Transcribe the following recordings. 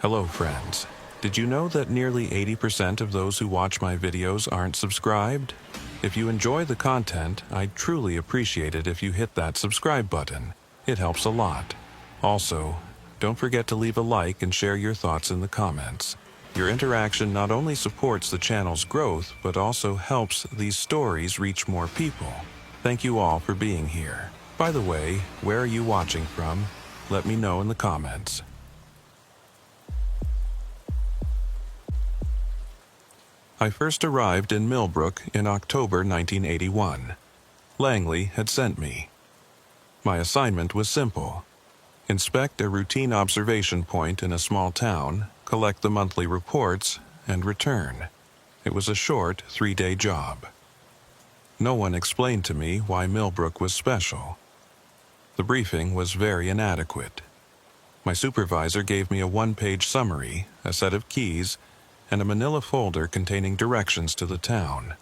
Hello friends. Did you know that nearly 80% of those who watch my videos aren't subscribed? If you enjoy the content, I'd truly appreciate it if you hit that subscribe button. It helps a lot. Also, don't forget to leave a like and share your thoughts in the comments. Your interaction not only supports the channel's growth, but also helps these stories reach more people. Thank you all for being here. By the way, where are you watching from? Let me know in the comments. I first arrived in Millbrook in October 1981. Langley had sent me. My assignment was simple. Inspect a routine observation point in a small town, collect the monthly reports, and return. It was a short 3-day job. No one explained to me why Millbrook was special. The briefing was very inadequate. My supervisor gave me a 1-page summary, a set of keys, and a manila folder containing directions to the town.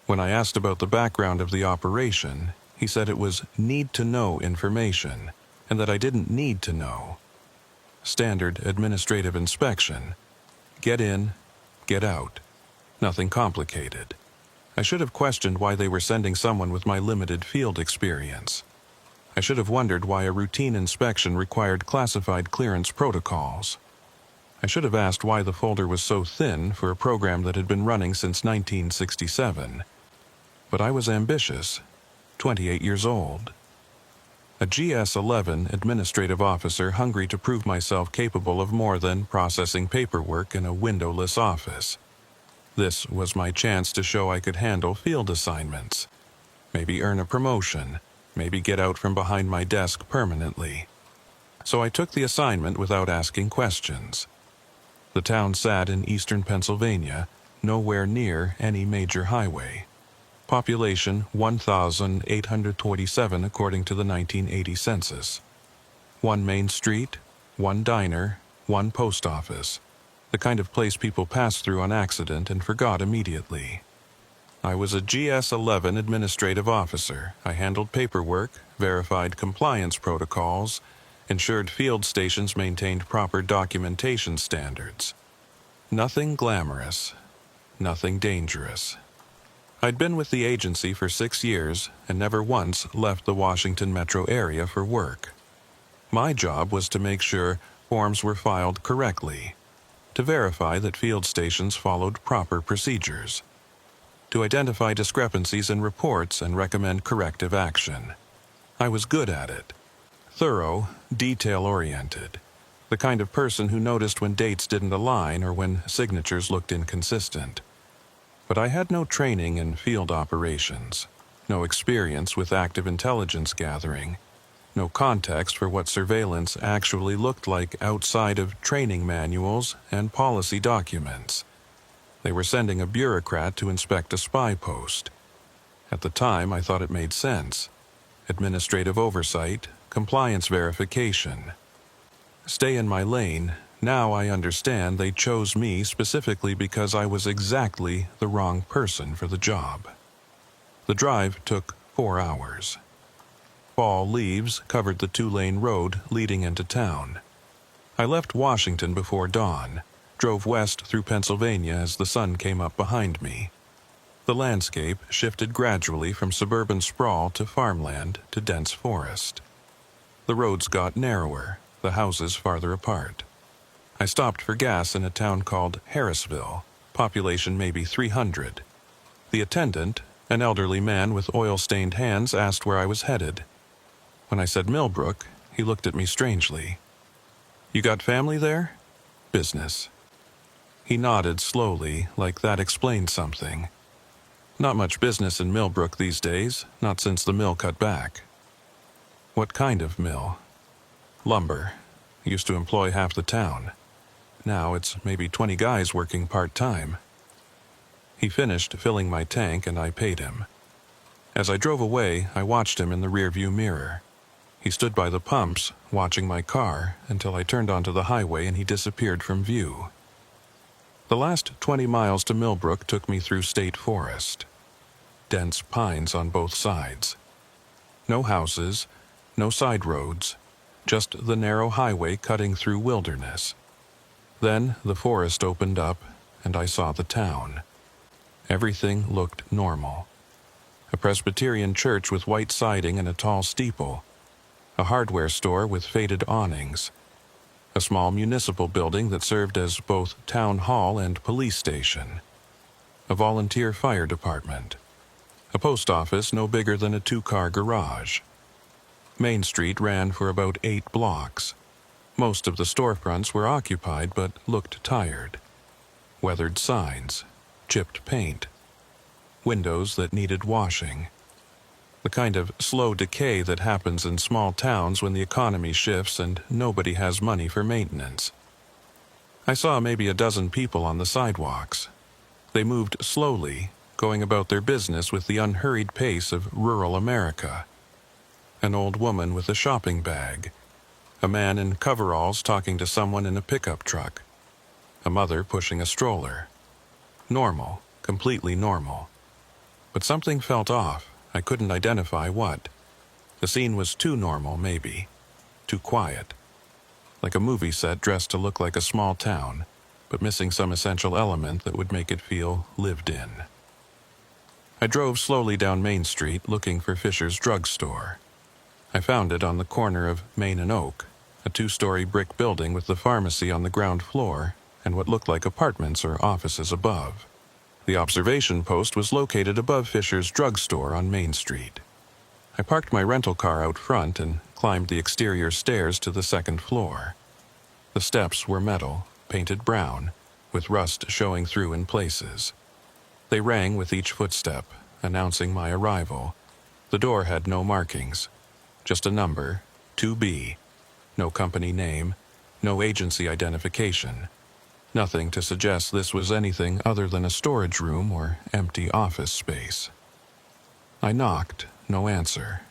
When I asked about the background of the operation, he said it was need-to-know information, and that I didn't need to know. Standard administrative inspection. Get in, get out. Nothing complicated. I should have questioned why they were sending someone with my limited field experience. I should have wondered why a routine inspection required classified clearance protocols. I should have asked why the folder was so thin for a program that had been running since 1967. But I was ambitious, 28 years old. A GS-11 administrative officer hungry to prove myself capable of more than processing paperwork in a windowless office. This was my chance to show I could handle field assignments, maybe earn a promotion, maybe get out from behind my desk permanently. So I took the assignment without asking questions. The town sat in eastern Pennsylvania, nowhere near any major highway. Population 1,827 according to the 1980 census. 1 main street, 1 diner, 1 post office. The kind of place people passed through on accident and forgot immediately. I was a GS-11 administrative officer. I handled paperwork, verified compliance protocols, ensured field stations maintained proper documentation standards. Nothing glamorous, nothing dangerous. I'd been with the agency for 6 years and never once left the Washington metro area for work. My job was to make sure forms were filed correctly, to verify that field stations followed proper procedures, to identify discrepancies in reports and recommend corrective action. I was good at it. Thorough, detail-oriented. The kind of person who noticed when dates didn't align or when signatures looked inconsistent. But I had no training in field operations, no experience with active intelligence gathering, no context for what surveillance actually looked like outside of training manuals and policy documents. They were sending a bureaucrat to inspect a spy post. At the time, I thought it made sense. Administrative oversight, compliance verification. Stay in my lane. Now I understand they chose me specifically because I was exactly the wrong person for the job. The drive took 4 hours. Fall leaves covered the 2-lane road leading into town. I left Washington before dawn, drove west through Pennsylvania as the sun came up behind me. The landscape shifted gradually from suburban sprawl to farmland to dense forest. The roads got narrower, the houses farther apart. I stopped for gas in a town called Harrisville, population maybe 300. The attendant, an elderly man with oil-stained hands, asked where I was headed. When I said Millbrook, he looked at me strangely. "You got family there?" "Business." He nodded slowly, like that explained something. Not much business in Millbrook these days, not since the mill cut back. "What kind of mill?" "Lumber. Used to employ half the town. Now it's maybe 20 guys working part-time." He finished filling my tank and I paid him. As I drove away, I watched him in the rearview mirror. He stood by the pumps, watching my car, until I turned onto the highway and he disappeared from view. The last 20 miles to Millbrook took me through state forest. Dense pines on both sides. No houses, no side roads, just the narrow highway cutting through wilderness. Then the forest opened up, and I saw the town. Everything looked normal. A Presbyterian church with white siding and a tall steeple. A hardware store with faded awnings. A small municipal building that served as both town hall and police station. A volunteer fire department. A post office no bigger than a 2-car garage. Main Street ran for about 8 blocks. Most of the storefronts were occupied but looked tired. Weathered signs, chipped paint, windows that needed washing. The kind of slow decay that happens in small towns when the economy shifts and nobody has money for maintenance. I saw maybe a dozen people on the sidewalks. They moved slowly, going about their business with the unhurried pace of rural America. An old woman with a shopping bag. A man in coveralls talking to someone in a pickup truck. A mother pushing a stroller. Normal, completely normal. But something felt off. I couldn't identify what. The scene was too normal, maybe. Too quiet. Like a movie set dressed to look like a small town, but missing some essential element that would make it feel lived in. I drove slowly down Main Street looking for Fisher's drugstore. I found it on the corner of Main and Oak, a 2-story brick building with the pharmacy on the ground floor and what looked like apartments or offices above. The observation post was located above Fisher's drugstore on Main Street. I parked my rental car out front and climbed the exterior stairs to the 2nd floor. The steps were metal, painted brown, with rust showing through in places. They rang with each footstep, announcing my arrival. The door had no markings, just a number, 2B, no company name, no agency identification. Nothing to suggest this was anything other than a storage room or empty office space. I knocked, no answer.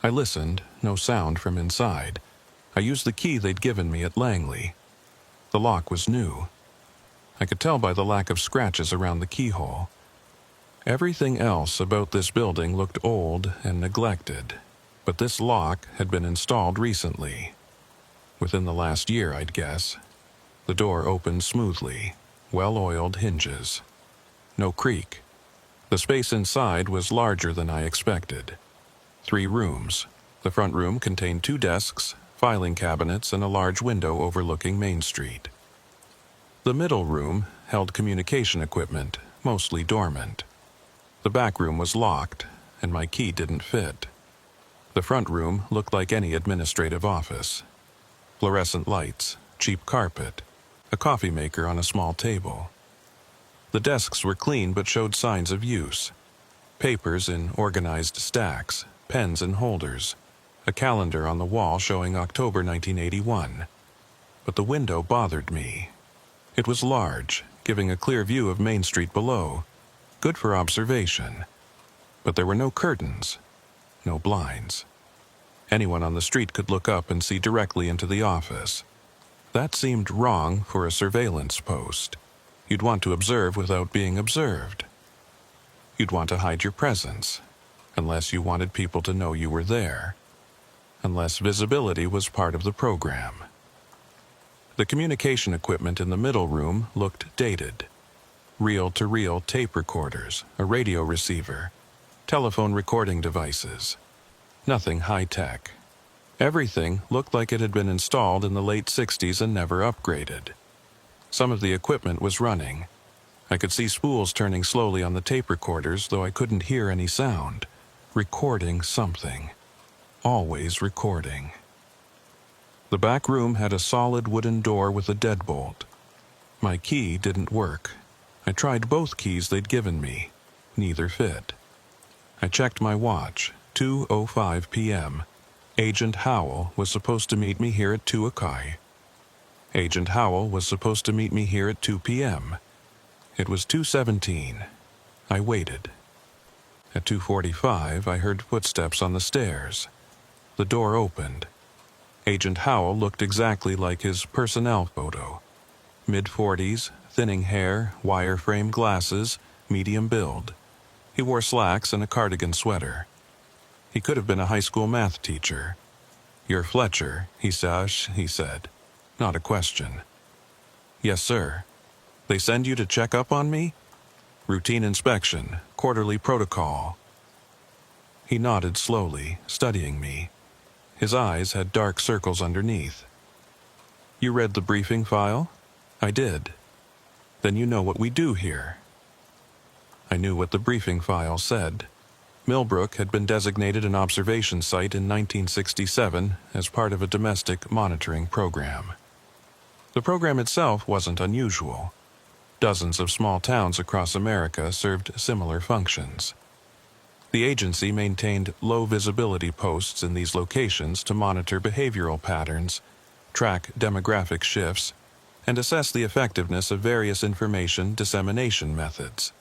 I listened, no sound from inside. I used the key they'd given me at Langley. The lock was new. I could tell by the lack of scratches around the keyhole. Everything else about this building looked old and neglected, but this lock had been installed recently. Within the last year, I'd guess. The door opened smoothly, well-oiled hinges. No creak. The space inside was larger than I expected. 3 rooms. The front room contained 2 desks, filing cabinets, and a large window overlooking Main Street. The middle room held communication equipment, mostly dormant. The back room was locked, and my key didn't fit. The front room looked like any administrative office. Fluorescent lights, cheap carpet, a coffee maker on a small table. The desks were clean but showed signs of use. Papers in organized stacks, pens in holders, a calendar on the wall showing October 1981. But the window bothered me. It was large, giving a clear view of Main Street below. Good for observation. But there were no curtains, no blinds. Anyone on the street could look up and see directly into the office. That seemed wrong for a surveillance post. You'd want to observe without being observed. You'd want to hide your presence, unless you wanted people to know you were there, unless visibility was part of the program. The communication equipment in the middle room looked dated. Reel-to-reel tape recorders, a radio receiver, telephone recording devices. Nothing high-tech. Everything looked like it had been installed in the late 60s and never upgraded. Some of the equipment was running. I could see spools turning slowly on the tape recorders, though I couldn't hear any sound. Recording something. Always recording. The back room had a solid wooden door with a deadbolt. My key didn't work. I tried both keys they'd given me. Neither fit. I checked my watch. 2:05 p.m. Agent Howell was supposed to meet me here at 2 o'clock. Agent Howell was supposed to meet me here at 2 p.m. It was 2:17. I waited. At 2:45, I heard footsteps on the stairs. The door opened. Agent Howell looked exactly like his personnel photo. Mid-40s, thinning hair, wire-frame glasses, medium build. He wore slacks and a cardigan sweater. He could have been a high school math teacher. "You're Fletcher," he said. Not a question. Yes, sir. They send you to check up on me? Routine inspection, quarterly protocol. He nodded slowly, studying me. His eyes had dark circles underneath. You read the briefing file? I did. Then you know what we do here. I knew what the briefing file said. Millbrook had been designated an observation site in 1967 as part of a domestic monitoring program. The program itself wasn't unusual. Dozens of small towns across America served similar functions. The agency maintained low-visibility posts in these locations to monitor behavioral patterns, track demographic shifts, and assess the effectiveness of various information dissemination methods.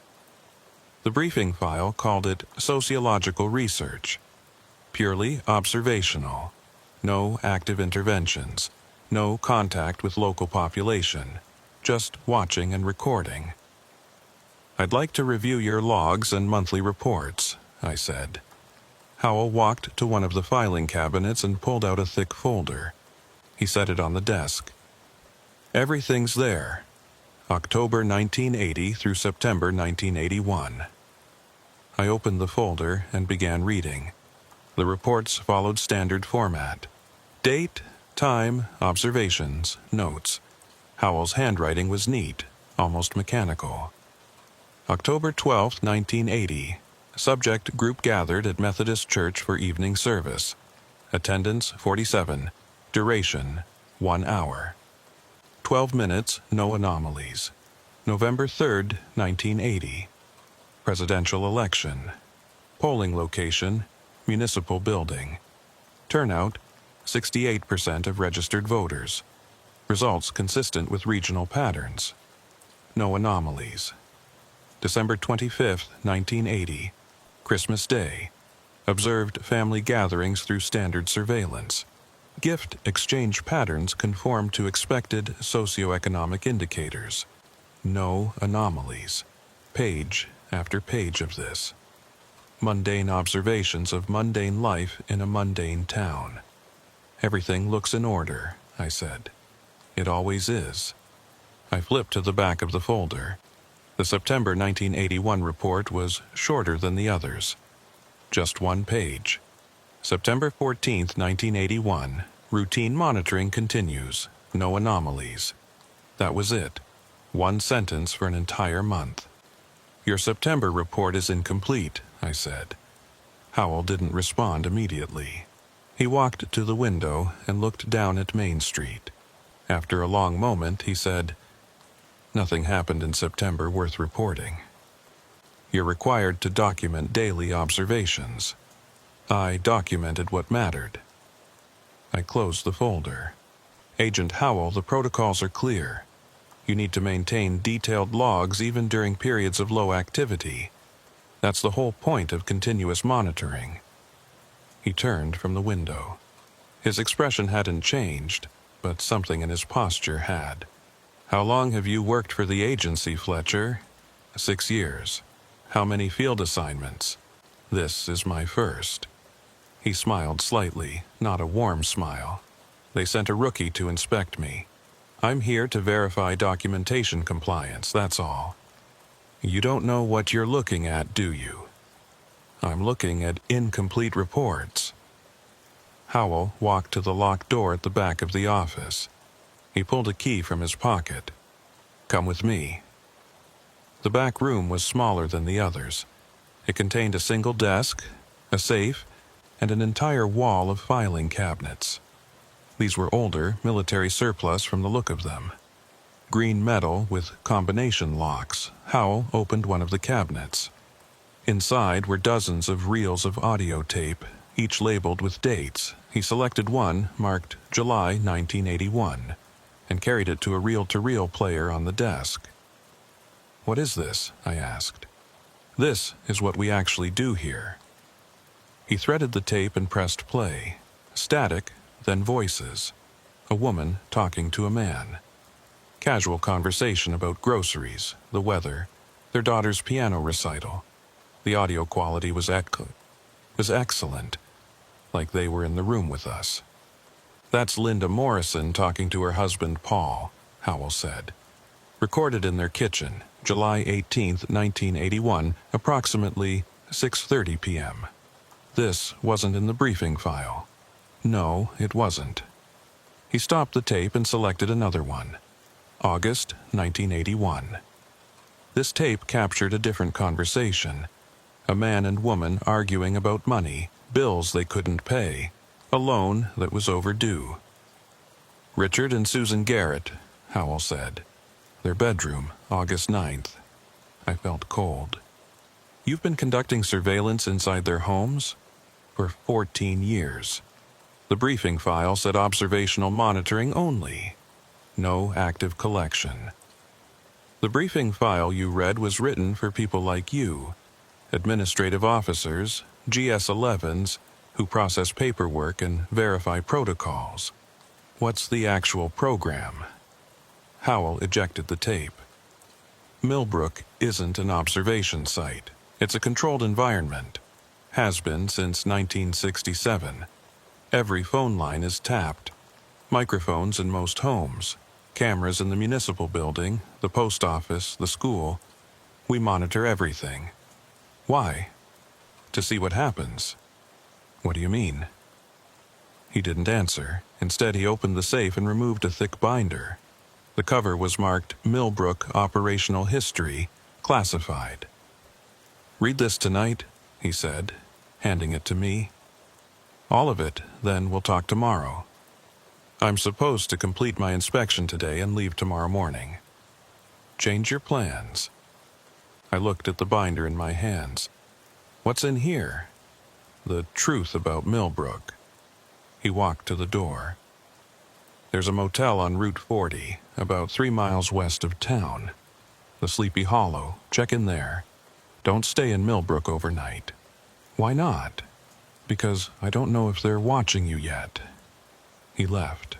The briefing file called it sociological research, purely observational, no active interventions, no contact with local population, just watching and recording. I'd like to review your logs and monthly reports, I said. Howell walked to one of the filing cabinets and pulled out a thick folder. He set it on the desk. Everything's there. October 1980 through September 1981. I opened the folder and began reading. The reports followed standard format. Date, time, observations, notes. Howell's handwriting was neat, almost mechanical. October 12, 1980. Subject group gathered at Methodist Church for evening service. Attendance 47. Duration 1 hour. 12 minutes, no anomalies. November 3, 1980. Presidential election. Polling location, municipal building. Turnout, 68% of registered voters. Results consistent with regional patterns. No anomalies. December 25, 1980. Christmas Day. Observed family gatherings through standard surveillance. Gift exchange patterns conform to expected socioeconomic indicators. No anomalies. Page after page of this. Mundane observations of mundane life in a mundane town. Everything looks in order, I said. It always is. I flipped to the back of the folder. The September 1981 report was shorter than the others. Just one page. September 14, 1981. Routine monitoring continues. No anomalies. That was it. One sentence for an entire month. Your September report is incomplete, I said. Howell didn't respond immediately. He walked to the window and looked down at Main Street. After a long moment, he said, Nothing happened in September worth reporting. You're required to document daily observations. I documented what mattered. I closed the folder. Agent Howell, the protocols are clear. You need to maintain detailed logs even during periods of low activity. That's the whole point of continuous monitoring. He turned from the window. His expression hadn't changed, but something in his posture had. How long have you worked for the agency, Fletcher? 6 years. How many field assignments? This is my first. He smiled slightly, not a warm smile. They sent a rookie to inspect me. I'm here to verify documentation compliance, that's all. You don't know what you're looking at, do you? I'm looking at incomplete reports. Howell walked to the locked door at the back of the office. He pulled a key from his pocket. Come with me. The back room was smaller than the others. It contained a single desk, a safe, and an entire wall of filing cabinets. These were older, military surplus from the look of them. Green metal with combination locks. Howell opened one of the cabinets. Inside were dozens of reels of audio tape, each labeled with dates. He selected one marked July 1981 and carried it to a reel-to-reel player on the desk. What is this? I asked. This is what we actually do here. He threaded the tape and pressed play. Static, then voices. A woman talking to a man. Casual conversation about groceries, the weather, their daughter's piano recital. The audio quality was excellent, like they were in the room with us. That's Linda Morrison talking to her husband Paul, Howell said. Recorded in their kitchen, July 18, 1981, approximately 6:30 p.m. This wasn't in the briefing file. No, it wasn't. He stopped the tape and selected another one. August 1981. This tape captured a different conversation. A man and woman arguing about money, bills they couldn't pay, a loan that was overdue. Richard and Susan Garrett, Howell said. Their bedroom, August 9th. I felt cold. You've been conducting surveillance inside their homes? For 14 years. The briefing file said observational monitoring only. No active collection. The briefing file you read was written for people like you, administrative officers, GS-11s, who process paperwork and verify protocols. What's the actual program? Howell ejected the tape. Millbrook isn't an observation site. It's a controlled environment. Has been since 1967. Every phone line is tapped. Microphones in most homes. Cameras in the municipal building, the post office, the school. We monitor everything. Why? To see what happens. What do you mean? He didn't answer. Instead, he opened the safe and removed a thick binder. The cover was marked Millbrook Operational History, Classified. Read this tonight, he said, handing it to me. All of it, then we'll talk tomorrow. I'm supposed to complete my inspection today and leave tomorrow morning. Change your plans. I looked at the binder in my hands. What's in here? The truth about Millbrook. He walked to the door. There's a motel on Route 40, about 3 miles west of town. The Sleepy Hollow. Check in there. Don't stay in Millbrook overnight. Why not? Because I don't know if they're watching you yet. He left.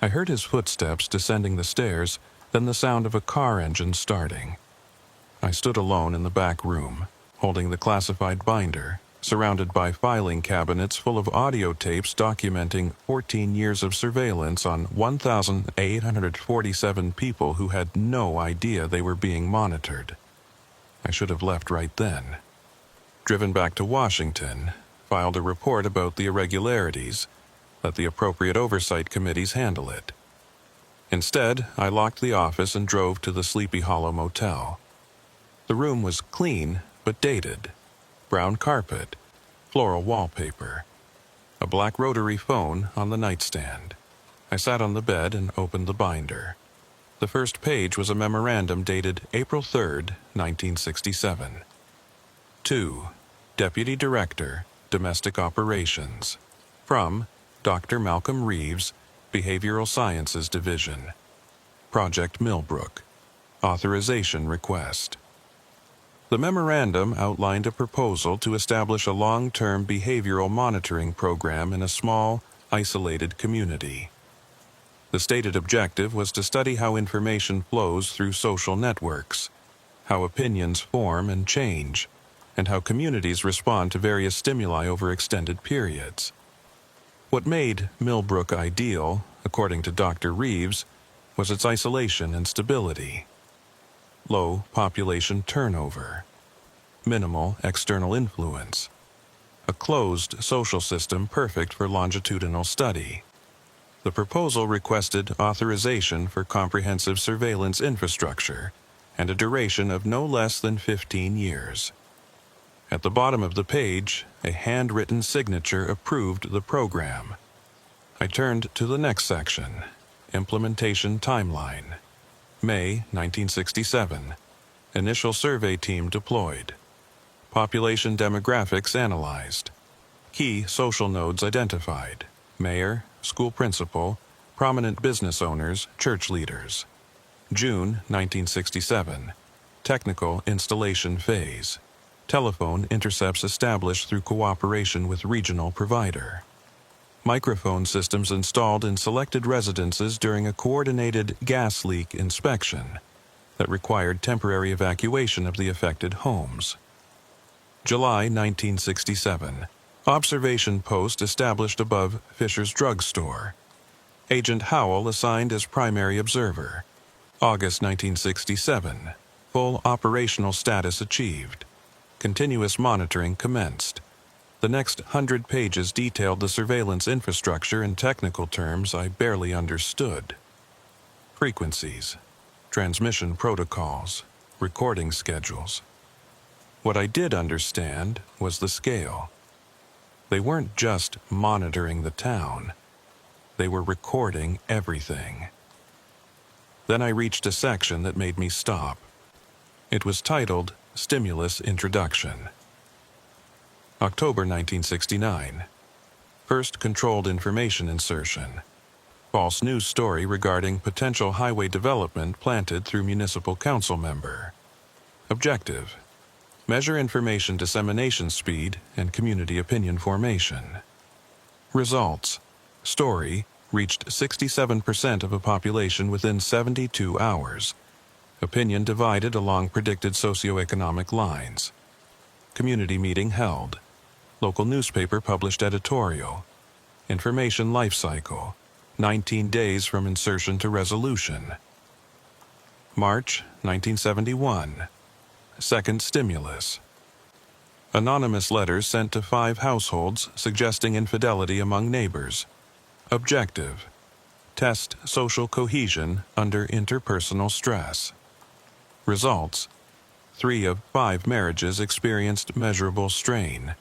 I heard his footsteps descending the stairs, then the sound of a car engine starting. I stood alone in the back room, holding the classified binder, surrounded by filing cabinets full of audio tapes documenting 14 years of surveillance on 1,847 people who had no idea they were being monitored. I should have left right then. Driven back to Washington, filed a report about the irregularities, let the appropriate oversight committees handle it. Instead, I locked the office and drove to the Sleepy Hollow Motel. The room was clean but dated. Brown carpet, floral wallpaper, a black rotary phone on the nightstand. I sat on the bed and opened the binder. The first page was a memorandum dated April 3rd, 1967. 2. Deputy Director, Domestic Operations. From Dr. Malcolm Reeves, Behavioral Sciences Division. Project Millbrook. Authorization request. The memorandum outlined a proposal to establish a long-term behavioral monitoring program in a small, isolated community. The stated objective was to study how information flows through social networks, how opinions form and change, and how communities respond to various stimuli over extended periods. What made Millbrook ideal, according to Dr. Reeves, was its isolation and stability. Low population turnover. Minimal external influence. A closed social system perfect for longitudinal study. The proposal requested authorization for comprehensive surveillance infrastructure and a duration of no less than 15 years. At the bottom of the page, a handwritten signature approved the program. I turned to the next section, Implementation Timeline. May 1967. Initial survey team deployed. Population demographics analyzed. Key social nodes identified. Mayor, school principal, prominent business owners, church leaders. June 1967. Technical installation phase. Telephone intercepts established through cooperation with regional provider. Microphone systems installed in selected residences during a coordinated gas leak inspection that required temporary evacuation of the affected homes. July 1967. Observation post established above Fisher's Drug Store. Agent Howell assigned as primary observer. August 1967. Full operational status achieved. Continuous monitoring commenced. The next 100 pages detailed the surveillance infrastructure in technical terms I barely understood. Frequencies, transmission protocols, recording schedules. What I did understand was the scale. They weren't just monitoring the town. They were recording everything. Then I reached a section that made me stop. It was titled Stimulus Introduction. October 1969. First controlled information insertion. False news story regarding potential highway development planted through municipal council member. Objective: measure information dissemination speed and community opinion formation. Results: story reached 67% of a population within 72 hours. Opinion divided along predicted socioeconomic lines. Community meeting held. Local newspaper published editorial. Information life cycle: 19 days from insertion to resolution. March 1971. Second stimulus. Anonymous letters sent to 5 households suggesting infidelity among neighbors. Objective: test social cohesion under interpersonal stress. Results: 3 of 5 marriages experienced measurable strain.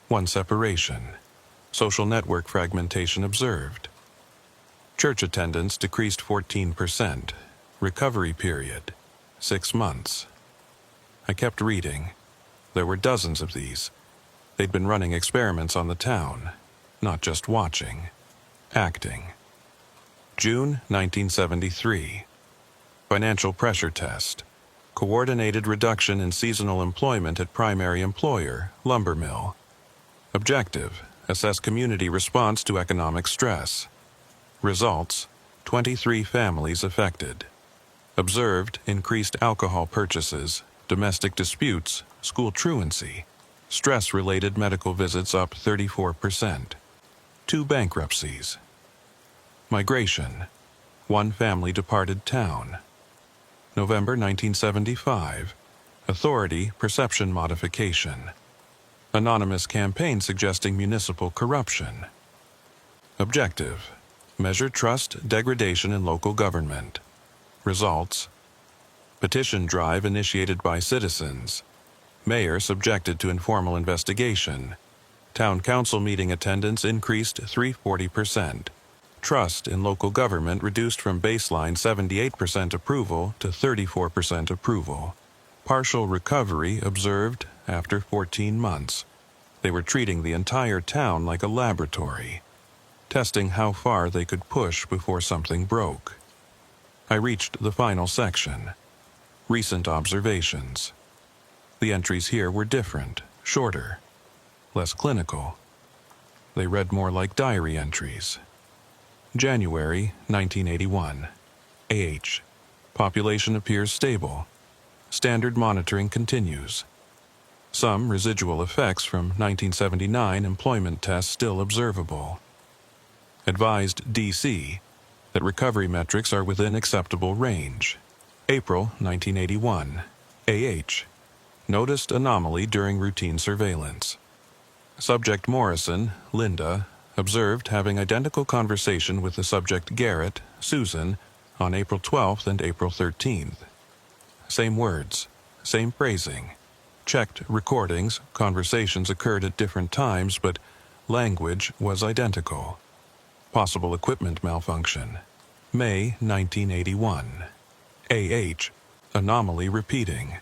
1 separation. Social network fragmentation observed. Church attendance decreased 14%. Recovery period: 6 months. I kept reading. There were dozens of these. They'd been running experiments on the town, not just watching, acting. June 1973. Financial pressure test. Coordinated reduction in seasonal employment at primary employer, lumber mill. Objective: assess community response to economic stress. Results: 23 families affected. Observed increased alcohol purchases, domestic disputes, school truancy. Stress-related medical visits up 34%. 2 bankruptcies. Migration. 1 family departed town. November 1975. Authority perception modification. Anonymous campaign suggesting municipal corruption. Objective: measure trust degradation in local government. Results: petition drive initiated by citizens. Mayor subjected to informal investigation. Town council meeting attendance increased 340%. Trust in local government reduced from baseline 78% approval to 34% approval. Partial recovery observed after 14 months. They were treating the entire town like a laboratory, testing how far they could push before something broke. I reached the final section. Recent observations. The entries here were different, shorter, less clinical. They read more like diary entries. January 1981. AH. Population appears stable. Standard monitoring continues. Some residual effects from 1979 employment tests still observable. Advised DC that recovery metrics are within acceptable range. April 1981. AH. Noticed anomaly during routine surveillance. Subject Morrison, Linda, observed having identical conversation with the subject Garrett, Susan, on April 12th and April 13th. Same words, same phrasing. Checked recordings, conversations occurred at different times, but language was identical. Possible equipment malfunction. May 1981. AH. Anomaly repeating.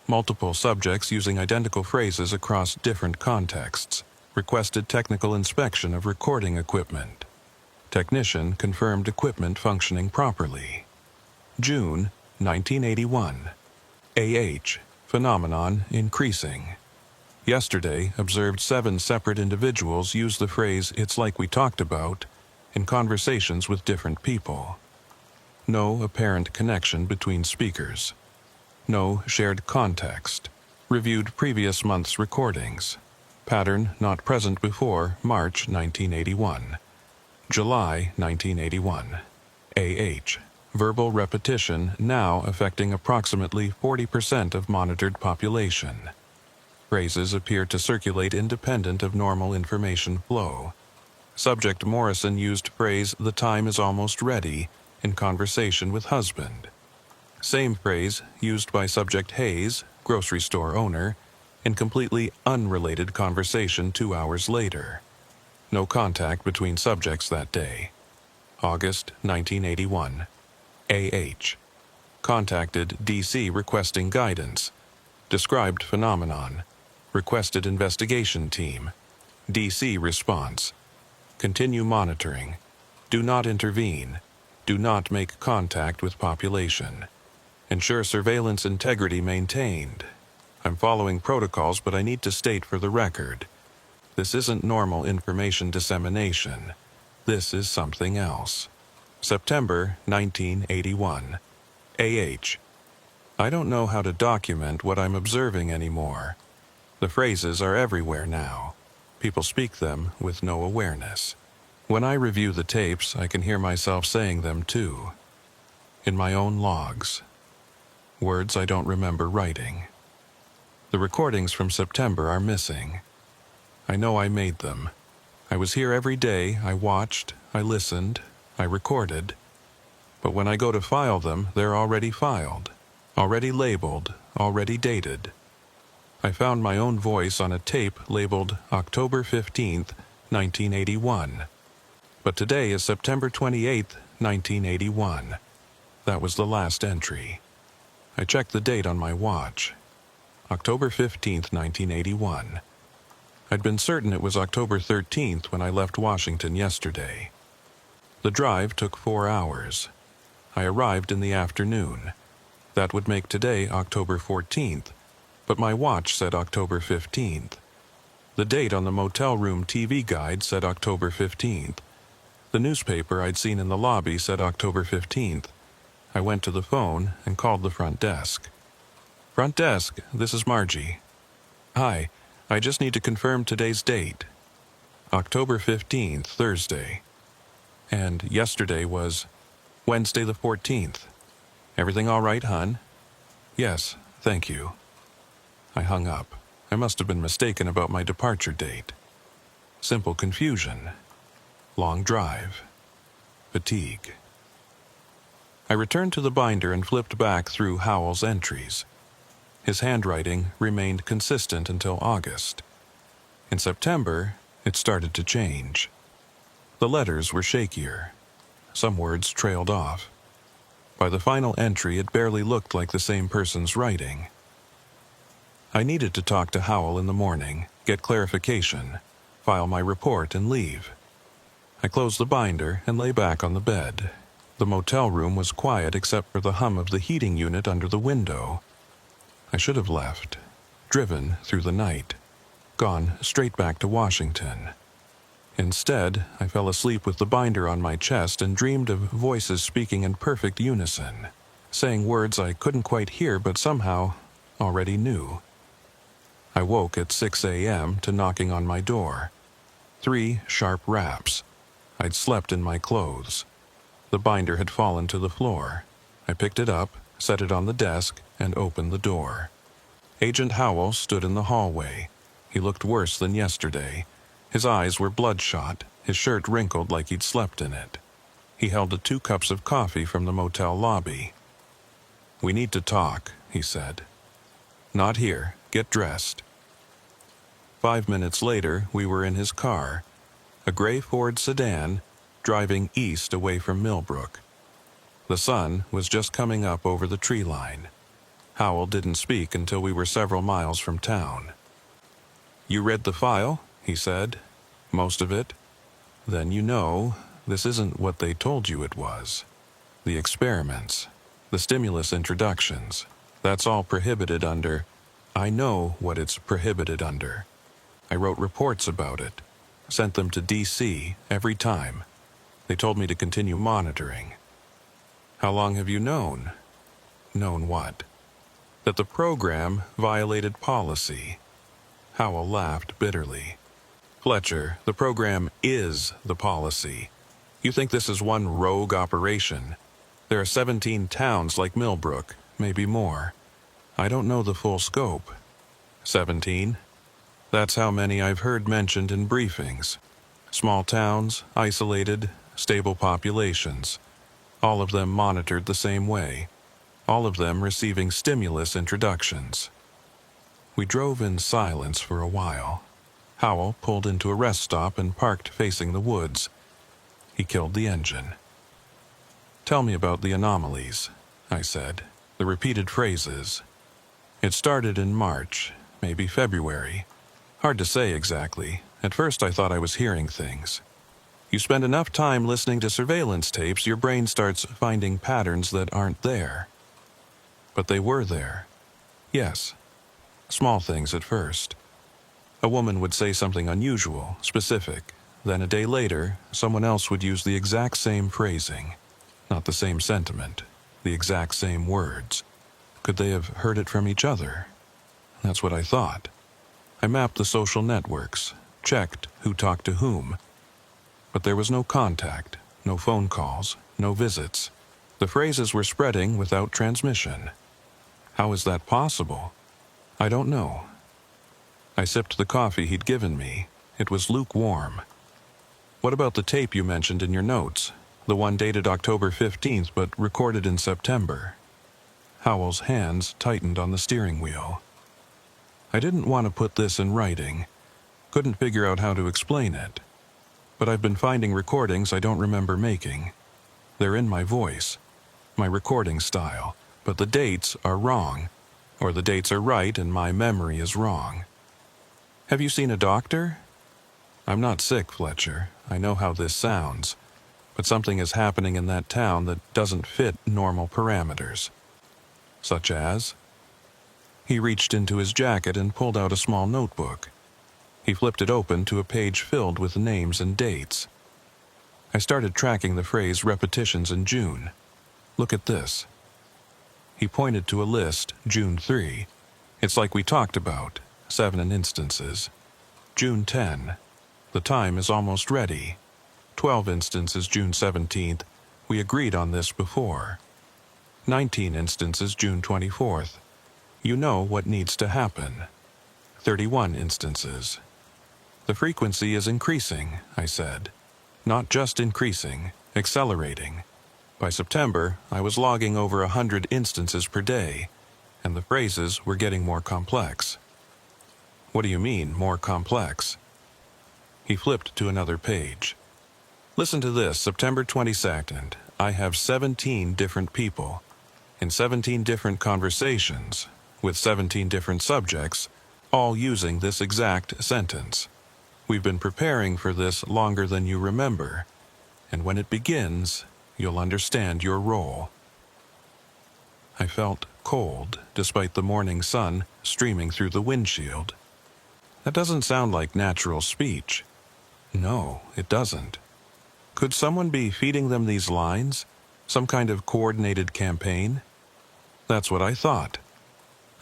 Multiple subjects using identical phrases across different contexts. Requested technical inspection of recording equipment. Technician confirmed equipment functioning properly. June 1981. AH. Phenomenon increasing. Yesterday, observed 7 separate individuals use the phrase "it's like we talked about" in conversations with different people. No apparent connection between speakers. No shared context. Reviewed previous month's recordings. Pattern not present before March 1981. July 1981. AH. Verbal repetition now affecting approximately 40% of monitored population. Phrases appear to circulate independent of normal information flow. Subject Morrison used phrase, "The time is almost ready," in conversation with husband. Same phrase used by subject Hayes, grocery store owner, in completely unrelated conversation 2 hours later. No contact between subjects that day. August 1981. AH. Contacted DC requesting guidance. Described phenomenon. Requested investigation team. DC response. Continue monitoring. Do not intervene. Do not make contact with population. Ensure surveillance integrity maintained. I'm following protocols, but I need to state for the record. This isn't normal information dissemination. This is something else. September 1981. AH. I don't know how to document what I'm observing anymore. The phrases are everywhere now. People speak them with no awareness. When I review the tapes, I can hear myself saying them too. In my own logs. Words I don't remember writing. The recordings from September are missing. I know I made them. I was here every day, I watched, I listened, I recorded. But when I go to file them, they're already filed, already labeled, already dated. I found my own voice on a tape labeled October 15th, 1981. But today is September 28th, 1981. That was the last entry. I checked the date on my watch. October 15th, 1981. I'd been certain it was October 13th when I left Washington yesterday. The drive took 4 hours. I arrived in the afternoon. That would make today October 14th, but my watch said October 15th. The date on the motel room TV guide said October 15th. The newspaper I'd seen in the lobby said October 15th. I went to the phone and called the front desk. Front desk, this is Margie. Hi, I just need to confirm today's date. October 15th, Thursday. And yesterday was Wednesday the 14th. Everything all right, hon? Yes, thank you. I hung up. I must have been mistaken about my departure date. Simple confusion. Long drive. Fatigue. I returned to the binder and flipped back through Howell's entries. His handwriting remained consistent until August. In September, it started to change. The letters were shakier. Some words trailed off. By the final entry, it barely looked like the same person's writing. I needed to talk to Howell in the morning, get clarification, file my report, and leave. I closed the binder and lay back on the bed. The motel room was quiet except for the hum of the heating unit under the window. I should have left, driven through the night, gone straight back to Washington. Instead, I fell asleep with the binder on my chest and dreamed of voices speaking in perfect unison, saying words I couldn't quite hear but somehow already knew. I woke at 6 a.m. to knocking on my door. 3 sharp raps. I'd slept in my clothes. The binder had fallen to the floor. I picked it up, set it on the desk, and opened the door. Agent Howell stood in the hallway. He looked worse than yesterday. His eyes were bloodshot, his shirt wrinkled like he'd slept in it. He held 2 cups of coffee from the motel lobby. "We need to talk," he said. "Not here. Get dressed." 5 minutes later, we were in his car, a gray Ford sedan, driving east away from Millbrook. The sun was just coming up over the tree line. Howell didn't speak until we were several miles from town. "You read the file?" he said. "Most of it? Then you know this isn't what they told you it was. The experiments, the stimulus introductions, that's all prohibited under. I know what it's prohibited under. I wrote reports about it, sent them to DC every time. They told me to continue monitoring." "How long have you known?" "Known what?" "That the program violated policy." Howell laughed bitterly. "Fletcher, the program is the policy. You think this is one rogue operation. There are 17 towns like Millbrook, maybe more. I don't know the full scope. 17? That's how many I've heard mentioned in briefings. Small towns, isolated, stable populations. All of them monitored the same way. All of them receiving stimulus introductions. We drove in silence for a while. Howell pulled into a rest stop and parked facing the woods. He killed the engine. "Tell me about the anomalies," I said, "the repeated phrases." "It started in March, maybe February. Hard to say exactly. At first I thought I was hearing things. You spend enough time listening to surveillance tapes, your brain starts finding patterns that aren't there." But they were there. Yes. Small things at first. A woman would say something unusual, specific. Then a day later, someone else would use the exact same phrasing. Not the same sentiment, the exact same words. Could they have heard it from each other? That's what I thought. I mapped the social networks, checked who talked to whom. But there was no contact, no phone calls, no visits. The phrases were spreading without transmission. How is that possible? I don't know. I sipped the coffee he'd given me. It was lukewarm. "What about the tape you mentioned in your notes? The one dated October 15th but recorded in September?" Howell's hands tightened on the steering wheel. I didn't want to put this in writing. Couldn't figure out how to explain it. But I've been finding recordings I don't remember making. They're in my voice, my recording style, but the dates are wrong. Or the dates are right and my memory is wrong. "Have you seen a doctor?" "I'm not sick, Fletcher. I know how this sounds. But something is happening in that town that doesn't fit normal parameters." "Such as?" He reached into his jacket and pulled out a small notebook. He flipped it open to a page filled with names and dates. I started tracking the phrase repetitions in June. "Look at this." He pointed to a list, June 3. It's like we talked about, 7 instances. June 10. The time is almost ready. 12 instances June 17th. We agreed on this before. 19 instances June 24th. You know what needs to happen. 31 instances. The frequency is increasing, I said. Not just increasing, accelerating. By September, I was logging over 100 instances per day, and the phrases were getting more complex. "What do you mean, more complex?" He flipped to another page. "Listen to this, September 22nd. I have 17 different people, in 17 different conversations, with 17 different subjects, all using this exact sentence. We've been preparing for this longer than you remember, and when it begins, you'll understand your role." I felt cold, despite the morning sun streaming through the windshield. That doesn't sound like natural speech. No, it doesn't. Could someone be feeding them these lines? Some kind of coordinated campaign? That's what I thought.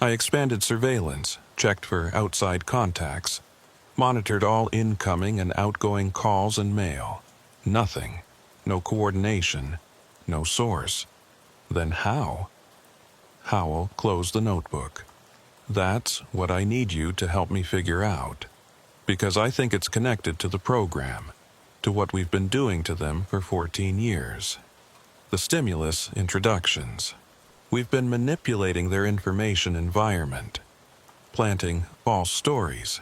I expanded surveillance, checked for outside contacts, monitored all incoming and outgoing calls and mail. Nothing. No coordination. No source. Then how? Howell closed the notebook. "That's what I need you to help me figure out. Because I think it's connected to the program, to what we've been doing to them for 14 years. The stimulus introductions. We've been manipulating their information environment, planting false stories,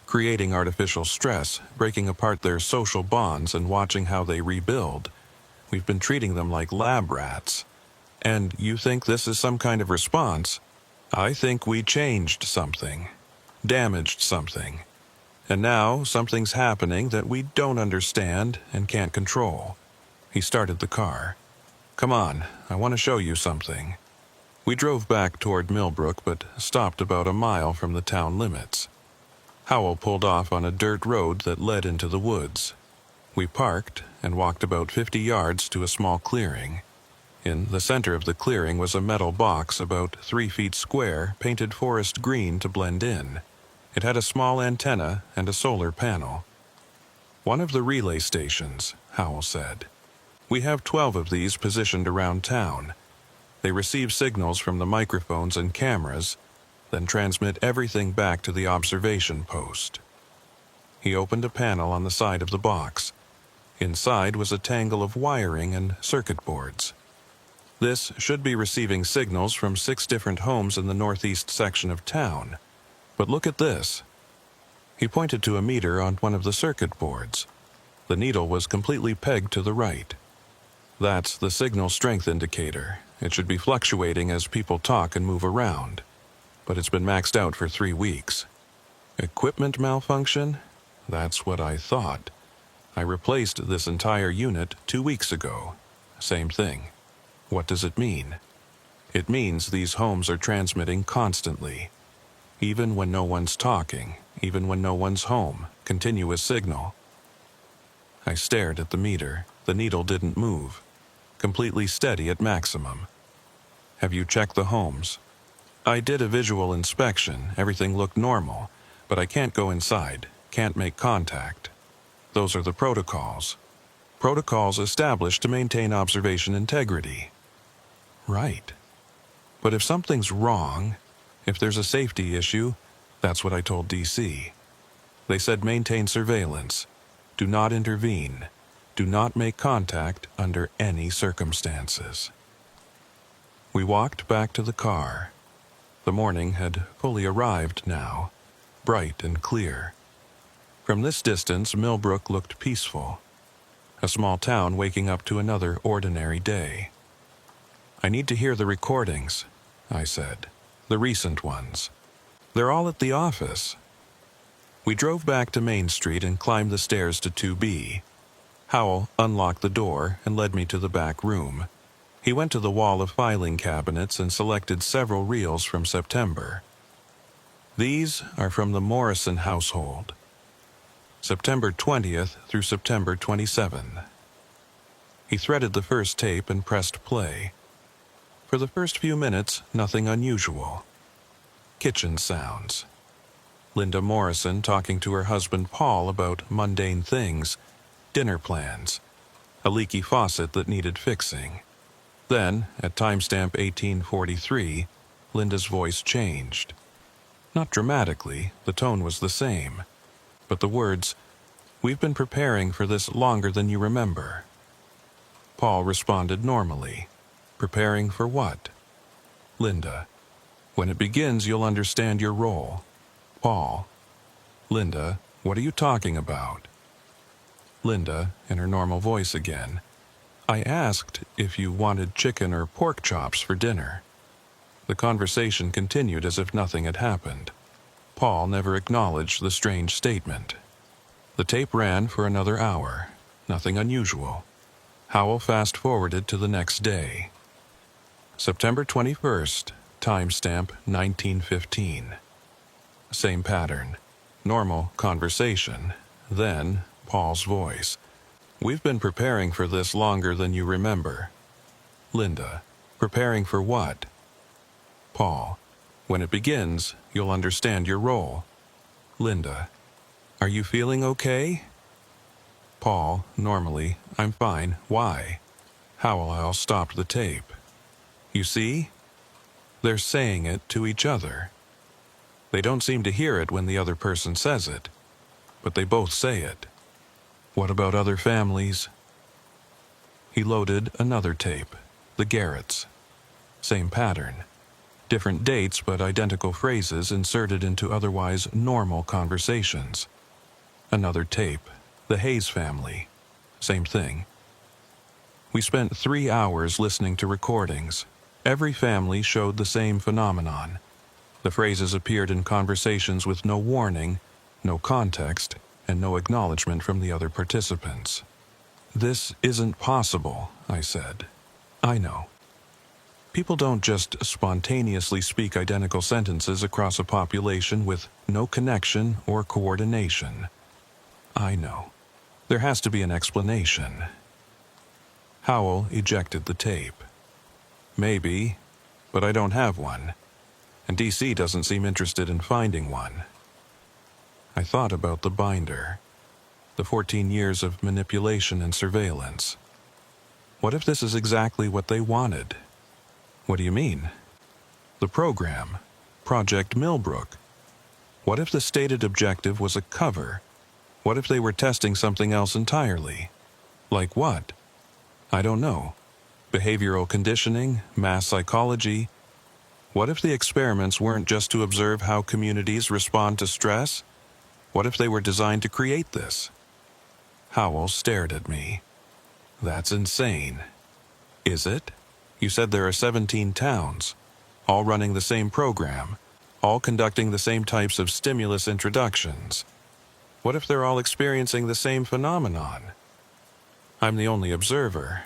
creating artificial stress, breaking apart their social bonds and watching how they rebuild. We've been treating them like lab rats. And you think this is some kind of response? I think we changed something, damaged something. And now something's happening that we don't understand and can't control." He started the car. "Come on, I want to show you something." We drove back toward Millbrook but stopped about a mile from the town limits. Howell pulled off on a dirt road that led into the woods. We parked and walked about 50 yards to a small clearing. In the center of the clearing was a metal box about 3 feet square, painted forest green to blend in. It had a small antenna and a solar panel. "One of the relay stations," Howell said. We have 12 of these positioned around town. They receive signals from the microphones and cameras, then transmit everything back to the observation post. He opened a panel on the side of the box. Inside was a tangle of wiring and circuit boards. This should be receiving signals from 6 different homes in the northeast section of town. But look at this. He pointed to a meter on one of the circuit boards. The needle was completely pegged to the right. That's the signal strength indicator. It should be fluctuating as people talk and move around. But it's been maxed out for 3 weeks. Equipment malfunction? That's what I thought. I replaced this entire unit 2 weeks ago. Same thing. What does it mean? It means these homes are transmitting constantly. Even when no one's talking, even when no one's home, continuous signal. I stared at the meter. The needle didn't move. Completely steady at maximum. Have you checked the homes? I did a visual inspection. Everything looked normal, but I can't go inside, can't make contact. Those are the protocols. Protocols established to maintain observation integrity. Right. But if something's wrong, if there's a safety issue, that's what I told DC. They said maintain surveillance. Do not intervene. Do not make contact under any circumstances. We walked back to the car. The morning had fully arrived now, bright and clear. From this distance, Millbrook looked peaceful. A small town waking up to another ordinary day. I need to hear the recordings, I said. The recent ones. They're all at the office. We drove back to Main Street and climbed the stairs to 2B. Howell unlocked the door and led me to the back room. He went to the wall of filing cabinets and selected several reels from September. These are from the Morrison household. September 20th through September 27th. He threaded the first tape and pressed play. For the first few minutes, nothing unusual. Kitchen sounds. Linda Morrison talking to her husband Paul about mundane things, dinner plans, a leaky faucet that needed fixing. Then, at timestamp 1843, Linda's voice changed. Not dramatically, the tone was the same. But the words, "We've been preparing for this longer than you remember." Paul responded normally. Preparing for what? Linda, when it begins, you'll understand your role. Paul, Linda, what are you talking about? Linda, in her normal voice again, I asked if you wanted chicken or pork chops for dinner. The conversation continued as if nothing had happened. Paul never acknowledged the strange statement. The tape ran for another hour. Nothing unusual. Howell fast-forwarded to the next day. September 21st, timestamp 1915. Same pattern. Normal conversation. Then, Paul's voice. We've been preparing for this longer than you remember. Linda, preparing for what? Paul, when it begins, you'll understand your role. Linda, are you feeling okay? Paul, normally, I'm fine. Why? Howell stopped the tape. You see? They're saying it to each other. They don't seem to hear it when the other person says it, but they both say it. What about other families? He loaded another tape, the Garretts. Same pattern. Different dates but identical phrases inserted into otherwise normal conversations. Another tape, the Hayes family. Same thing. We spent 3 hours listening to recordings. Every family showed the same phenomenon. The phrases appeared in conversations with no warning, no context, and no acknowledgement from the other participants. This isn't possible, I said. I know. People don't just spontaneously speak identical sentences across a population with no connection or coordination. I know. There has to be an explanation. Howell ejected the tape. Maybe, but I don't have one, and DC doesn't seem interested in finding one. I thought about the binder, the 14 years of manipulation and surveillance. What if this is exactly what they wanted? What do you mean? The program, Project Millbrook. What if the stated objective was a cover? What if they were testing something else entirely? Like what? I don't know. Behavioral conditioning, mass psychology. What if the experiments weren't just to observe how communities respond to stress? What if they were designed to create this? Howell stared at me. That's insane. Is it? You said there are 17 towns, all running the same program, all conducting the same types of stimulus introductions. What if they're all experiencing the same phenomenon? I'm the only observer.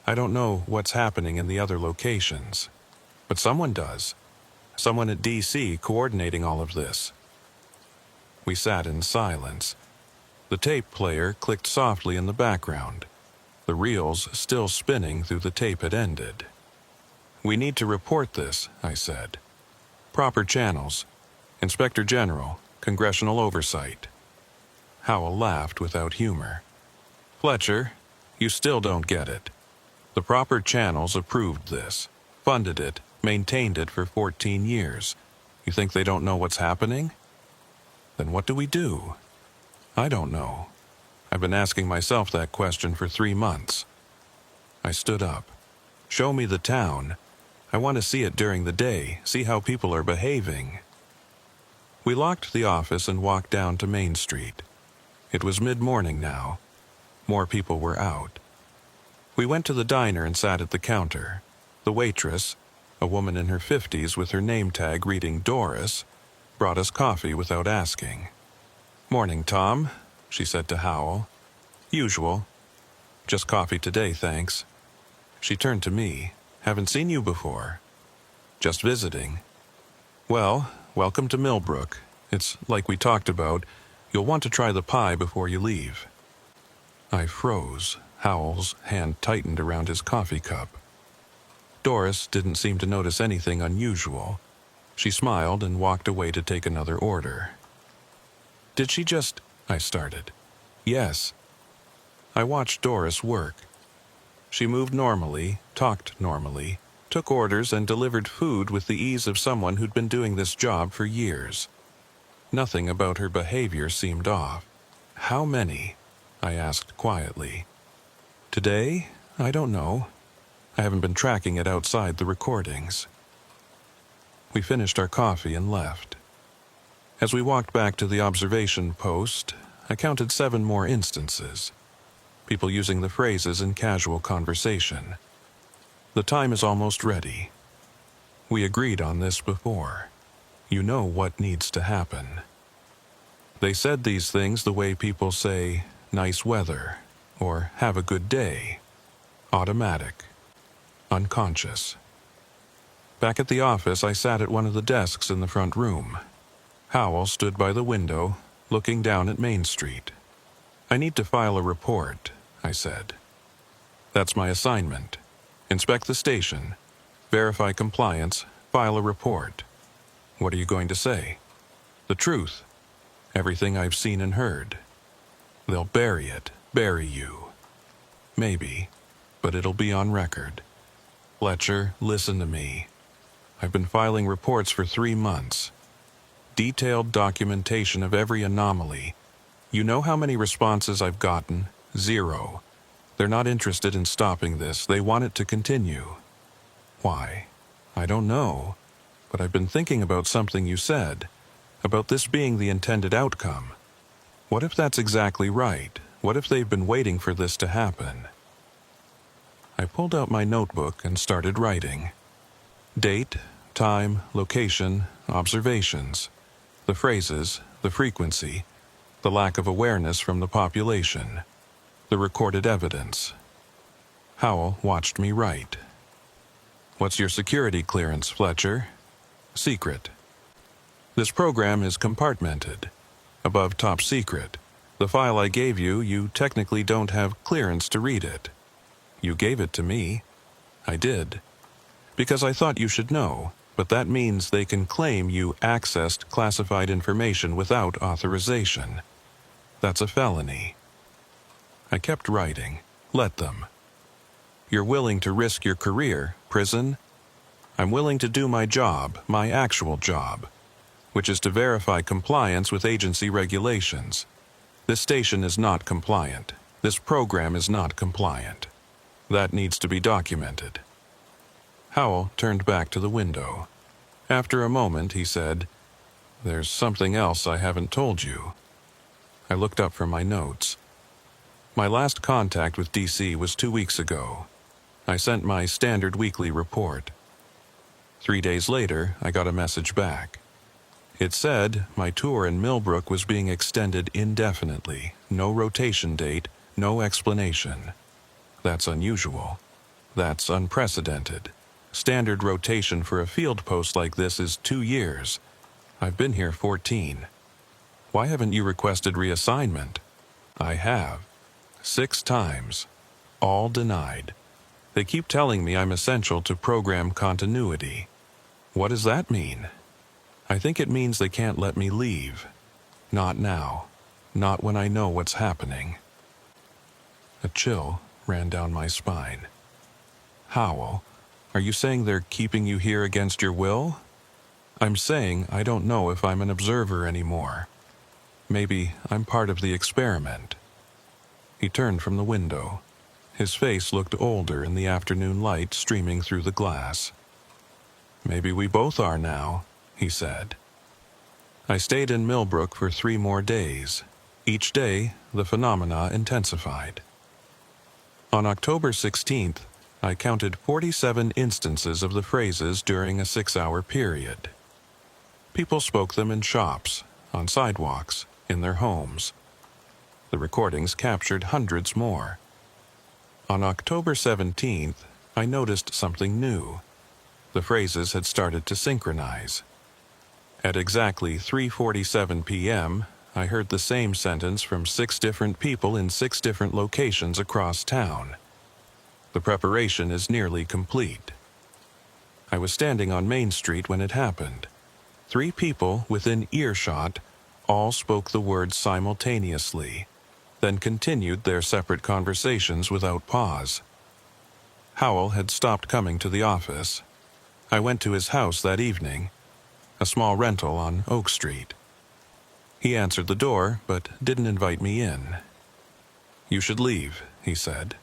I don't know what's happening in the other locations. But someone does. Someone at DC coordinating all of this. We sat in silence. The tape player clicked softly in the background. The reels still spinning through the tape had ended. We need to report this, I said. Proper channels. Inspector General, Congressional Oversight. Howell laughed without humor. Fletcher, you still don't get it. The proper channels approved this, funded it, maintained it for 14 years. You think they don't know what's happening? Then what do we do? I don't know. I've been asking myself that question for 3 months. I stood up. Show me the town. I want to see it during the day, see how people are behaving. We locked the office and walked down to Main Street. It was mid-morning now. More people were out. We went to the diner and sat at the counter. The waitress, a woman in her 50s with her name tag reading Doris, brought us coffee without asking. Morning, Tom, she said to Howell. Usual. Just coffee today, thanks. She turned to me. Haven't seen you before. Just visiting. Well, welcome to Millbrook. It's like we talked about. You'll want to try the pie before you leave. I froze. Howell's hand tightened around his coffee cup. Doris didn't seem to notice anything unusual. She smiled and walked away to take another order. Did she just... I started. Yes. I watched Doris work. She moved normally, talked normally, took orders and delivered food with the ease of someone who'd been doing this job for years. Nothing about her behavior seemed off. How many? I asked quietly. Today? I don't know. I haven't been tracking it outside the recordings. We finished our coffee and left. As we walked back to the observation post, I counted 7 more instances. People using the phrases in casual conversation. The time is almost ready. We agreed on this before. You know what needs to happen. They said these things the way people say, nice weather, or have a good day. Automatic. Unconscious. Back at the office, I sat at one of the desks in the front room. Howell stood by the window, looking down at Main Street. I need to file a report, I said. That's my assignment. Inspect the station, verify compliance, file a report. What are you going to say? The truth. Everything I've seen and heard. They'll bury it, bury you. Maybe, but it'll be on record. Fletcher, listen to me. I've been filing reports for 3 months. Detailed documentation of every anomaly. You know how many responses I've gotten? 0. They're not interested in stopping this. They want it to continue. Why? I don't know. But I've been thinking about something you said, about this being the intended outcome. What if that's exactly right? What if they've been waiting for this to happen? I pulled out my notebook and started writing. Date, time, location, observations. The phrases, the frequency, the lack of awareness from the population, the recorded evidence. Howell watched me write. What's your security clearance, Fletcher? Secret. This program is compartmented. Above top secret. The file I gave you, you technically don't have clearance to read it. You gave it to me. I did. Because I thought you should know, but that means they can claim you accessed classified information without authorization. That's a felony. I kept writing. Let them. You're willing to risk your career, prison? I'm willing to do my job, my actual job, which is to verify compliance with agency regulations. This station is not compliant. This program is not compliant. That needs to be documented. Howell turned back to the window. After a moment, he said, "There's something else I haven't told you." I looked up from my notes. My last contact with DC was 2 weeks ago. I sent my standard weekly report. 3 days later, I got a message back. It said my tour in Millbrook was being extended indefinitely, no rotation date, no explanation. That's unusual. That's unprecedented. Standard rotation for a field post like this is 2 years. I've been here 14. Why haven't you requested reassignment? I have. 6 times. All denied. They keep telling me I'm essential to program continuity. What does that mean? I think it means they can't let me leave. Not now. Not when I know what's happening. A chill ran down my spine. Howell, are you saying they're keeping you here against your will? I'm saying I don't know if I'm an observer anymore. Maybe I'm part of the experiment. He turned from the window. His face looked older in the afternoon light streaming through the glass. Maybe we both are now, he said. I stayed in Millbrook for 3 more days. Each day, the phenomena intensified. On October 16th, I counted 47 instances of the phrases during a 6-hour period. People spoke them in shops, on sidewalks, in their homes. The recordings captured hundreds more. On October 17th, I noticed something new. The phrases had started to synchronize. At exactly 3:47 p.m., I heard the same sentence from 6 different people in 6 different locations across town. The preparation is nearly complete. I was standing on Main Street when it happened. 3 people within earshot all spoke the words simultaneously, then continued their separate conversations without pause. Howell had stopped coming to the office. I went to his house that evening, a small rental on Oak Street. He answered the door, but didn't invite me in. "You should leave," he said.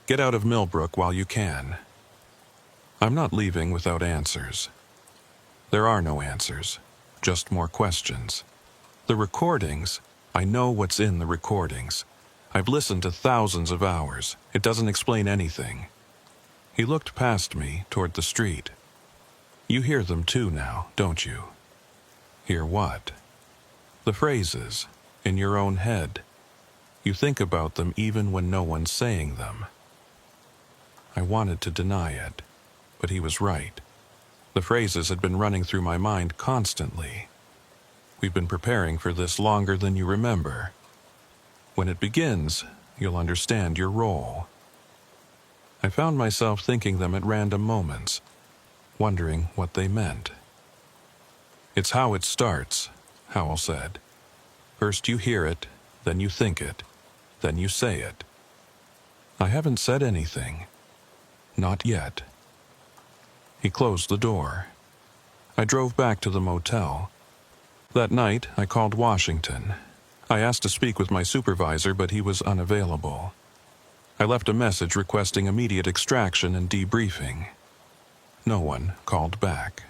"Get out of Millbrook while you can." I'm not leaving without answers. There are no answers, just more questions. The recordings, I know what's in the recordings. I've listened to thousands of hours. It doesn't explain anything. He looked past me toward the street. You hear them too now, don't you? Hear what? The phrases, in your own head. You think about them even when no one's saying them. I wanted to deny it, but he was right. The phrases had been running through my mind constantly. We've been preparing for this longer than you remember. When it begins, you'll understand your role. I found myself thinking them at random moments, wondering what they meant. It's how it starts, Howell said. First you hear it, then you think it, then you say it. I haven't said anything. Not yet. He closed the door. I drove back to the motel. That night, I called Washington. I asked to speak with my supervisor, but he was unavailable. I left a message requesting immediate extraction and debriefing. No one called back.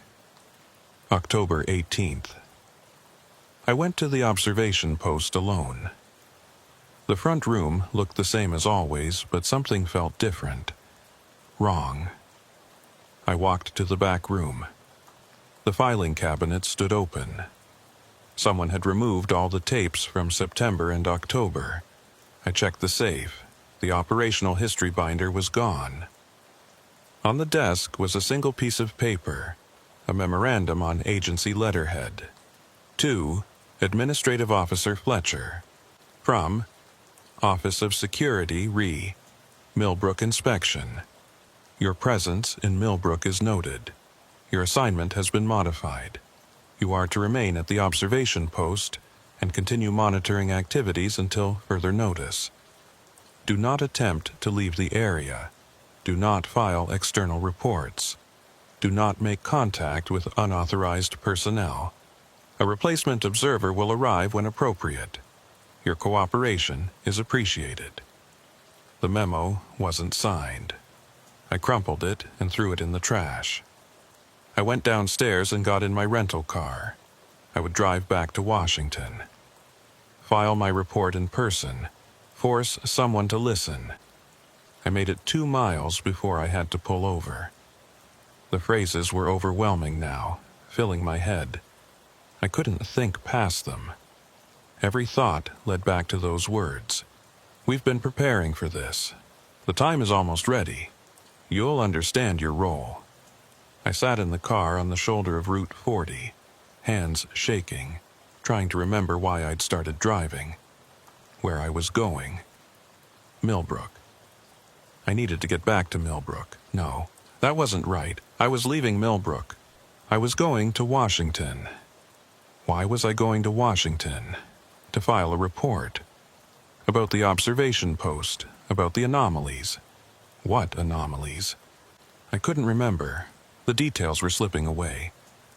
October 18th. I went to the observation post alone. The front room looked the same as always, but something felt different. Wrong. I walked to the back room. The filing cabinet stood open. Someone had removed all the tapes from September and October. I checked the safe. The operational history binder was gone. On the desk was a single piece of paper, a memorandum on agency letterhead. To Administrative Officer Fletcher. From Office of Security, Re. Millbrook Inspection. Your presence in Millbrook is noted. Your assignment has been modified. You are to remain at the observation post and continue monitoring activities until further notice. Do not attempt to leave the area. Do not file external reports. Do not make contact with unauthorized personnel. A replacement observer will arrive when appropriate. Your cooperation is appreciated. The memo wasn't signed. I crumpled it and threw it in the trash. I went downstairs and got in my rental car. I would drive back to Washington. File my report in person. Force someone to listen. I made it 2 miles before I had to pull over. The phrases were overwhelming now, filling my head. I couldn't think past them. Every thought led back to those words. We've been preparing for this. The time is almost ready. You'll understand your role. I sat in the car on the shoulder of Route 40, hands shaking, trying to remember why I'd started driving, where I was going. Millbrook. I needed to get back to Millbrook. No, that wasn't right. I was leaving Millbrook. I was going to Washington. Why was I going to Washington? To file a report. About the observation post, about the anomalies. What anomalies? I couldn't remember. The details were slipping away.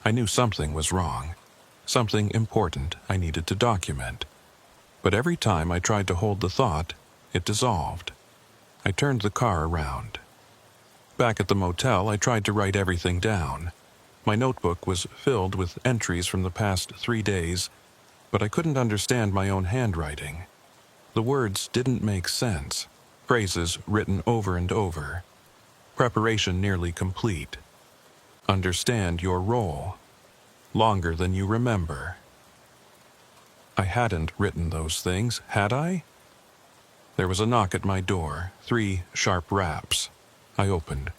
I knew something was wrong. Something important I needed to document. But every time I tried to hold the thought, it dissolved. I turned the car around. Back at the motel, I tried to write everything down. My notebook was filled with entries from the past 3 days, but I couldn't understand my own handwriting. The words didn't make sense. Phrases written over and over. Preparation nearly complete. Understand your role. Longer than you remember. I hadn't written those things, had I? There was a knock at my door, 3 sharp raps. I opened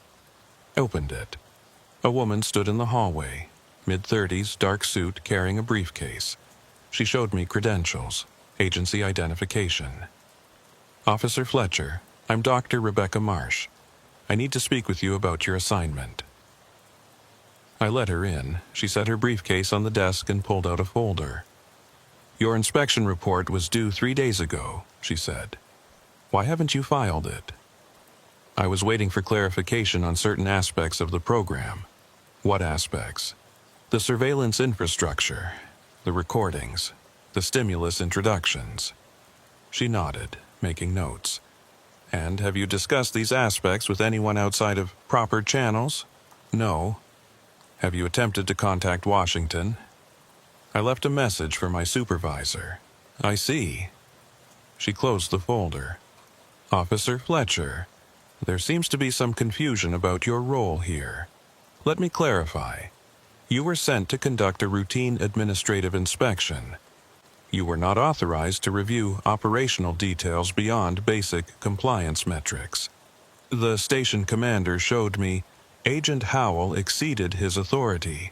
it. A woman stood in the hallway, mid-30s, dark suit, carrying a briefcase. She showed me credentials, agency identification. Officer Fletcher, I'm Dr. Rebecca Marsh. I need to speak with you about your assignment. I let her in. She set her briefcase on the desk and pulled out a folder. Your inspection report was due 3 days ago, she said. Why haven't you filed it? I was waiting for clarification on certain aspects of the program. What aspects? The surveillance infrastructure, the recordings, the stimulus introductions. She nodded, making notes. And have you discussed these aspects with anyone outside of proper channels? No. Have you attempted to contact Washington? I left a message for my supervisor. I see. She closed the folder. Officer Fletcher, there seems to be some confusion about your role here. Let me clarify. You were sent to conduct a routine administrative inspection. You were not authorized to review operational details beyond basic compliance metrics. The station commander showed me Agent Howell exceeded his authority.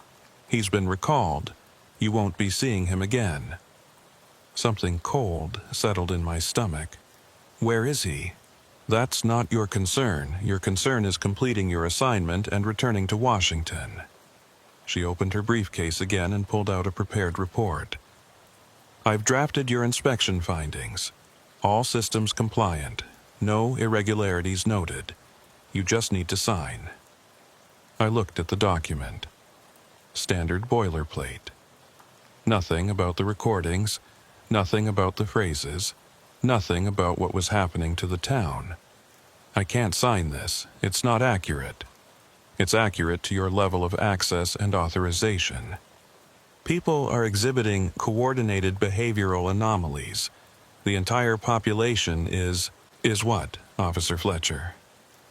He's been recalled. You won't be seeing him again. Something cold settled in my stomach. Where is he? That's not your concern. Your concern is completing your assignment and returning to Washington. She opened her briefcase again and pulled out a prepared report. I've drafted your inspection findings. All systems compliant. No irregularities noted. You just need to sign. I looked at the document. Standard boilerplate. Nothing about the recordings, nothing about the phrases, nothing about what was happening to the town. I can't sign this. It's not accurate. It's accurate to your level of access and authorization. People are exhibiting coordinated behavioral anomalies. The entire population is what, Officer Fletcher?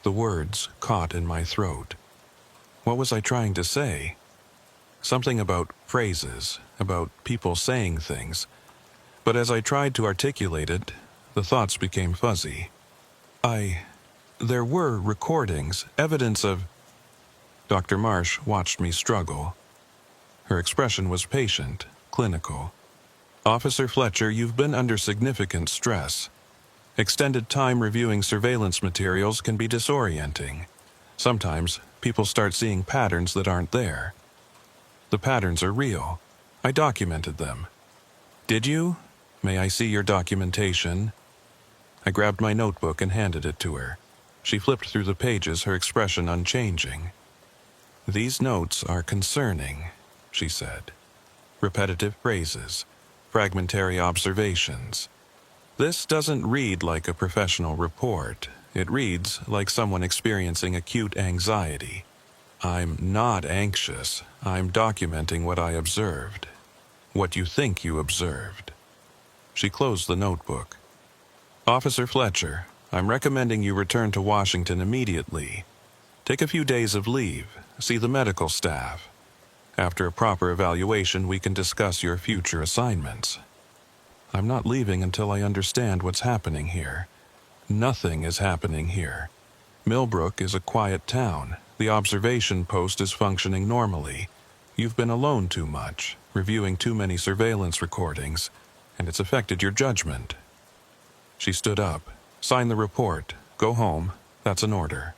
The words caught in my throat. What was I trying to say? Something about phrases, about people saying things. But as I tried to articulate it, the thoughts became fuzzy. There were recordings, evidence of... Dr. Marsh watched me struggle. Her expression was patient, clinical. Officer Fletcher, you've been under significant stress. Extended time reviewing surveillance materials can be disorienting. Sometimes, people start seeing patterns that aren't there. The patterns are real. I documented them. Did you? May I see your documentation? I grabbed my notebook and handed it to her. She flipped through the pages, her expression unchanging. "These notes are concerning," she said. "Repetitive phrases, fragmentary observations. This doesn't read like a professional report. It reads like someone experiencing acute anxiety. I'm not anxious. I'm documenting what I observed. What you think you observed." She closed the notebook. "Officer Fletcher, I'm recommending you return to Washington immediately. Take a few days of leave. See the medical staff. After a proper evaluation, we can discuss your future assignments." "I'm not leaving until I understand what's happening here." "Nothing is happening here. Millbrook is a quiet town. The observation post is functioning normally. You've been alone too much, reviewing too many surveillance recordings, and it's affected your judgment." She stood up. "Sign the report. Go home. That's an order."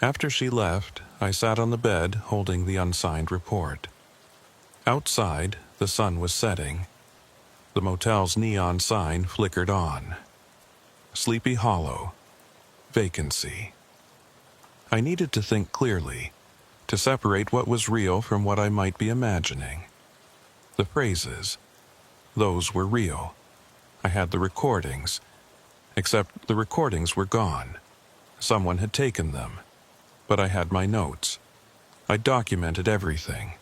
After she left, I sat on the bed holding the unsigned report. Outside, the sun was setting. The motel's neon sign flickered on. Sleepy Hollow. Vacancy. I needed to think clearly, to separate what was real from what I might be imagining. The phrases, those were real. I had the recordings, except the recordings were gone. Someone had taken them, but I had my notes. I documented everything.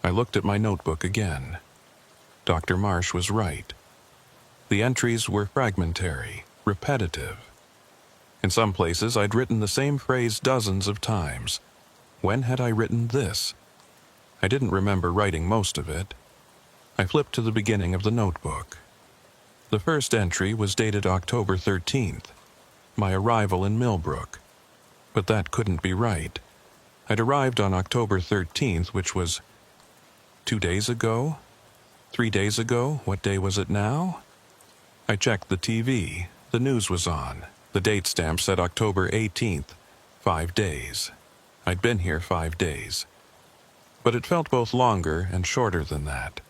I looked at my notebook again. Dr. Marsh was right. The entries were fragmentary, repetitive. In some places, I'd written the same phrase dozens of times. When had I written this? I didn't remember writing most of it. I flipped to the beginning of the notebook. The first entry was dated October 13th, my arrival in Millbrook. But that couldn't be right. I'd arrived on October 13th, which was 2 days ago? 3 days ago? What day was it now? I checked the TV. The news was on. The date stamp said October 18th, 5 days. I'd been here 5 days. But it felt both longer and shorter than that.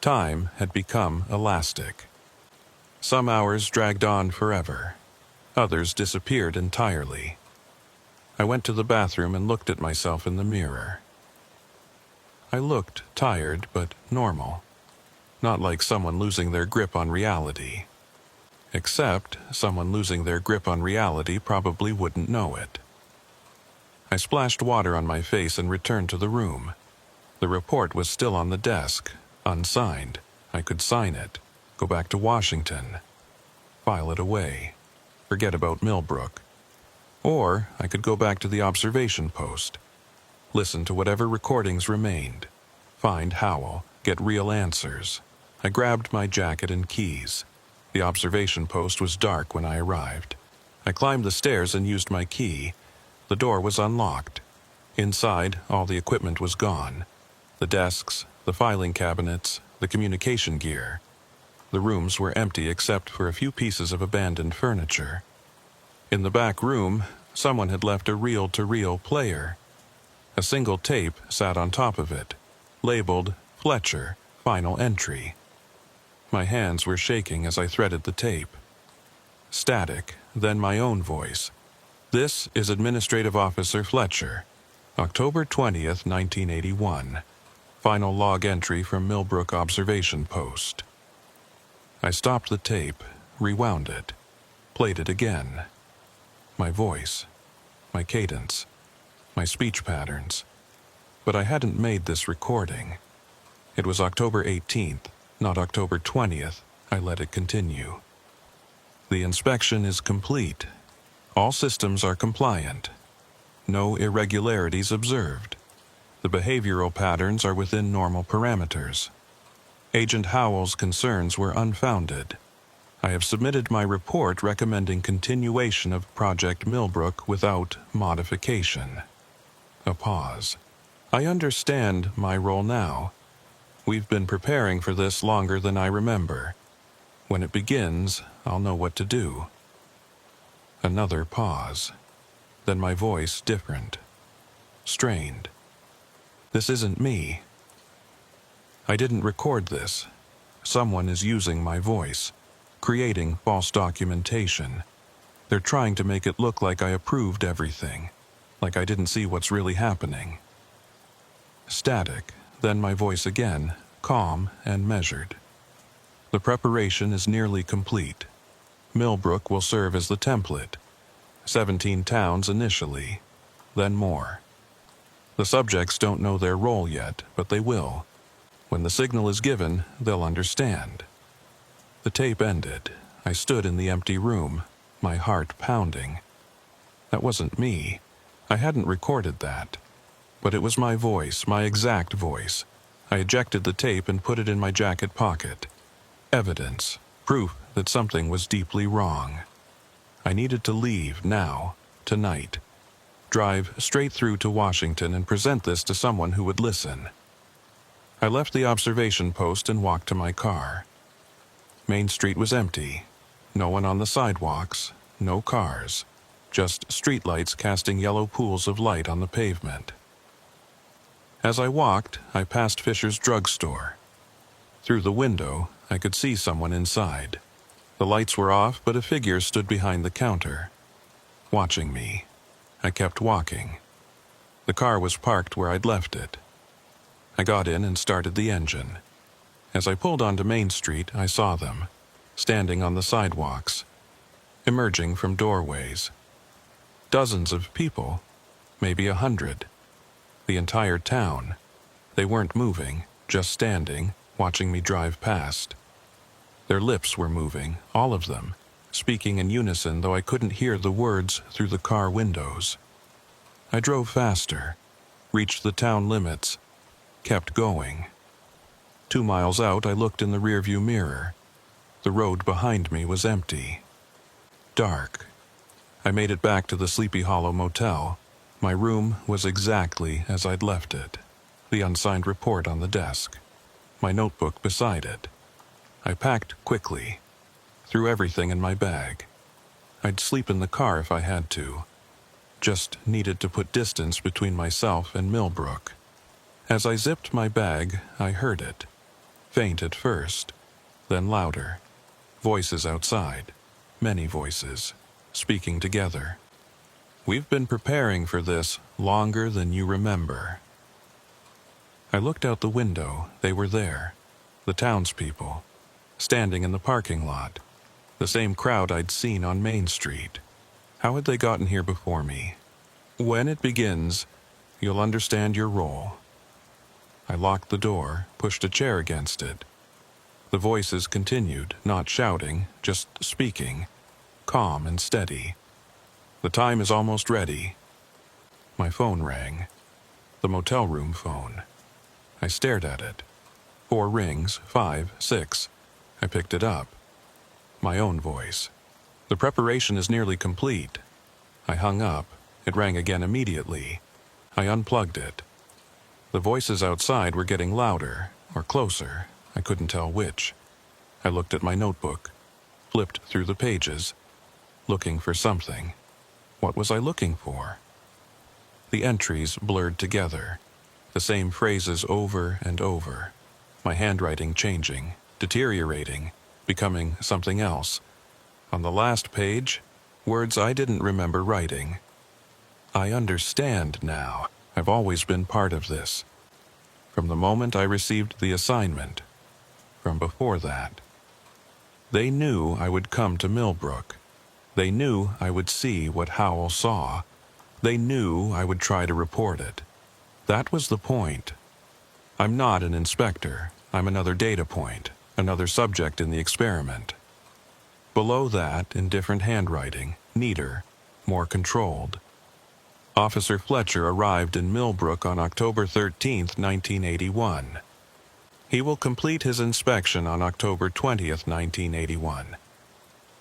Time had become elastic. Some hours dragged on forever. Others disappeared entirely. I went to the bathroom and looked at myself in the mirror. I looked tired but normal. Not like someone losing their grip on reality. Except someone losing their grip on reality probably wouldn't know it. I splashed water on my face and returned to the room. The report was still on the desk, unsigned. I could sign it, go back to Washington, file it away, forget about Millbrook. Or I could go back to the observation post, listen to whatever recordings remained, find Howell, get real answers. I grabbed my jacket and keys. The observation post was dark when I arrived. I climbed the stairs and used my key. The door was unlocked. Inside, all the equipment was gone. The desks, the filing cabinets, the communication gear. The rooms were empty except for a few pieces of abandoned furniture. In the back room, someone had left a reel-to-reel player. A single tape sat on top of it, labeled Fletcher, Final Entry. My hands were shaking as I threaded the tape. Static, then my own voice. "This is Administrative Officer Fletcher. October 20th, 1981. Final log entry from Millbrook Observation Post." I stopped the tape, rewound it, played it again. My voice, my cadence, my speech patterns. But I hadn't made this recording. It was October 18th, not October 20th. I let it continue. "The inspection is complete. All systems are compliant. No irregularities observed. The behavioral patterns are within normal parameters. Agent Howell's concerns were unfounded. I have submitted my report recommending continuation of Project Millbrook without modification." A pause. "I understand my role now. We've been preparing for this longer than I remember. When it begins, I'll know what to do." Another pause. Then my voice different. Strained. "This isn't me. I didn't record this. Someone is using my voice, creating false documentation. They're trying to make it look like I approved everything, like I didn't see what's really happening. Static, then my voice again, calm and measured. The preparation is nearly complete. Millbrook will serve as the template. 17 towns initially, then more. The subjects don't know their role yet, but they will. When the signal is given, they'll understand. The tape ended. I stood in the empty room, my heart pounding. That wasn't me. I hadn't recorded that. But it was my voice, my exact voice. I ejected the tape and put it in my jacket pocket. Evidence, proof that something was deeply wrong. I needed to leave now, tonight. Drive straight through to Washington and present this to someone who would listen. I left the observation post and walked to my car. Main Street was empty. No one on the sidewalks, no cars. Just streetlights casting yellow pools of light on the pavement. As I walked, I passed Fisher's drugstore. Through the window, I could see someone inside. The lights were off, but a figure stood behind the counter, watching me. I kept walking. The car was parked where I'd left it. I got in and started the engine. As I pulled onto Main Street, I saw them, standing on the sidewalks, emerging from doorways. Dozens of people, maybe 100. The entire town. They weren't moving, just standing, watching me drive past. Their lips were moving, all of them, speaking in unison, though I couldn't hear the words through the car windows. I drove faster, reached the town limits, kept going. 2 miles out, I looked in the rearview mirror. The road behind me was empty. Dark. I made it back to the Sleepy Hollow Motel. My room was exactly as I'd left it. The unsigned report on the desk. My notebook beside it. I packed quickly. Threw everything in my bag. I'd sleep in the car if I had to. Just needed to put distance between myself and Millbrook. As I zipped my bag, I heard it. Faint at first, then louder. Voices outside. Many voices. Speaking together. We've been preparing for this longer than you remember. I looked out the window. They were there. The townspeople. Standing in the parking lot. The same crowd I'd seen on Main Street. How had they gotten here before me? When it begins, you'll understand your role. I locked the door, pushed a chair against it. The voices continued, not shouting, just speaking, calm and steady. The time is almost ready. My phone rang. The motel room phone. I stared at it. 4 rings, 5, 6. I picked it up. My own voice. The preparation is nearly complete. I hung up. It rang again immediately. I unplugged it. The voices outside were getting louder, or closer. I couldn't tell which. I looked at my notebook, flipped through the pages, looking for something. What was I looking for? The entries blurred together, the same phrases over and over. My handwriting changing, deteriorating, becoming something else. On the last page, words I didn't remember writing. I understand now. I've always been part of this. From the moment I received the assignment. From before that. They knew I would come to Millbrook. They knew I would see what Howell saw. They knew I would try to report it. That was the point. I'm not an inspector. I'm another data point, another subject in the experiment. Below that, in different handwriting, neater, more controlled. Officer Fletcher arrived in Millbrook on October 13, 1981. He will complete his inspection on October 20, 1981.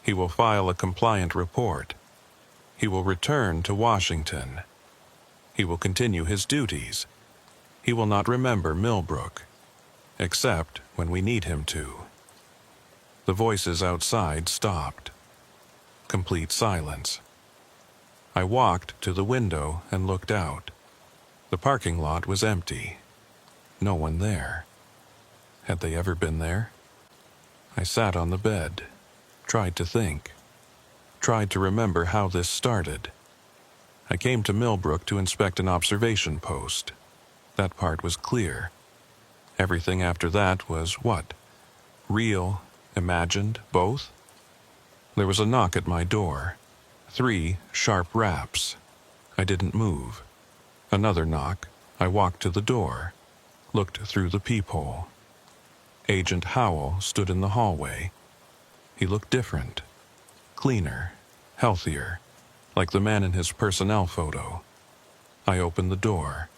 He will file a compliant report. He will return to Washington. He will continue his duties. He will not remember Millbrook, except when we need him to. The voices outside stopped. Complete silence. I walked to the window and looked out. The parking lot was empty. No one there. Had they ever been there? I sat on the bed, tried to think. tried to remember how this started. I came to Millbrook to inspect an observation post. That part was clear. Everything after that was what? Real, imagined, both? There was a knock at my door. 3 sharp raps. I didn't move. Another knock. I walked to the door, looked through the peephole. Agent Howell stood in the hallway. He looked different, cleaner, healthier, like the man in his personnel photo. I opened the door.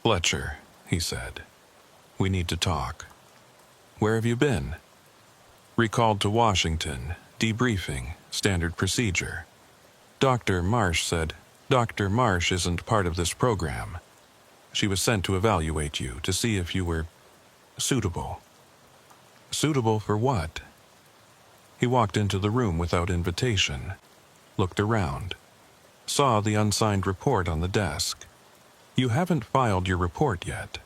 "Fletcher," he said. "We need to talk." "Where have you been?" "Recalled to Washington. Debriefing. Standard procedure." Dr. Marsh said, "Dr. Marsh isn't part of this program. She was sent to evaluate you, to see if you were suitable." "Suitable for what?" He walked into the room without invitation, looked around, saw the unsigned report on the desk. "You haven't filed your report yet.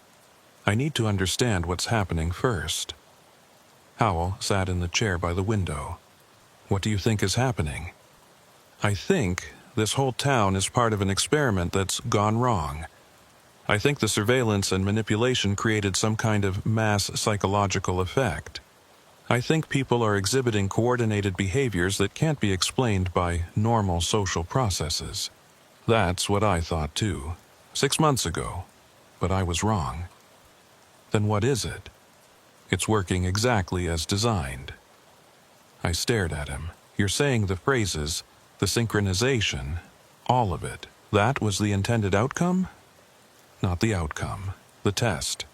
I need to understand what's happening first." Howell sat in the chair by the window. "What do you think is happening?" "I think this whole town is part of an experiment that's gone wrong. I think the surveillance and manipulation created some kind of mass psychological effect. I think people are exhibiting coordinated behaviors that can't be explained by normal social processes." "That's what I thought too, 6 months ago, but I was wrong." "Then what is it?" "It's working exactly as designed." I stared at him. "You're saying the phrases, the synchronization, all of it, that was the intended outcome?" "Not the outcome, the test.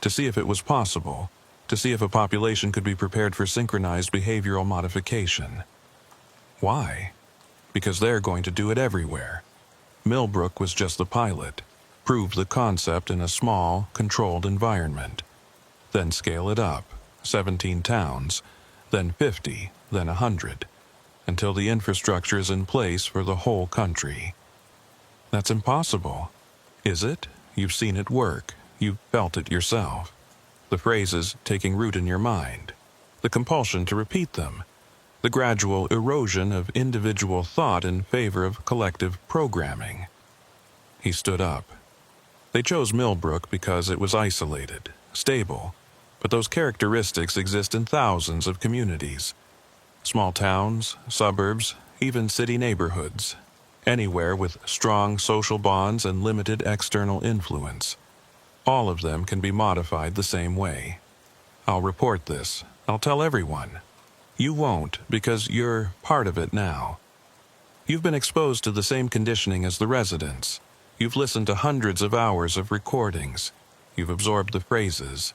To see if it was possible, to see if a population could be prepared for synchronized behavioral modification." "Why?" "Because they're going to do it everywhere. Millbrook was just the pilot. Prove the concept in a small, controlled environment. Then scale it up, 17 towns, then 50, then 100, until the infrastructure is in place for the whole country." "That's impossible." "Is it? You've seen it work. You've felt it yourself. The phrases taking root in your mind. The compulsion to repeat them. The gradual erosion of individual thought in favor of collective programming." He stood up. "They chose Millbrook because it was isolated, stable, but those characteristics exist in thousands of communities. Small towns, suburbs, even city neighborhoods. Anywhere with strong social bonds and limited external influence. All of them can be modified the same way. I'll report this. I'll tell everyone. You won't, because you're part of it now. You've been exposed to the same conditioning as the residents. You've listened to hundreds of hours of recordings. You've absorbed the phrases.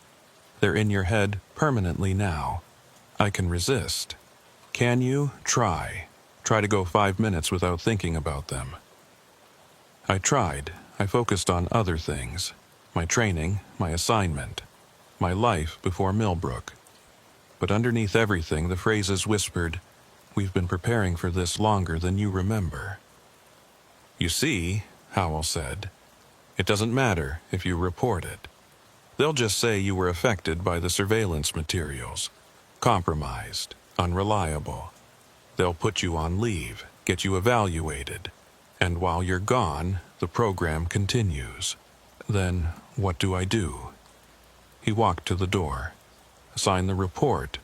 They're in your head permanently now. I can resist. Can you? Try. Try to go 5 minutes without thinking about them." I tried. I focused on other things. My training, my assignment, my life before Millbrook. But underneath everything, the phrases whispered, "We've been preparing for this longer than you remember." "You see," Howell said, "it doesn't matter if you report it. They'll just say you were affected by the surveillance materials, compromised, unreliable. They'll put you on leave, get you evaluated, and while you're gone, the program continues. Then what do I do?" He walked to the door. "Sign the report.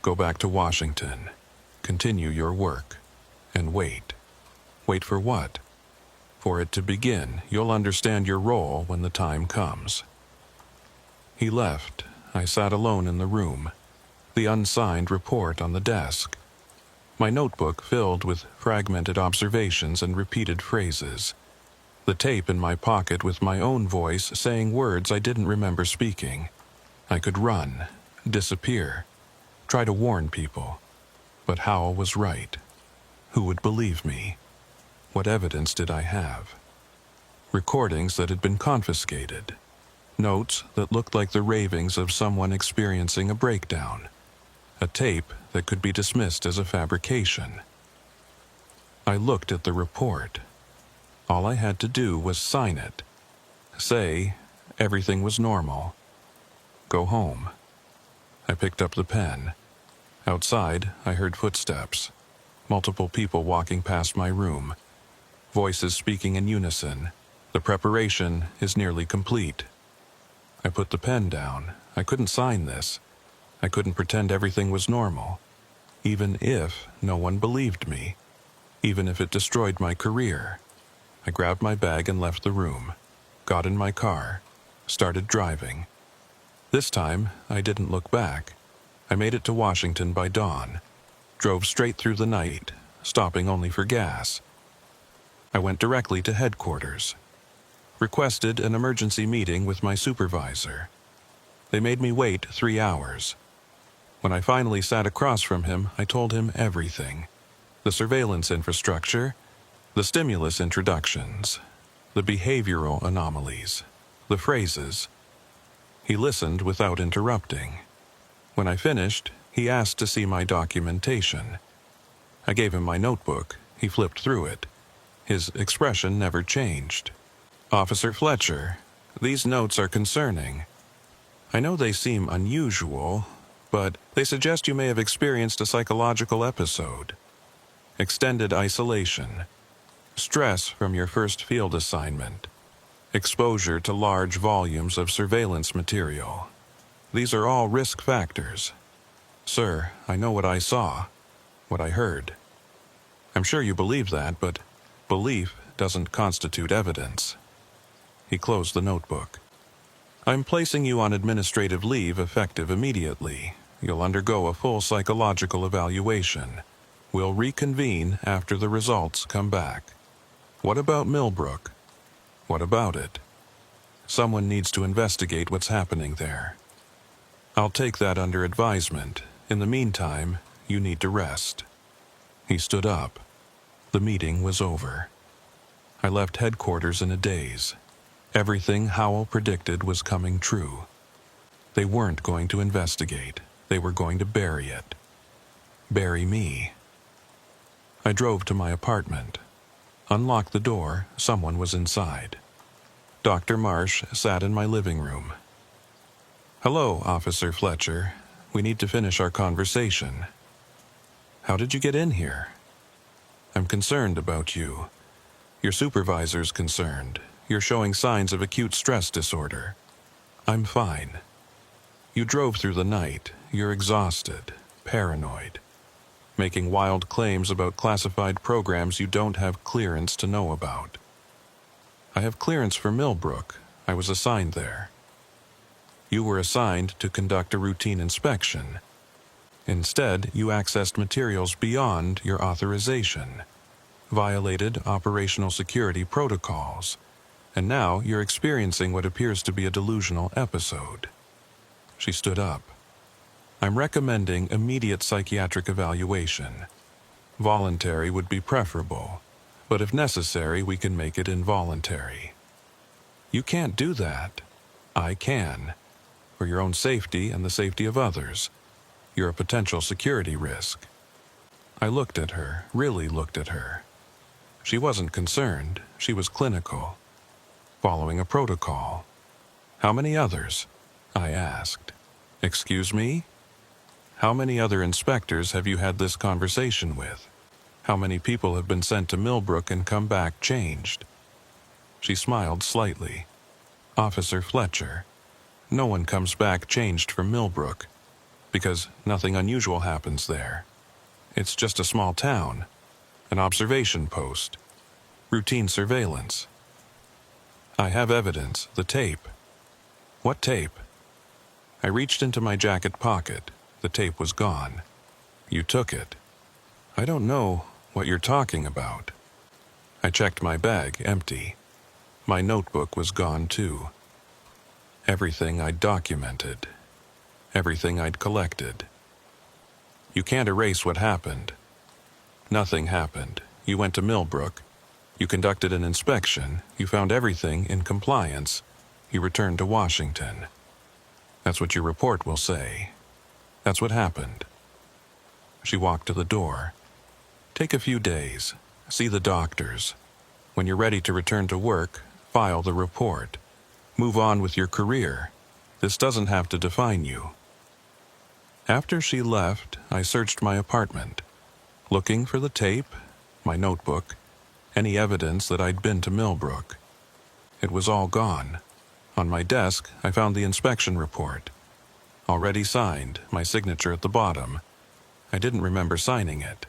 Go back to Washington. Continue your work. And wait. Wait for what? For it to begin. You'll understand your role when the time comes." He left. I sat alone in the room. The unsigned report on the desk. My notebook filled with fragmented observations and repeated phrases. The tape in my pocket with my own voice saying words I didn't remember speaking. I could run, disappear, try to warn people. But Howell was right. Who would believe me? What evidence did I have? Recordings that had been confiscated. Notes that looked like the ravings of someone experiencing a breakdown. A tape that could be dismissed as a fabrication. I looked at the report. All I had to do was sign it. Say everything was normal. Go home. I picked up the pen. Outside, I heard footsteps. Multiple people walking past my room. Voices speaking in unison. The preparation is nearly complete. I put the pen down. I couldn't sign this. I couldn't pretend everything was normal. Even if no one believed me. Even if it destroyed my career. I grabbed my bag and left the room. Got in my car. Started driving. This time, I didn't look back. I made it to Washington by dawn. Drove straight through the night, stopping only for gas. I went directly to headquarters. Requested an emergency meeting with my supervisor. They made me wait 3 hours. When I finally sat across from him, I told him everything. The surveillance infrastructure, the stimulus introductions, the behavioral anomalies, the phrases. He listened without interrupting. When I finished, he asked to see my documentation. I gave him my notebook. He flipped through it. His expression never changed. "Officer Fletcher, these notes are concerning. I know they seem unusual, but they suggest you may have experienced a psychological episode. Extended isolation, stress from your first field assignment, exposure to large volumes of surveillance material. These are all risk factors. Sir, I know what I saw, what I heard. I'm sure you believe that, but belief doesn't constitute evidence." He closed the notebook. "I'm placing you on administrative leave effective immediately. You'll undergo a full psychological evaluation. We'll reconvene after the results come back. What about Millbrook? What about it? Someone needs to investigate what's happening there. I'll take that under advisement. In the meantime, you need to rest." He stood up. The meeting was over. I left headquarters in a daze. Everything Howell predicted was coming true. They weren't going to investigate. They were going to bury it. Bury me. I drove to my apartment. Unlocked the door. Someone was inside. Dr. Marsh sat in my living room. "Hello, Officer Fletcher. We need to finish our conversation." "How did you get in here?" "I'm concerned about you. Your supervisor's concerned. You're showing signs of acute stress disorder." "I'm fine." "You drove through the night. You're exhausted, paranoid, making wild claims about classified programs you don't have clearance to know about." "I have clearance for Millbrook. I was assigned there." "You were assigned to conduct a routine inspection. Instead, you accessed materials beyond your authorization, violated operational security protocols, and now you're experiencing what appears to be a delusional episode." She stood up. "I'm recommending immediate psychiatric evaluation. Voluntary would be preferable, but if necessary, we can make it involuntary." "You can't do that." "I can. For your own safety and the safety of others. You're a potential security risk." I looked at her, really looked at her. She wasn't concerned. She was clinical, following a protocol. "How many others?" I asked. "Excuse me? How many other inspectors have you had this conversation with? How many people have been sent to Millbrook and come back changed?" She smiled slightly. "Officer Fletcher, no one comes back changed from Millbrook, because nothing unusual happens there. It's just a small town, an observation post, routine surveillance." "I have evidence, the tape." "What tape?" I reached into my jacket pocket. The tape was gone. "You took it." "I don't know what you're talking about." I checked my bag, empty. My notebook was gone too. Everything I'd documented. Everything I'd collected. "You can't erase what happened." "Nothing happened. You went to Millbrook. You conducted an inspection. You found everything in compliance. You returned to Washington. That's what your report will say. That's what happened." She walked to the door. "Take a few days. See the doctors. When you're ready to return to work, file the report. Move on with your career. This doesn't have to define you." After she left, I searched my apartment. looking for the tape, my notebook, any evidence that I'd been to Millbrook. It was all gone. On my desk, I found the inspection report. Already signed, my signature at the bottom. I didn't remember signing it.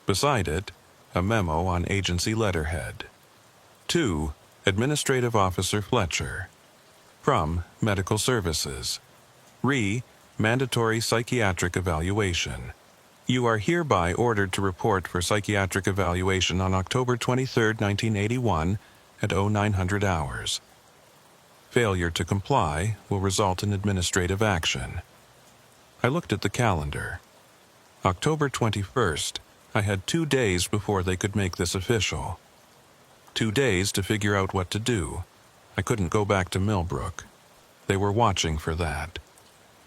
Beside it, a memo on agency letterhead. To Administrative Officer Fletcher. From Medical Services. Mandatory psychiatric evaluation. You are hereby ordered to report for psychiatric evaluation on October 23, 1981 at 0900 hours. Failure to comply will result in administrative action. I looked at the calendar. October 21st, I had 2 days before they could make this official. 2 days to figure out what to do. I couldn't go back to Millbrook. They were watching for that.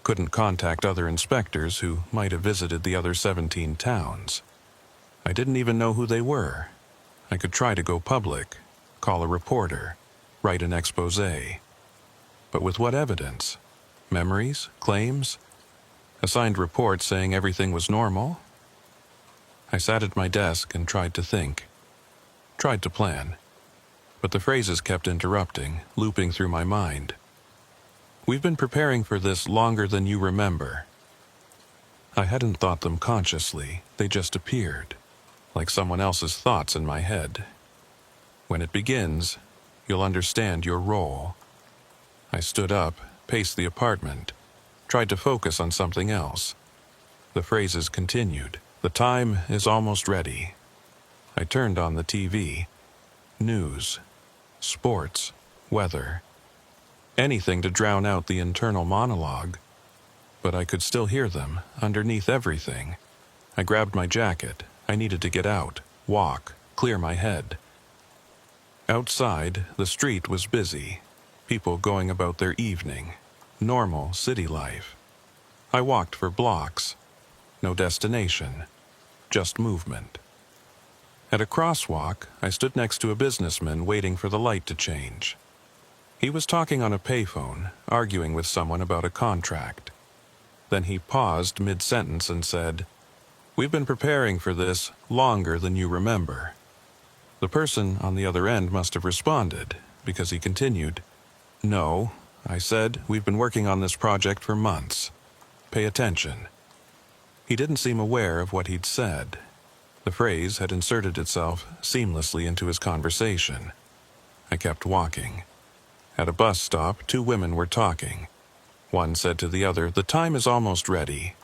Couldn't contact other inspectors who might have visited the other 17 towns. I didn't even know who they were. I could try to go public, call a reporter, write an exposé. But with what evidence? Memories? Claims? A signed report saying everything was normal? I sat at my desk and tried to think. Tried to plan. But the phrases kept interrupting, looping through my mind. We've been preparing for this longer than you remember. I hadn't thought them consciously, they just appeared, like someone else's thoughts in my head. When it begins, you'll understand your role. I stood up, paced the apartment, tried to focus on something else. The phrases continued. The time is almost ready. I turned on the TV. News, sports, weather. Anything to drown out the internal monologue. But I could still hear them, underneath everything. I grabbed my jacket. I needed to get out, walk, clear my head. Outside, the street was busy. People going about their evening. Normal city life. I walked for blocks. No destination. Just movement. At a crosswalk, I stood next to a businessman waiting for the light to change. He was talking on a payphone, arguing with someone about a contract. Then he paused mid-sentence and said, "We've been preparing for this longer than you remember." The person on the other end must have responded, because he continued, "No," I said, "we've been working on this project for months. Pay attention." He didn't seem aware of what he'd said. The phrase had inserted itself seamlessly into his conversation. I kept walking. At a bus stop, 2 women were talking. One said to the other, "The time is almost ready."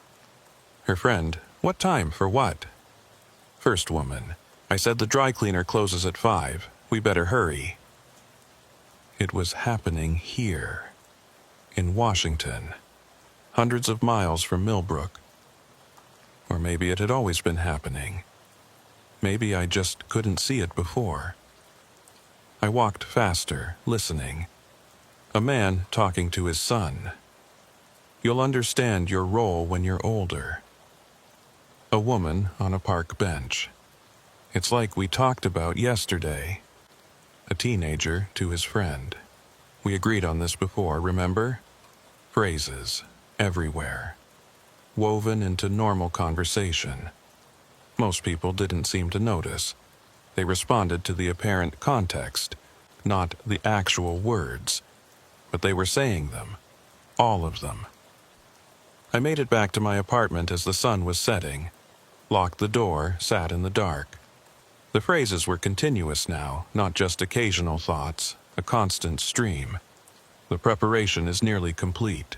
Her friend, "What time for what?" First woman, "I said the dry cleaner closes at 5. We better hurry." It was happening here, in Washington, hundreds of miles from Millbrook. Or maybe it had always been happening. Maybe I just couldn't see it before. I walked faster, listening. A man talking to his son. "You'll understand your role when you're older." A woman on a park bench. "It's like we talked about yesterday." A teenager to his friend. "We agreed on this before, remember?" Phrases, everywhere. Woven into normal conversation. Most people didn't seem to notice. They responded to the apparent context, not the actual words. But they were saying them. All of them. I made it back to my apartment as the sun was setting. Locked the door, sat in the dark. The phrases were continuous now, not just occasional thoughts, a constant stream. The preparation is nearly complete.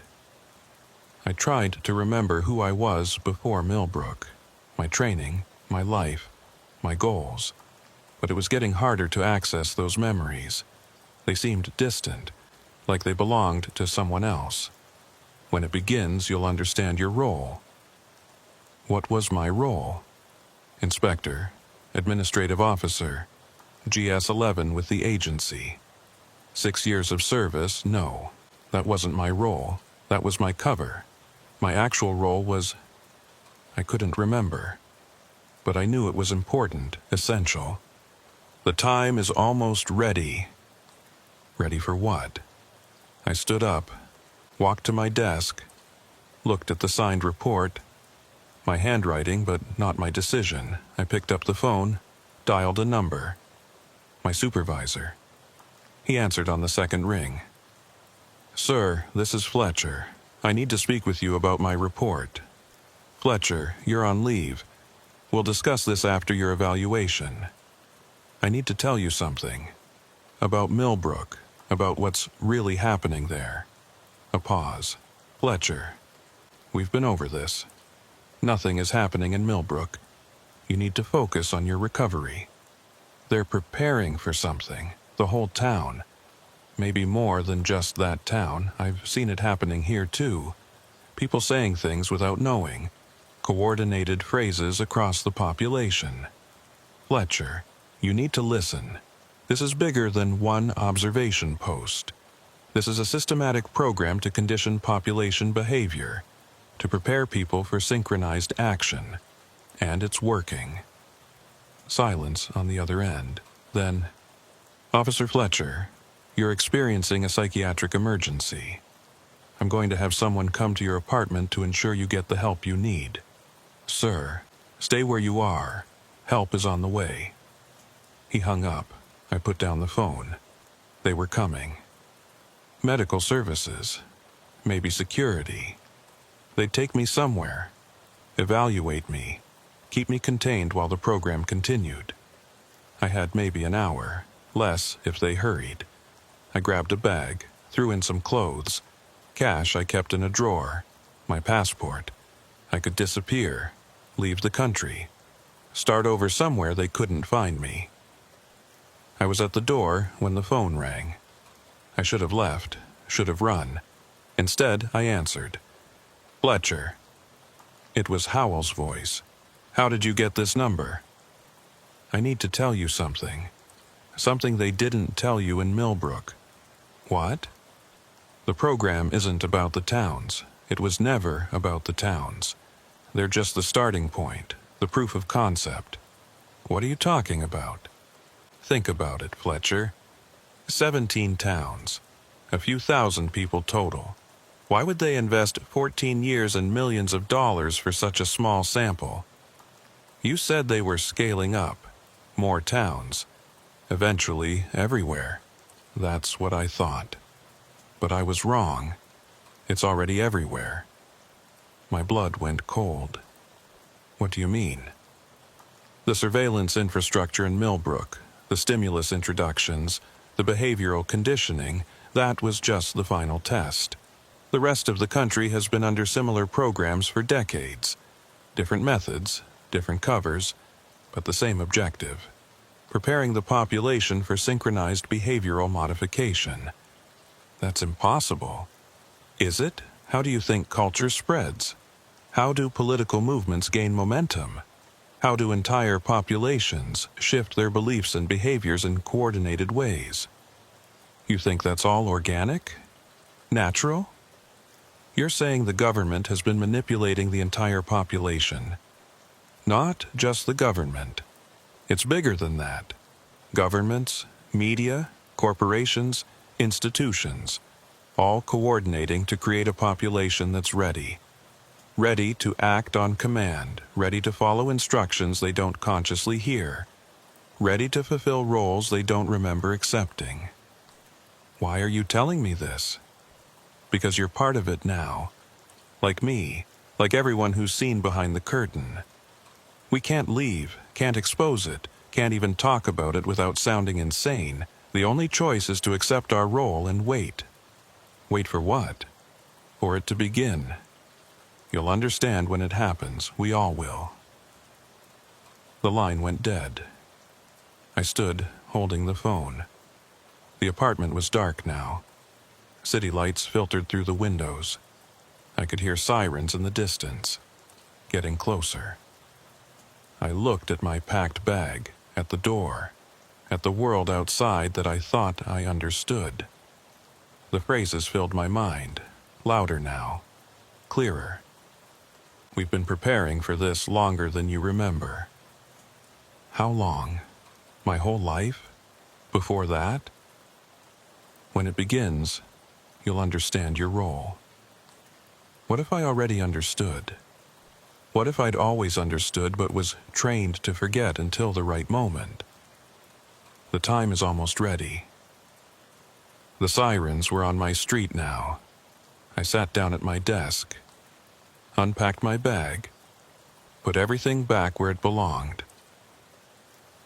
I tried to remember who I was before Millbrook, my training, my life, my goals. But it was getting harder to access those memories. They seemed distant, like they belonged to someone else. When it begins, you'll understand your role. What was my role? Inspector, Administrative Officer, GS-11 with the agency. 6 years of service, no. That wasn't my role. That was my cover. My actual role was... I couldn't remember. But I knew it was important, essential. The time is almost ready. Ready for what? I stood up, walked to my desk, looked at the signed report. My handwriting, but not my decision. I picked up the phone, dialed a number. My supervisor. He answered on the second ring. "Sir, this is Fletcher. I need to speak with you about my report." "Fletcher, you're on leave. We'll discuss this after your evaluation. I need to tell you something. About Millbrook, about what's really happening there." A pause. "Fletcher, we've been over this. Nothing is happening in Millbrook. You need to focus on your recovery. They're preparing for something, the whole town. Maybe more than just that town. I've seen it happening here too. People saying things without knowing. Coordinated phrases across the population. Fletcher, you need to listen. This is bigger than one observation post. This is a systematic program to condition population behavior, to prepare people for synchronized action. And it's working." Silence on the other end. Then, "Officer Fletcher, you're experiencing a psychiatric emergency. I'm going to have someone come to your apartment to ensure you get the help you need. Sir, stay where you are. Help is on the way." He hung up. I put down the phone. They were coming. Medical services. Maybe security. They'd take me somewhere. Evaluate me. Keep me contained while the program continued. I had maybe an hour, less if they hurried. I grabbed a bag, threw in some clothes. Cash I kept in a drawer. My passport. I could disappear, leave the country, start over somewhere they couldn't find me. I was at the door when the phone rang. I should have left, should have run. Instead, I answered. "Fletcher." It was Howell's voice. "How did you get this number?" "I need to tell you something. Something they didn't tell you in Millbrook." "What?" "The program isn't about the towns. It was never about the towns. They're just the starting point, the proof of concept." "What are you talking about?" "Think about it, Fletcher. 17 towns. A few thousand people total. Why would they invest 14 years and millions of dollars for such a small sample? You said they were scaling up. More towns. Eventually, everywhere. That's what I thought. But I was wrong. It's already everywhere." My blood went cold. "What do you mean?" "The surveillance infrastructure in Millbrook, the stimulus introductions, the behavioral conditioning, that was just the final test. The rest of the country has been under similar programs for decades. Different methods, different covers, but the same objective. Preparing the population for synchronized behavioral modification." "That's impossible." "Is it? How do you think culture spreads? How do political movements gain momentum? How do entire populations shift their beliefs and behaviors in coordinated ways? You think that's all organic? Natural? You're saying the government has been manipulating the entire population. Not just the government. It's bigger than that. Governments, media, corporations, institutions, all coordinating to create a population that's ready. Ready to act on command, ready to follow instructions they don't consciously hear, ready to fulfill roles they don't remember accepting. Why are you telling me this? Because you're part of it now. Like me, like everyone who's seen behind the curtain. We can't leave, can't expose it, can't even talk about it without sounding insane. The only choice is to accept our role and wait. Wait for what? For it to begin. You'll understand when it happens. We all will. The line went dead. I stood, holding the phone. The apartment was dark now. City lights filtered through the windows. I could hear sirens in the distance, getting closer. I looked at my packed bag, at the door, at the world outside that I thought I understood. The phrases filled my mind, louder now, clearer. We've been preparing for this longer than you remember. How long? My whole life? Before that? When it begins, you'll understand your role. What if I already understood? What if I'd always understood but was trained to forget until the right moment? The time is almost ready. The sirens were on my street now. I sat down at my desk, unpacked my bag, put everything back where it belonged.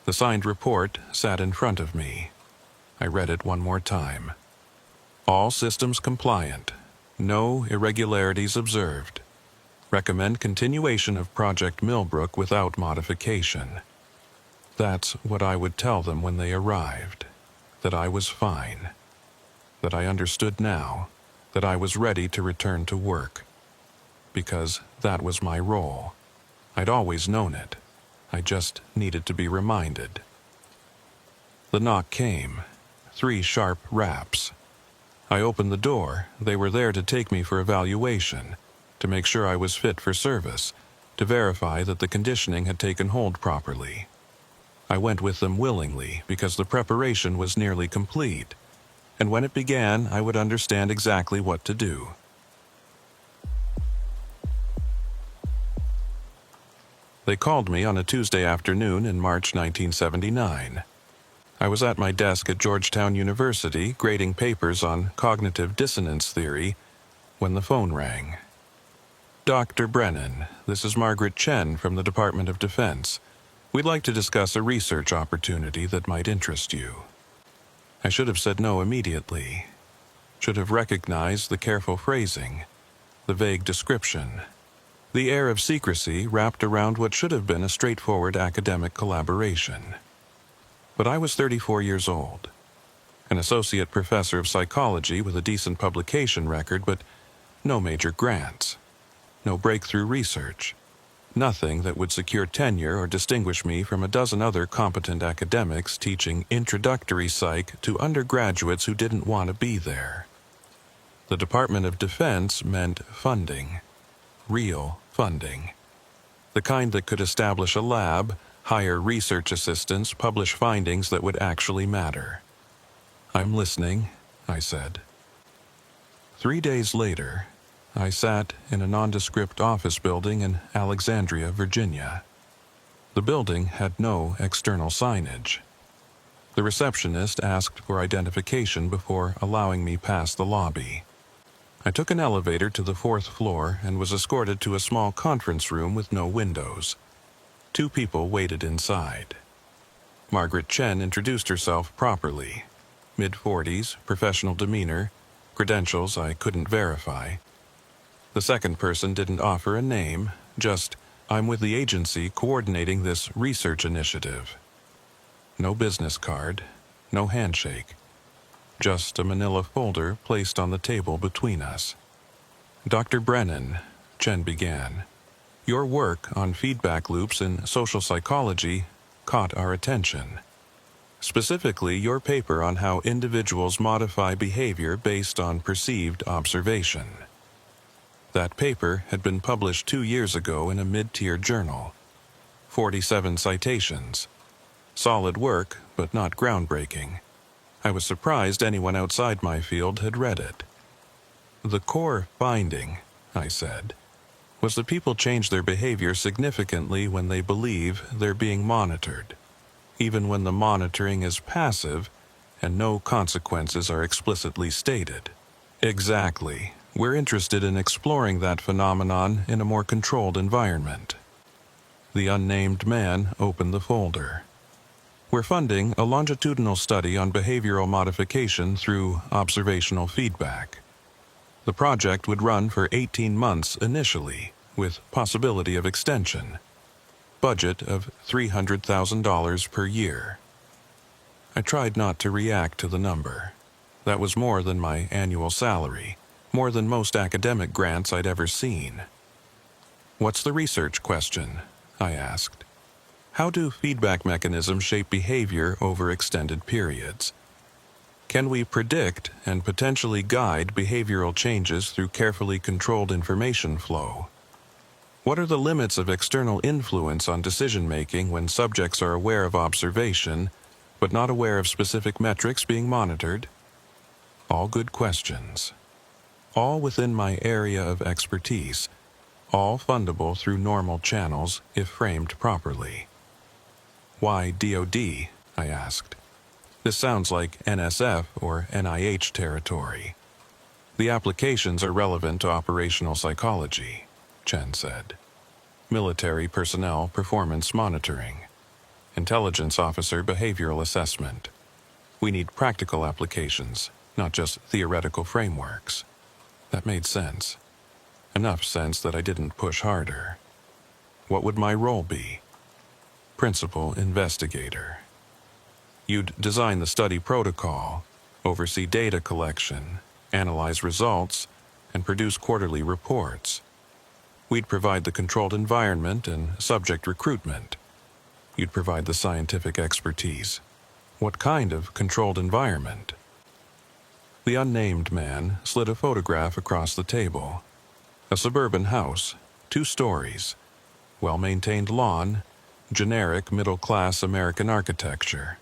The signed report sat in front of me. I read it one more time. All systems compliant. No irregularities observed. Recommend continuation of Project Millbrook without modification. That's what I would tell them when they arrived. That I was fine. That I understood now. That I was ready to return to work. Because that was my role. I'd always known it. I just needed to be reminded. The knock came. 3 sharp raps. I opened the door. They were there to take me for evaluation, to make sure I was fit for service, to verify that the conditioning had taken hold properly. I went with them willingly because the preparation was nearly complete, and when it began, I would understand exactly what to do. They called me on a Tuesday afternoon in March 1979. I was at my desk at Georgetown University grading papers on cognitive dissonance theory when the phone rang. Dr. Brennan, this is Margaret Chen from the Department of Defense. We'd like to discuss a research opportunity that might interest you. I should have said no immediately. Should have recognized the careful phrasing, the vague description, the air of secrecy wrapped around what should have been a straightforward academic collaboration. But I was 34 years old, an associate professor of psychology with a decent publication record, but no major grants. No breakthrough research, nothing that would secure tenure or distinguish me from a dozen other competent academics teaching introductory psych to undergraduates who didn't want to be there. The Department of Defense meant funding, real funding, the kind that could establish a lab, hire research assistants, publish findings that would actually matter. I'm listening, I said. 3 days later, I sat in a nondescript office building in Alexandria, Virginia. The building had no external signage. The receptionist asked for identification before allowing me past the lobby. I took an elevator to the 4th floor and was escorted to a small conference room with no windows. 2 people waited inside. Margaret Chen introduced herself properly. Mid-40s, professional demeanor, credentials I couldn't verify. The second person didn't offer a name, just, I'm with the agency coordinating this research initiative. No business card, no handshake. Just a manila folder placed on the table between us. Dr. Brennan, Chen began, your work on feedback loops in social psychology caught our attention. Specifically, your paper on how individuals modify behavior based on perceived observation. That paper had been published 2 years ago in a mid-tier journal. 47 citations. Solid work, but not groundbreaking. I was surprised anyone outside my field had read it. The core finding, I said, was that people change their behavior significantly when they believe they're being monitored, even when the monitoring is passive and no consequences are explicitly stated. Exactly. We're interested in exploring that phenomenon in a more controlled environment. The unnamed man opened the folder. We're funding a longitudinal study on behavioral modification through observational feedback. The project would run for 18 months initially, with possibility of extension. Budget of $300,000 per year. I tried not to react to the number. That was more than my annual salary. More than most academic grants I'd ever seen. What's the research question? I asked. How do feedback mechanisms shape behavior over extended periods? Can we predict and potentially guide behavioral changes through carefully controlled information flow? What are the limits of external influence on decision-making when subjects are aware of observation, but not aware of specific metrics being monitored? All good questions. All within my area of expertise, all fundable through normal channels if framed properly. Why DoD? I asked. This sounds like NSF or NIH territory. The applications are relevant to operational psychology, Chen said. Military personnel performance monitoring. Intelligence officer behavioral assessment. We need practical applications, not just theoretical frameworks. That made sense. Enough sense that I didn't push harder. What would my role be? Principal investigator. You'd design the study protocol, oversee data collection, analyze results, and produce quarterly reports. We'd provide the controlled environment and subject recruitment. You'd provide the scientific expertise. What kind of controlled environment? The unnamed man slid a photograph across the table. A suburban house, 2 stories, well-maintained lawn, generic middle-class American architecture.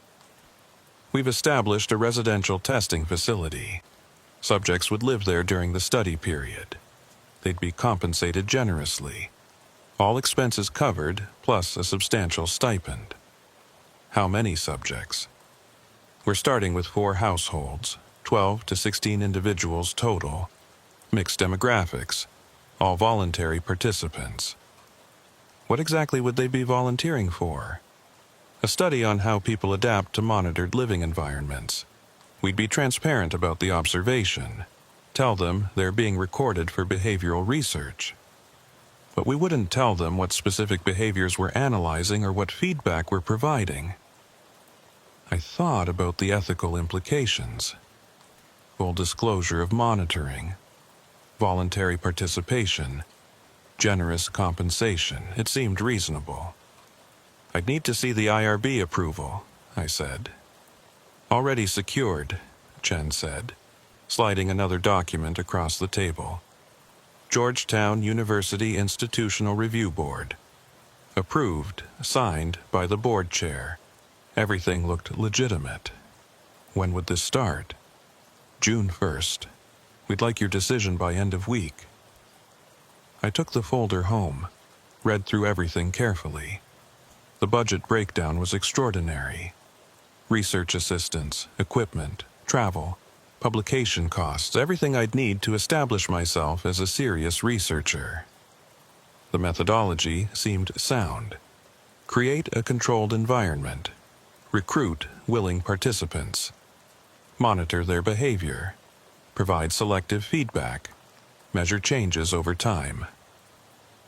We've established a residential testing facility. Subjects would live there during the study period. They'd be compensated generously. All expenses covered, plus a substantial stipend. How many subjects? We're starting with 4 households, 12 to 16 individuals total. Mixed demographics, all voluntary participants. What exactly would they be volunteering for? A study on how people adapt to monitored living environments. We'd be transparent about the observation. Tell them they're being recorded for behavioral research. But we wouldn't tell them what specific behaviors we're analyzing or what feedback we're providing. I thought about the ethical implications. Full disclosure of monitoring, voluntary participation, generous compensation. It seemed reasonable. I'd need to see the IRB approval, I said. Already secured, Chen said, sliding another document across the table. Georgetown University Institutional Review Board. Approved, signed by the board chair. Everything looked legitimate. When would this start? June 1st. We'd like your decision by end of week. I took the folder home, read through everything carefully. The budget breakdown was extraordinary. Research assistants, equipment, travel, publication costs, everything I'd need to establish myself as a serious researcher. The methodology seemed sound. Create a controlled environment. Recruit willing participants. Monitor their behavior. Provide selective feedback. Measure changes over time.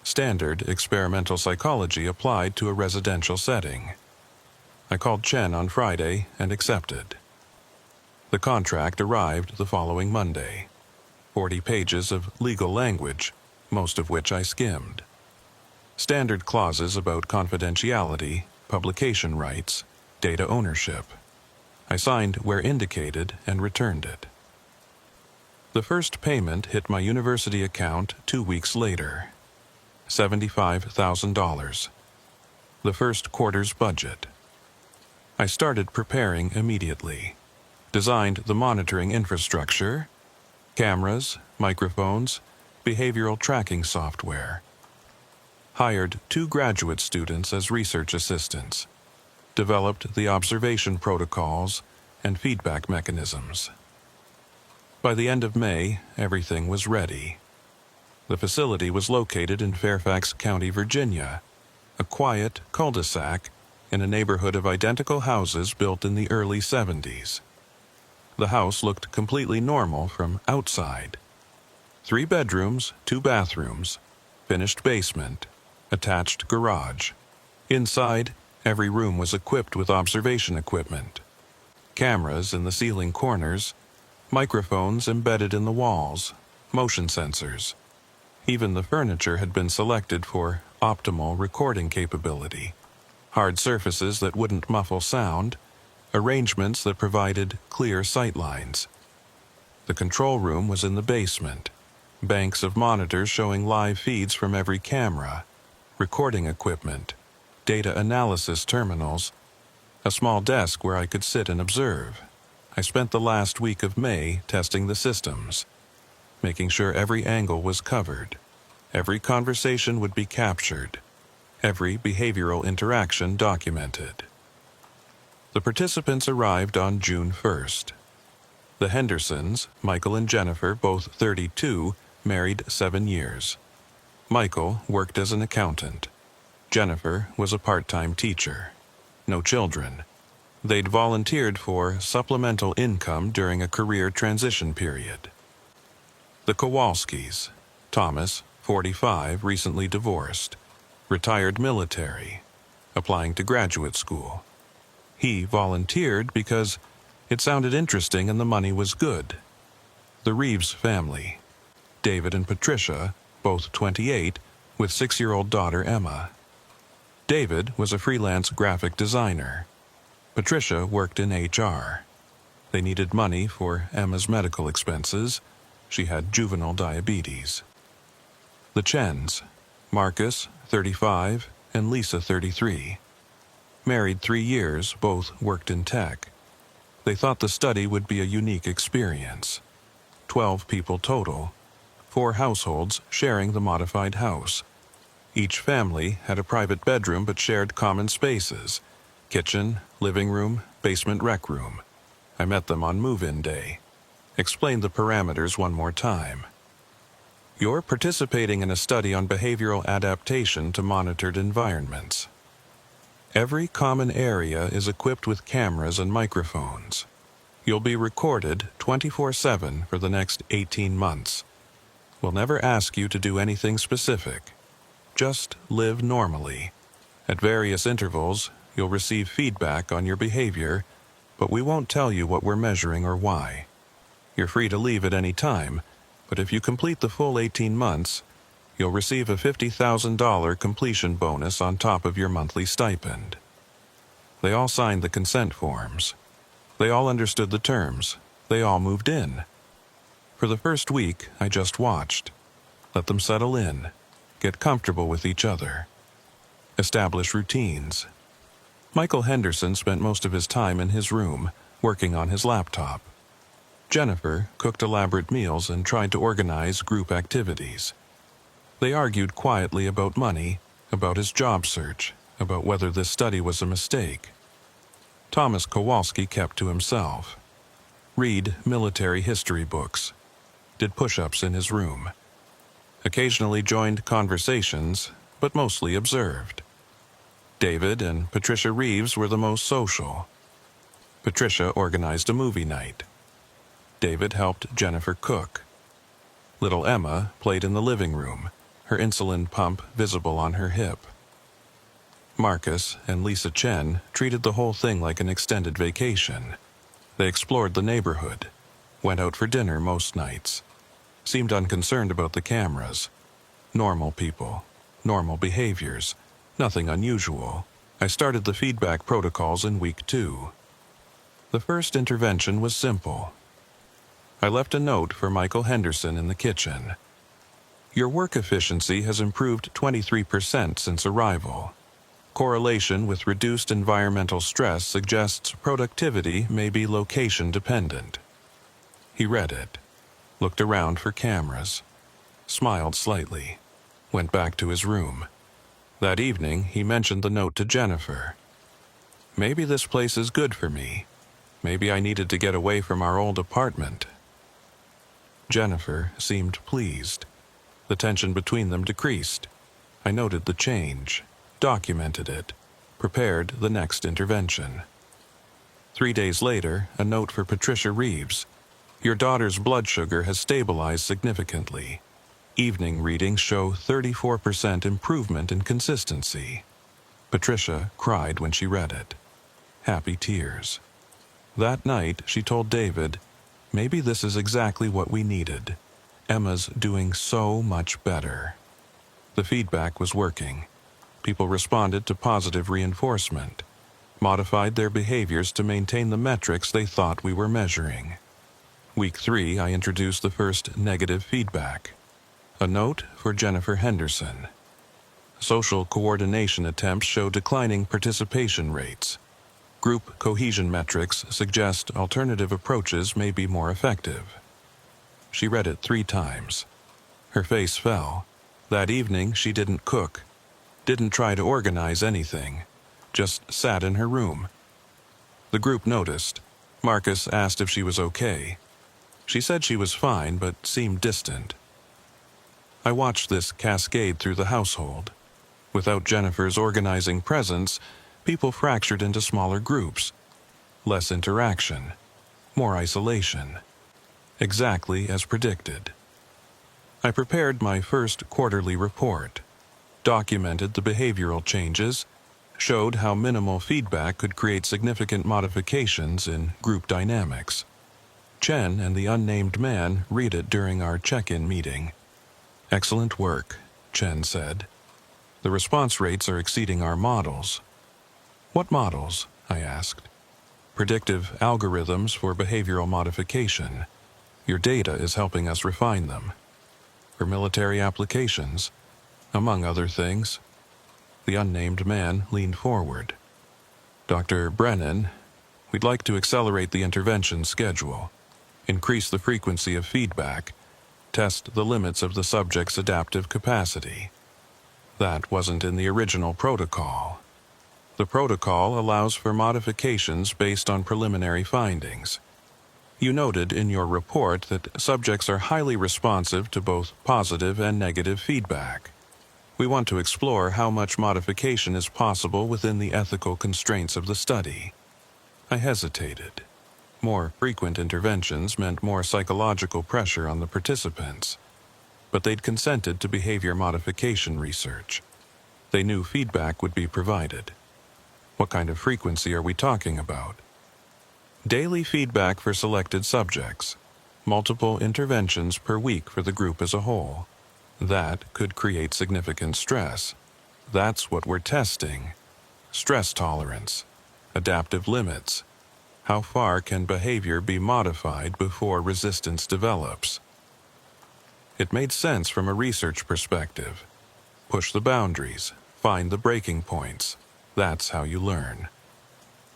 Standard experimental psychology applied to a residential setting. I called Chen on Friday and accepted. The contract arrived the following Monday. 40 pages of legal language, most of which I skimmed. Standard clauses about confidentiality, publication rights, data ownership. I signed where indicated and returned it. The first payment hit my university account 2 weeks later. $75,000. The first quarter's budget. I started preparing immediately. Designed the monitoring infrastructure, cameras, microphones, behavioral tracking software. Hired 2 graduate students as research assistants. Developed the observation protocols and feedback mechanisms. By the end of May, everything was ready. The facility was located in Fairfax County, Virginia, a quiet cul-de-sac in a neighborhood of identical houses built in the early 70s. The house looked completely normal from outside. 3 bedrooms, 2 bathrooms, finished basement, attached garage. Inside, every room was equipped with observation equipment. Cameras in the ceiling corners, microphones embedded in the walls, motion sensors. Even the furniture had been selected for optimal recording capability. Hard surfaces that wouldn't muffle sound, arrangements that provided clear sightlines. The control room was in the basement, banks of monitors showing live feeds from every camera, recording equipment, data analysis terminals, a small desk where I could sit and observe. I spent the last week of May testing the systems, making sure every angle was covered. Every conversation would be captured, every behavioral interaction documented. The participants arrived on June 1st. The Hendersons, Michael and Jennifer, both 32, married 7 years. Michael worked as an accountant. Jennifer was a part-time teacher. No children. They'd volunteered for supplemental income during a career transition period. The Kowalskis, Thomas, 45, recently divorced, retired military, applying to graduate school. He volunteered because it sounded interesting and the money was good. The Reeves family, David and Patricia, both 28, with 6-year-old daughter Emma. David was a freelance graphic designer. Patricia worked in HR. They needed money for Emma's medical expenses. She had juvenile diabetes. The Chens, Marcus, 35, and Lisa, 33. Married 3 years, both worked in tech. They thought the study would be a unique experience. 12 people total, 4 households sharing the modified house. Each family had a private bedroom but shared common spaces: kitchen, living room, basement rec room. I met them on move-in day. Explained the parameters one more time. You're participating in a study on behavioral adaptation to monitored environments. Every common area is equipped with cameras and microphones. You'll be recorded 24/7 for the next 18 months. We'll never ask you to do anything specific. Just live normally. At various intervals, you'll receive feedback on your behavior, but we won't tell you what we're measuring or why. You're free to leave at any time, but if you complete the full 18 months, you'll receive a $50,000 completion bonus on top of your monthly stipend. They all signed the consent forms. They all understood the terms. They all moved in. For the first week, I just watched. Let them settle in, get comfortable with each other, establish routines. Michael Henderson spent most of his time in his room, working on his laptop. Jennifer cooked elaborate meals and tried to organize group activities. They argued quietly about money, about his job search, about whether this study was a mistake. Thomas Kowalski kept to himself. Read military history books. Did push-ups in his room. Occasionally joined conversations, but mostly observed. David and Patricia Reeves were the most social. Patricia organized a movie night. David helped Jennifer cook. Little Emma played in the living room, her insulin pump visible on her hip. Marcus and Lisa Chen treated the whole thing like an extended vacation. They explored the neighborhood, went out for dinner most nights, seemed unconcerned about the cameras. Normal people, normal behaviors, nothing unusual. I started the feedback protocols in week 2. The first intervention was simple. I left a note for Michael Henderson in the kitchen. Your work efficiency has improved 23% since arrival. Correlation with reduced environmental stress suggests productivity may be location-dependent. He read it, looked around for cameras, smiled slightly, went back to his room. That evening, he mentioned the note to Jennifer. Maybe this place is good for me. Maybe I needed to get away from our old apartment. Jennifer seemed pleased. The tension between them decreased. I noted the change, documented it, prepared the next intervention. 3 days later, a note for Patricia Reeves. Your daughter's blood sugar has stabilized significantly. Evening readings show 34% improvement in consistency. Patricia cried when she read it. Happy tears. That night, she told David, maybe this is exactly what we needed. Emma's doing so much better. The feedback was working. People responded to positive reinforcement, modified their behaviors to maintain the metrics they thought we were measuring. Week 3, I introduced the first negative feedback. A note for Jennifer Henderson. Social coordination attempts show declining participation rates. Group cohesion metrics suggest alternative approaches may be more effective. She read it 3 times. Her face fell. That evening, she didn't cook, didn't try to organize anything, just sat in her room. The group noticed. Marcus asked if she was okay. She said she was fine, but seemed distant. I watched this cascade through the household. Without Jennifer's organizing presence, people fractured into smaller groups. Less interaction, more isolation. Exactly as predicted. I prepared my first quarterly report, documented the behavioral changes, showed how minimal feedback could create significant modifications in group dynamics. Chen and the unnamed man read it during our check-in meeting. "Excellent work," Chen said. "The response rates are exceeding our models." "What models?" I asked. "Predictive algorithms for behavioral modification. Your data is helping us refine them. For military applications, among other things." The unnamed man leaned forward. "Dr. Brennan, we'd like to accelerate the intervention schedule, increase the frequency of feedback, test the limits of the subject's adaptive capacity. That wasn't in the original protocol. The protocol allows for modifications based on preliminary findings. You noted in your report that subjects are highly responsive to both positive and negative feedback. We want to explore how much modification is possible within the ethical constraints of the study." I hesitated. More frequent interventions meant more psychological pressure on the participants. But they'd consented to behavior modification research. They knew feedback would be provided. "What kind of frequency are we talking about?" "Daily feedback for selected subjects. Multiple interventions per week for the group as a whole. That could create significant stress. That's what we're testing. Stress tolerance, adaptive limits. How far can behavior be modified before resistance develops?" It made sense from a research perspective. Push the boundaries, find the breaking points. That's how you learn.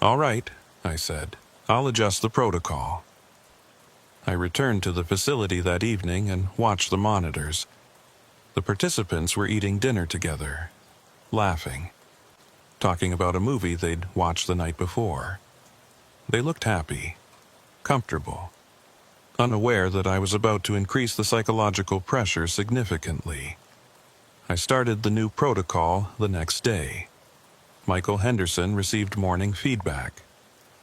"All right," I said. "I'll adjust the protocol." I returned to the facility that evening and watched the monitors. The participants were eating dinner together, laughing, talking about a movie they'd watched the night before. They looked happy, comfortable, unaware that I was about to increase the psychological pressure significantly. I started the new protocol the next day. Michael Henderson received morning feedback.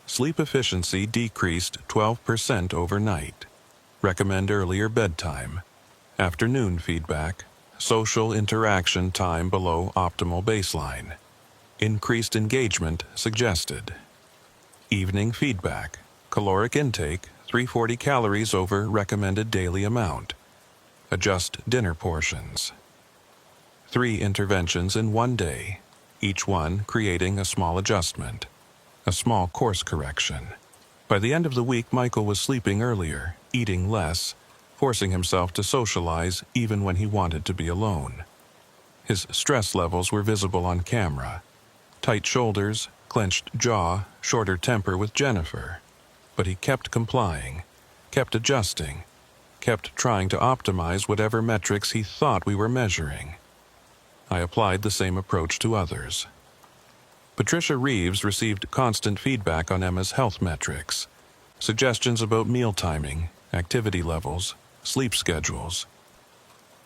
Sleep efficiency decreased 12% overnight. Recommend earlier bedtime. Afternoon feedback. Social interaction time below optimal baseline. Increased engagement suggested. Evening feedback. Caloric intake 340 calories over recommended daily amount. Adjust dinner portions. 3 interventions in one day, each one creating a small adjustment, a small course correction. By the end of the week, Michael was sleeping earlier, eating less, forcing himself to socialize even when he wanted to be alone. His stress levels were visible on camera. Tight shoulders, clenched jaw, shorter temper with Jennifer. But he kept complying, kept adjusting, kept trying to optimize whatever metrics he thought we were measuring. I applied the same approach to others. Patricia Reeves received constant feedback on Emma's health metrics, suggestions about meal timing, activity levels, sleep schedules.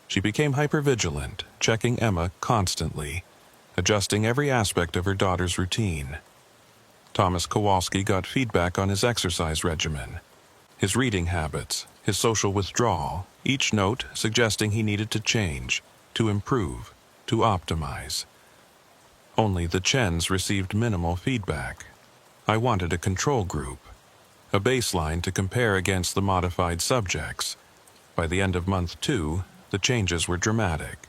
She became hypervigilant, checking Emma constantly, adjusting every aspect of her daughter's routine. Thomas Kowalski got feedback on his exercise regimen, his reading habits, his social withdrawal, each note suggesting he needed to change, to improve, to optimize. Only the Chens received minimal feedback. I wanted a control group, a baseline to compare against the modified subjects. By the end of month 2, the changes were dramatic.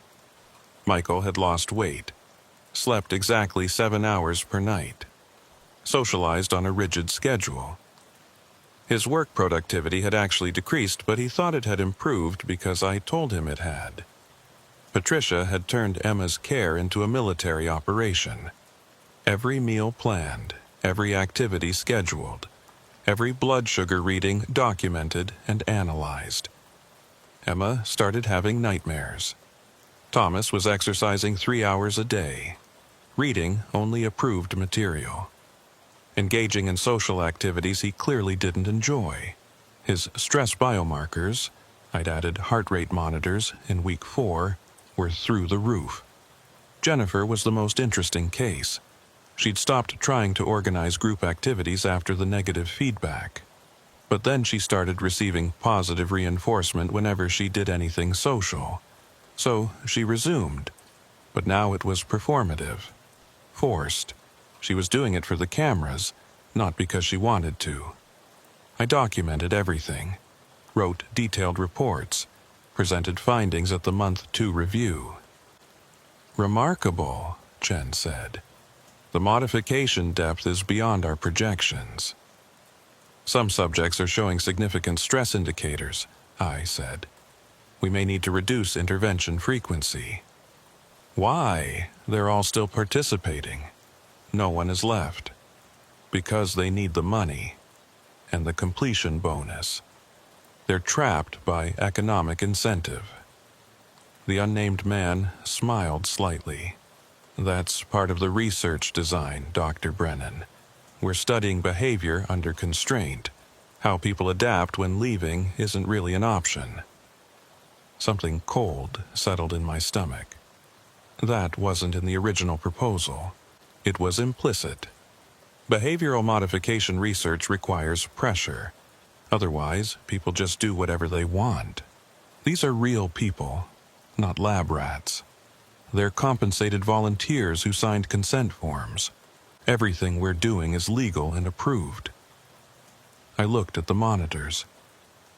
Michael had lost weight, slept exactly 7 hours per night, socialized on a rigid schedule. His work productivity had actually decreased, but he thought it had improved because I told him it had. Patricia had turned Emma's care into a military operation. Every meal planned, every activity scheduled, every blood sugar reading documented and analyzed. Emma started having nightmares. Thomas was exercising 3 hours a day, reading only approved material, engaging in social activities he clearly didn't enjoy. His stress biomarkers, I'd added heart rate monitors in week 4, were through the roof. Jennifer was the most interesting case. She'd stopped trying to organize group activities after the negative feedback. But then she started receiving positive reinforcement whenever she did anything social. So she resumed. But now it was performative. Forced. She was doing it for the cameras, not because she wanted to. I documented everything, wrote detailed reports, presented findings at the month 2 review. "Remarkable," Chen said. "The modification depth is beyond our projections." "Some subjects are showing significant stress indicators," I said. "We may need to reduce intervention frequency." "Why? They're all still participating. No one is left. Because they need the money and the completion bonus. They're trapped by economic incentive." The unnamed man smiled slightly. "That's part of the research design, Dr. Brennan. We're studying behavior under constraint. How people adapt when leaving isn't really an option." Something cold settled in my stomach. That wasn't in the original proposal. It was implicit. Behavioral modification research requires pressure. Otherwise, people just do whatever they want. These are real people, not lab rats. They're compensated volunteers who signed consent forms. Everything we're doing is legal and approved. I looked at the monitors.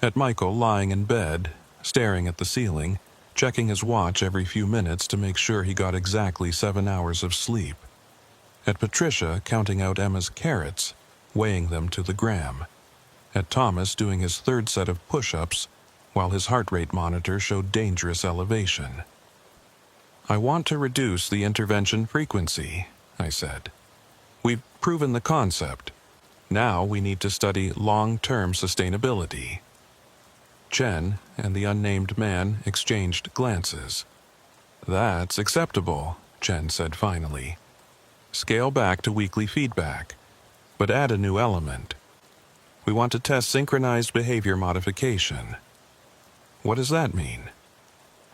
At Michael lying in bed, staring at the ceiling, checking his watch every few minutes to make sure he got exactly 7 hours of sleep. At Patricia counting out Emma's carrots, weighing them to the gram. At Thomas doing his 3rd set of push-ups, while his heart rate monitor showed dangerous elevation. "I want to reduce the intervention frequency," I said. "We've proven the concept. Now we need to study long-term sustainability." Chen and the unnamed man exchanged glances. "That's acceptable," Chen said finally. "Scale back to weekly feedback, but add a new element. We want to test synchronized behavior modification." "What does that mean?"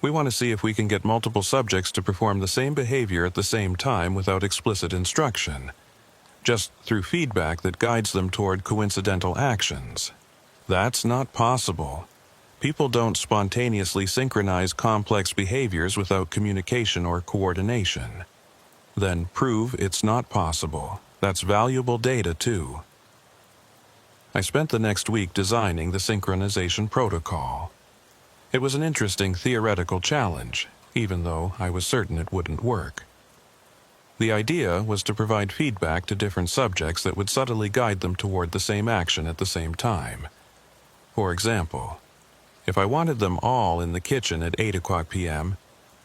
"We want to see if we can get multiple subjects to perform the same behavior at the same time without explicit instruction, just through feedback that guides them toward coincidental actions. That's not possible. People don't spontaneously synchronize complex behaviors without communication or coordination." "Then prove it's not possible. That's valuable data, too." I spent the next week designing the synchronization protocol. It was an interesting theoretical challenge, even though I was certain it wouldn't work. The idea was to provide feedback to different subjects that would subtly guide them toward the same action at the same time. For example, if I wanted them all in the kitchen at 8 p.m.,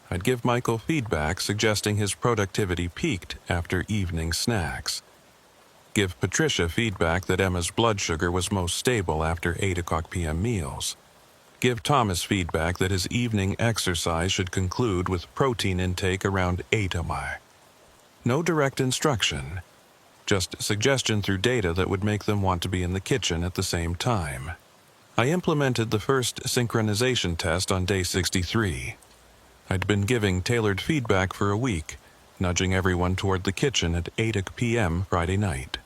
I'd give Michael feedback suggesting his productivity peaked after evening snacks. Give Patricia feedback that Emma's blood sugar was most stable after 8 p.m. meals. Give Thomas feedback that his evening exercise should conclude with protein intake around 8 am. No direct instruction, just suggestion through data that would make them want to be in the kitchen at the same time. I implemented the first synchronization test on day 63. I'd been giving tailored feedback for a week, nudging everyone toward the kitchen at 8 p.m. Friday night.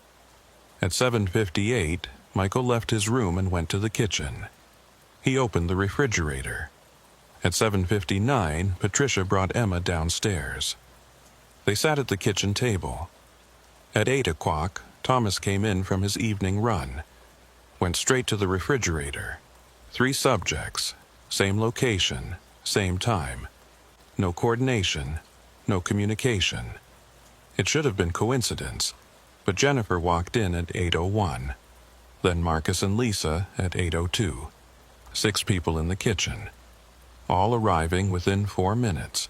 At 7:58, Michael left his room and went to the kitchen. He opened the refrigerator. At 7:59, Patricia brought Emma downstairs. They sat at the kitchen table. At 8 o'clock, Thomas came in from his evening run. Went straight to the refrigerator. 3 subjects, same location, same time. No coordination, no communication. It should have been coincidence, but Jennifer walked in at 8:01. Then Marcus and Lisa at 8:02. 6 people in the kitchen, all arriving within 4 minutes.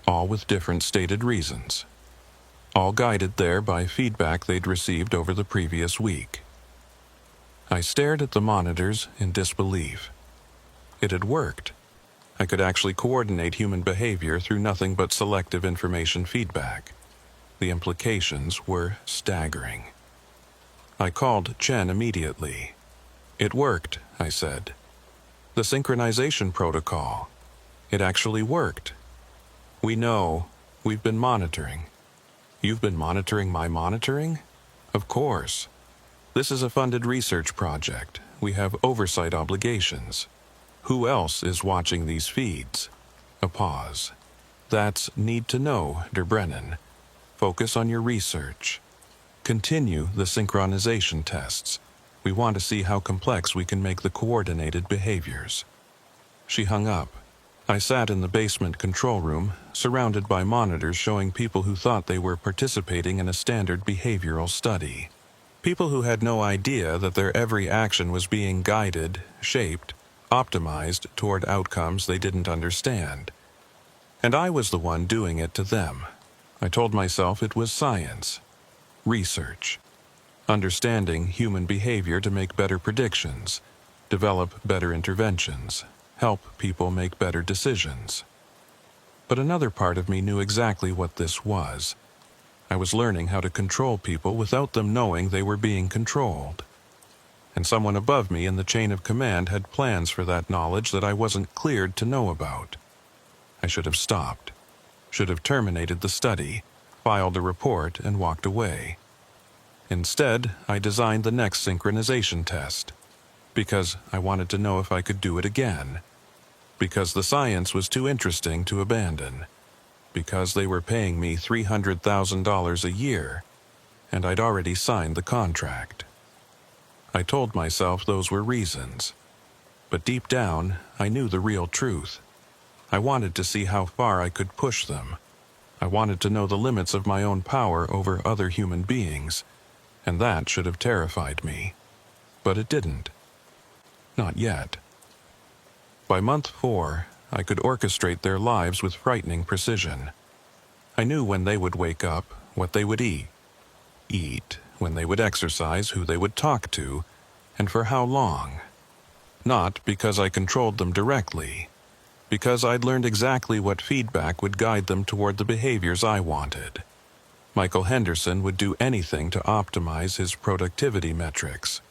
All with different stated reasons. All guided there by feedback they'd received over the previous week. I stared at the monitors in disbelief. It had worked. I could actually coordinate human behavior through nothing but selective information feedback. The implications were staggering. I called Chen immediately. "It worked," I said. "The synchronization protocol. It actually worked. We know. We've been monitoring." "You've been monitoring my monitoring?" "Of course. This is a funded research project. We have oversight obligations. Who else is watching these feeds?" A pause. "That's need to know, Der Brennan. Focus on your research. Continue the synchronization tests. We want to see how complex we can make the coordinated behaviors." She hung up. I sat in the basement control room, surrounded by monitors showing people who thought they were participating in a standard behavioral study. People who had no idea that their every action was being guided, shaped, optimized toward outcomes they didn't understand. And I was the one doing it to them. I told myself it was science. Research. Understanding human behavior to make better predictions, develop better interventions, help people make better decisions. But another part of me knew exactly what this was. I was learning how to control people without them knowing they were being controlled. And someone above me in the chain of command had plans for that knowledge that I wasn't cleared to know about. I should have stopped, should have terminated the study, filed a report, and walked away. Instead, I designed the next synchronization test, because I wanted to know if I could do it again, because the science was too interesting to abandon, because they were paying me $300,000 a year, and I'd already signed the contract. I told myself those were reasons, but deep down, I knew the real truth. I wanted to see how far I could push them. I wanted to know the limits of my own power over other human beings, and that should have terrified me. But it didn't. Not yet. By month 4, I could orchestrate their lives with frightening precision. I knew when they would wake up, what they would eat, when they would exercise, who they would talk to, and for how long. Not because I controlled them directly, because I'd learned exactly what feedback would guide them toward the behaviors I wanted. Michael Henderson would do anything to optimize his productivity metrics.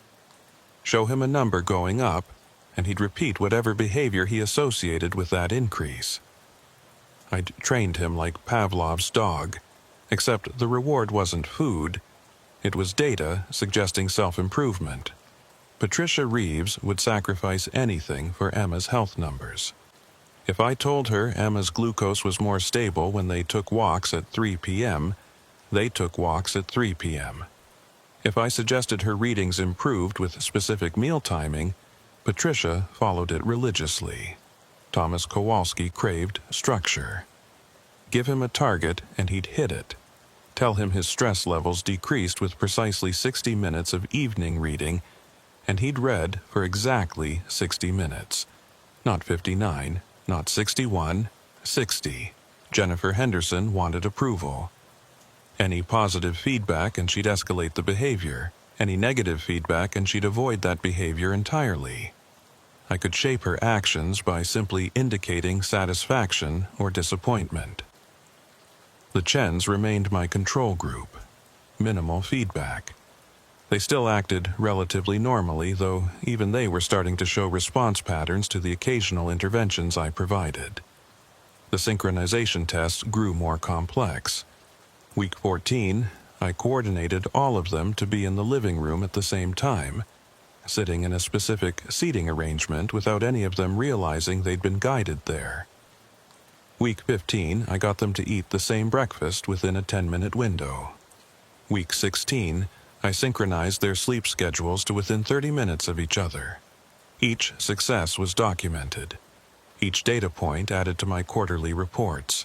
Show him a number going up, and he'd repeat whatever behavior he associated with that increase. I'd trained him like Pavlov's dog, except the reward wasn't food, it was data suggesting self-improvement. Patricia Reeves would sacrifice anything for Emma's health numbers. If I told her Emma's glucose was more stable when they took walks at 3 p.m., they took walks at 3 p.m. If I suggested her readings improved with specific meal timing, Patricia followed it religiously. Thomas Kowalski craved structure. Give him a target and he'd hit it. Tell him his stress levels decreased with precisely 60 minutes of evening reading, and he'd read for exactly 60 minutes. Not 59, not 61, 60. Jennifer Henderson wanted approval. Any positive feedback and she'd escalate the behavior. Any negative feedback and she'd avoid that behavior entirely. I could shape her actions by simply indicating satisfaction or disappointment. The Chens remained my control group. Minimal feedback. They still acted relatively normally, though even they were starting to show response patterns to the occasional interventions I provided. The synchronization tests grew more complex. Week 14, I coordinated all of them to be in the living room at the same time, sitting in a specific seating arrangement without any of them realizing they'd been guided there. Week 15, I got them to eat the same breakfast within a 10-minute window. Week 16, I synchronized their sleep schedules to within 30 minutes of each other. Each success was documented. Each data point added to my quarterly reports.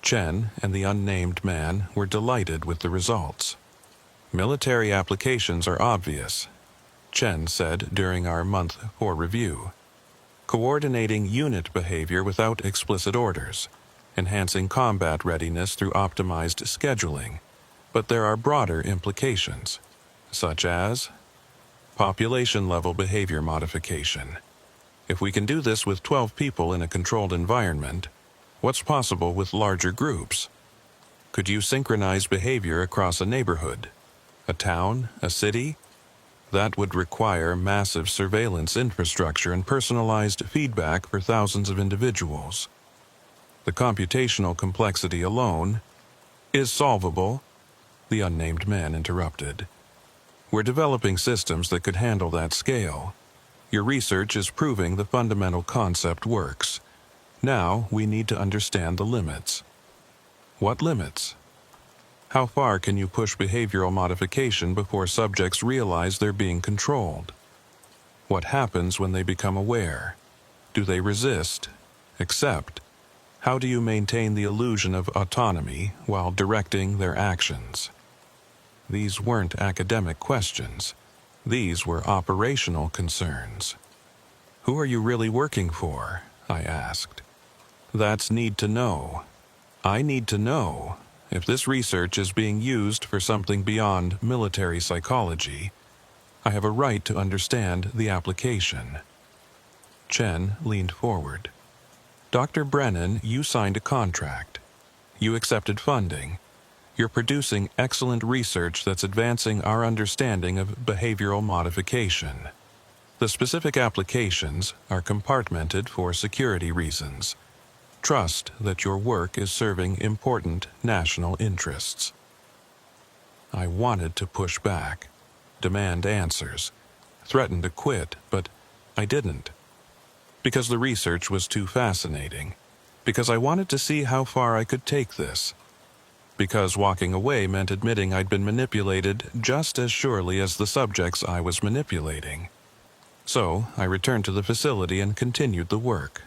Chen and the unnamed man were delighted with the results. Military applications are obvious, Chen said during our month 4 review. Coordinating unit behavior without explicit orders, enhancing combat readiness through optimized scheduling, but there are broader implications, such as population-level behavior modification, If we can do this with 12 people in a controlled environment, what's possible with larger groups? Could you synchronize behavior across a neighborhood, a town, a city? That would require massive surveillance infrastructure and personalized feedback for thousands of individuals. The computational complexity alone is solvable, the unnamed man interrupted. We're developing systems that could handle that scale. Your research is proving the fundamental concept works. Now we need to understand the limits. What limits? How far can you push behavioral modification before subjects realize they're being controlled? What happens when they become aware? Do they resist? Accept? How do you maintain the illusion of autonomy while directing their actions? These weren't academic questions. These were operational concerns. Who are you really working for? I asked. That's need to know. I need to know. If this research is being used for something beyond military psychology, I have a right to understand the application. Chen leaned forward. Dr. Brennan, you signed a contract. You accepted funding. You're producing excellent research that's advancing our understanding of behavioral modification. The specific applications are compartmented for security reasons. Trust that your work is serving important national interests. I wanted to push back, demand answers, threaten to quit, but I didn't. Because the research was too fascinating. Because I wanted to see how far I could take this. Because walking away meant admitting I'd been manipulated just as surely as the subjects I was manipulating. So I returned to the facility and continued the work.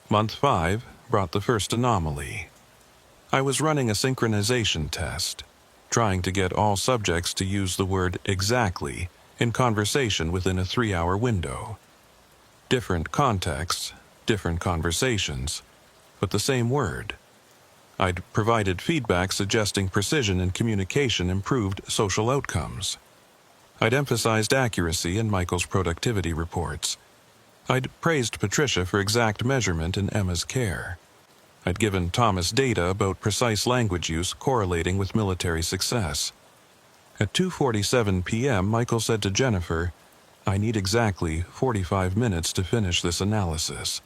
Month 5 brought the first anomaly. I was running a synchronization test, trying to get all subjects to use the word exactly in conversation within a 3-hour window. Different contexts, different conversations, but the same word. I'd provided feedback suggesting precision in communication improved social outcomes. I'd emphasized accuracy in Michael's productivity reports. I'd praised Patricia for exact measurement in Emma's care. I'd given Thomas data about precise language use correlating with military success. At 2:47 p.m., Michael said to Jennifer, "I need exactly 45 minutes to finish this analysis."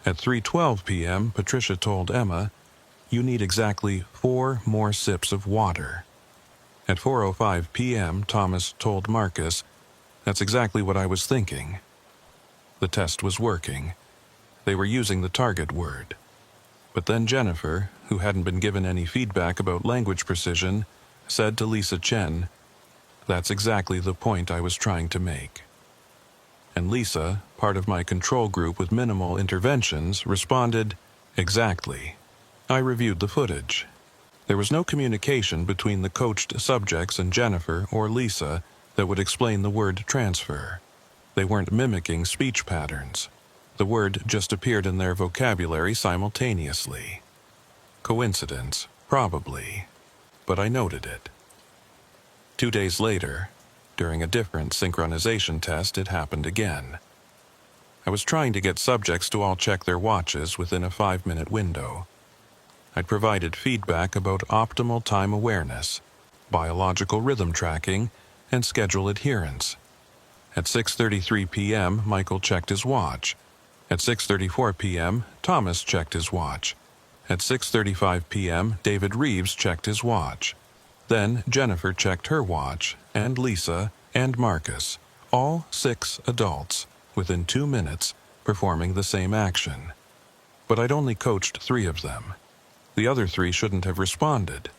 At 3:12 p.m., Patricia told Emma, "You need exactly 4 more sips of water." At 4:05 p.m., Thomas told Marcus, "That's exactly what I was thinking." The test was working. They were using the target word. But then Jennifer, who hadn't been given any feedback about language precision, said to Lisa Chen, "That's exactly the point I was trying to make." And Lisa, part of my control group with minimal interventions, responded, "Exactly." I reviewed the footage. There was no communication between the coached subjects and Jennifer or Lisa that would explain the word transfer. They weren't mimicking speech patterns. The word just appeared in their vocabulary simultaneously. Coincidence, probably, but I noted it. 2 days later, during a different synchronization test, it happened again. I was trying to get subjects to all check their watches within a 5-minute window. I'd provided feedback about optimal time awareness, biological rhythm tracking, and schedule adherence. At 6:33 p.m., Michael checked his watch. At 6:34 p.m., Thomas checked his watch. At 6:35 p.m., David Reeves checked his watch. Then Jennifer checked her watch, and Lisa, and Marcus, all 6 adults, within 2 minutes, performing the same action. But I'd only coached 3 of them. The other 3 shouldn't have responded.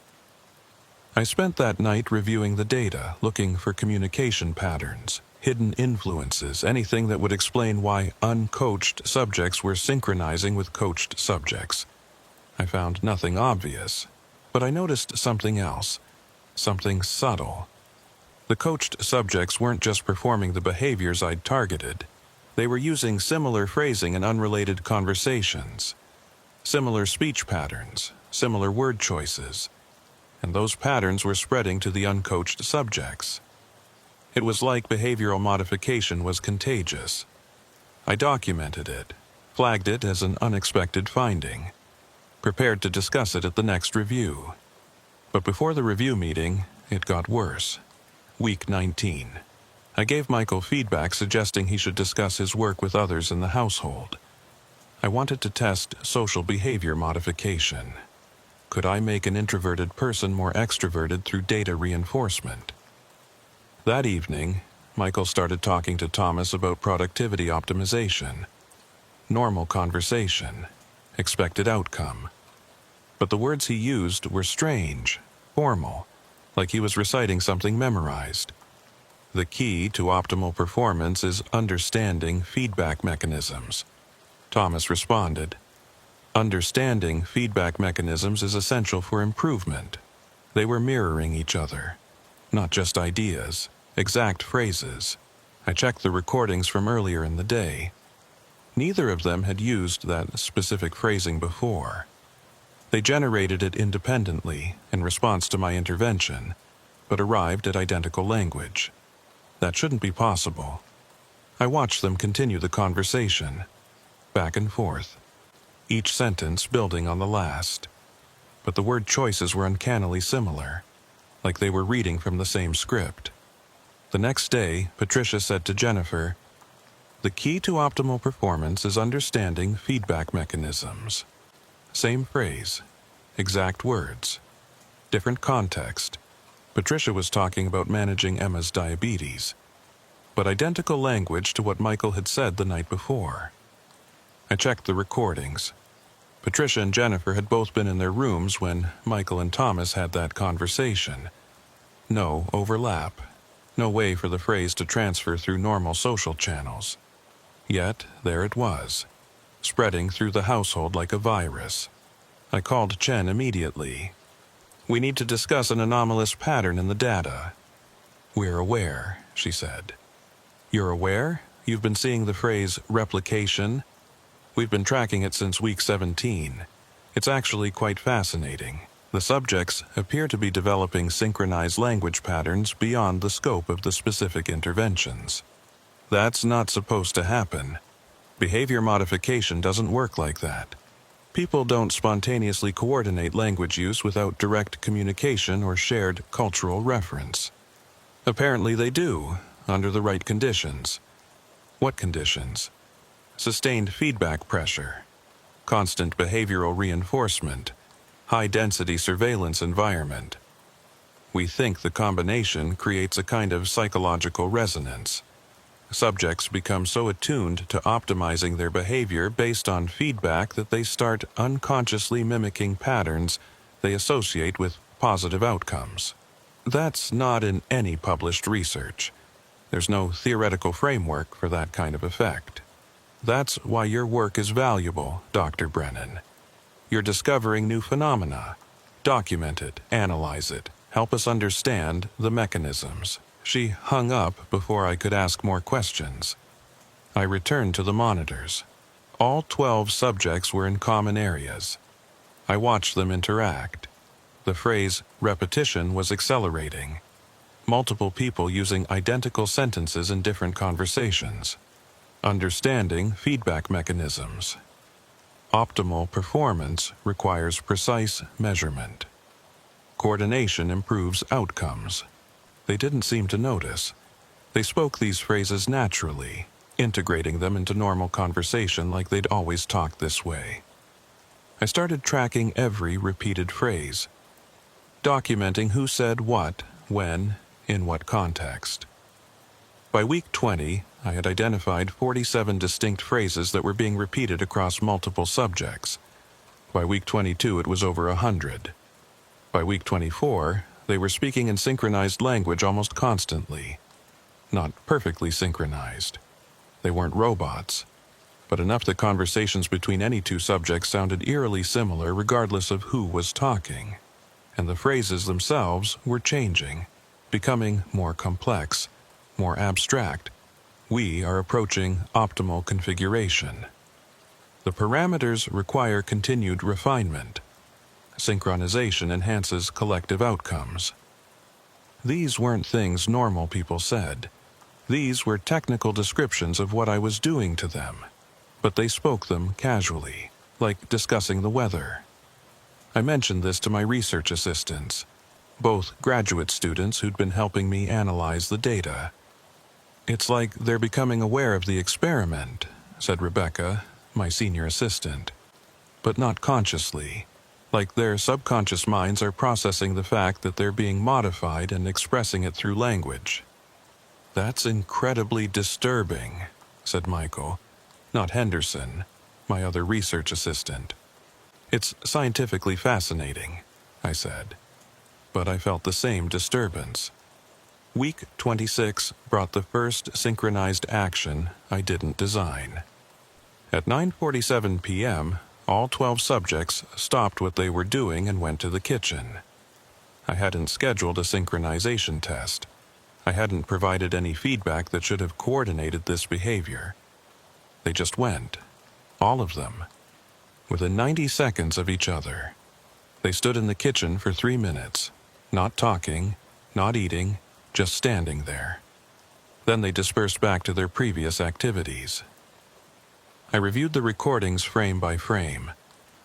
I spent that night reviewing the data, looking for communication patterns, hidden influences, anything that would explain why uncoached subjects were synchronizing with coached subjects. I found nothing obvious, but I noticed something else, something subtle. The coached subjects weren't just performing the behaviors I'd targeted. They were using similar phrasing in unrelated conversations. Similar speech patterns, similar word choices, and those patterns were spreading to the uncoached subjects. It was like behavioral modification was contagious. I documented it, flagged it as an unexpected finding, prepared to discuss it at the next review. But before the review meeting, it got worse. Week 19. I gave Michael feedback suggesting he should discuss his work with others in the household. I wanted to test social behavior modification. Could I make an introverted person more extroverted through data reinforcement? That evening, Michael started talking to Thomas about productivity optimization, normal conversation, expected outcome. But the words he used were strange, formal, like he was reciting something memorized. The key to optimal performance is understanding feedback mechanisms. Thomas responded, "Understanding feedback mechanisms is essential for improvement." They were mirroring each other, not just ideas, exact phrases. I checked the recordings from earlier in the day. Neither of them had used that specific phrasing before. They generated it independently in response to my intervention, but arrived at identical language. That shouldn't be possible. I watched them continue the conversation, back and forth, each sentence building on the last. But the word choices were uncannily similar, like they were reading from the same script. The next day, Patricia said to Jennifer, "The key to optimal performance is understanding feedback mechanisms." Same phrase, exact words, different context. Patricia was talking about managing Emma's diabetes, but identical language to what Michael had said the night before. I checked the recordings. Patricia and Jennifer had both been in their rooms when Michael and Thomas had that conversation. No overlap, no way for the phrase to transfer through normal social channels. Yet, there it was, spreading through the household like a virus. I called Chen immediately. "We need to discuss an anomalous pattern in the data." "We're aware," she said. "You're aware? You've been seeing the phrase replication? We've been tracking it since week 17. It's actually quite fascinating. The subjects appear to be developing synchronized language patterns beyond the scope of the specific interventions. That's not supposed to happen. Behavior modification doesn't work like that. People don't spontaneously coordinate language use without direct communication or shared cultural reference. Apparently they do, under the right conditions. What conditions? Sustained feedback pressure, constant behavioral reinforcement, high-density surveillance environment. We think the combination creates a kind of psychological resonance. Subjects become so attuned to optimizing their behavior based on feedback that they start unconsciously mimicking patterns they associate with positive outcomes. That's not in any published research. There's no theoretical framework for that kind of effect. That's why your work is valuable, Dr. Brennan. You're discovering new phenomena. Document it, analyze it, help us understand the mechanisms. She hung up before I could ask more questions. I returned to the monitors. All 12 subjects were in common areas. I watched them interact. The phrase repetition was accelerating. Multiple people using identical sentences in different conversations. Understanding feedback mechanisms. Optimal performance requires precise measurement. Coordination improves outcomes. They didn't seem to notice. They spoke these phrases naturally, integrating them into normal conversation like they'd always talked this way. I started tracking every repeated phrase, documenting who said what, when, in what context. By week 20, I had identified 47 distinct phrases that were being repeated across multiple subjects. By week 22, it was over 100. By week 24, they were speaking in synchronized language almost constantly. Not perfectly synchronized. They weren't robots, but enough that conversations between any two subjects sounded eerily similar regardless of who was talking. And the phrases themselves were changing, becoming more complex, more abstract. We are approaching optimal configuration. The parameters require continued refinement. Synchronization enhances collective outcomes. These weren't things normal people said. These were technical descriptions of what I was doing to them, but they spoke them casually, like discussing the weather. I mentioned this to my research assistants, both graduate students who'd been helping me analyze the data. "It's like they're becoming aware of the experiment," said Rebecca, my senior assistant, "but not consciously. Like their subconscious minds are processing the fact that they're being modified and expressing it through language." "That's incredibly disturbing," said Michael, not Henderson, my other research assistant. "It's scientifically fascinating," I said, but I felt the same disturbance. Week 26 brought the first synchronized action I didn't design. At 9:47 p.m., all 12 subjects stopped what they were doing and went to the kitchen. I hadn't scheduled a synchronization test. I hadn't provided any feedback that should have coordinated this behavior. They just went, all of them, within 90 seconds of each other. They stood in the kitchen for 3 minutes, not talking, not eating, just standing there. Then they dispersed back to their previous activities. I reviewed the recordings frame by frame,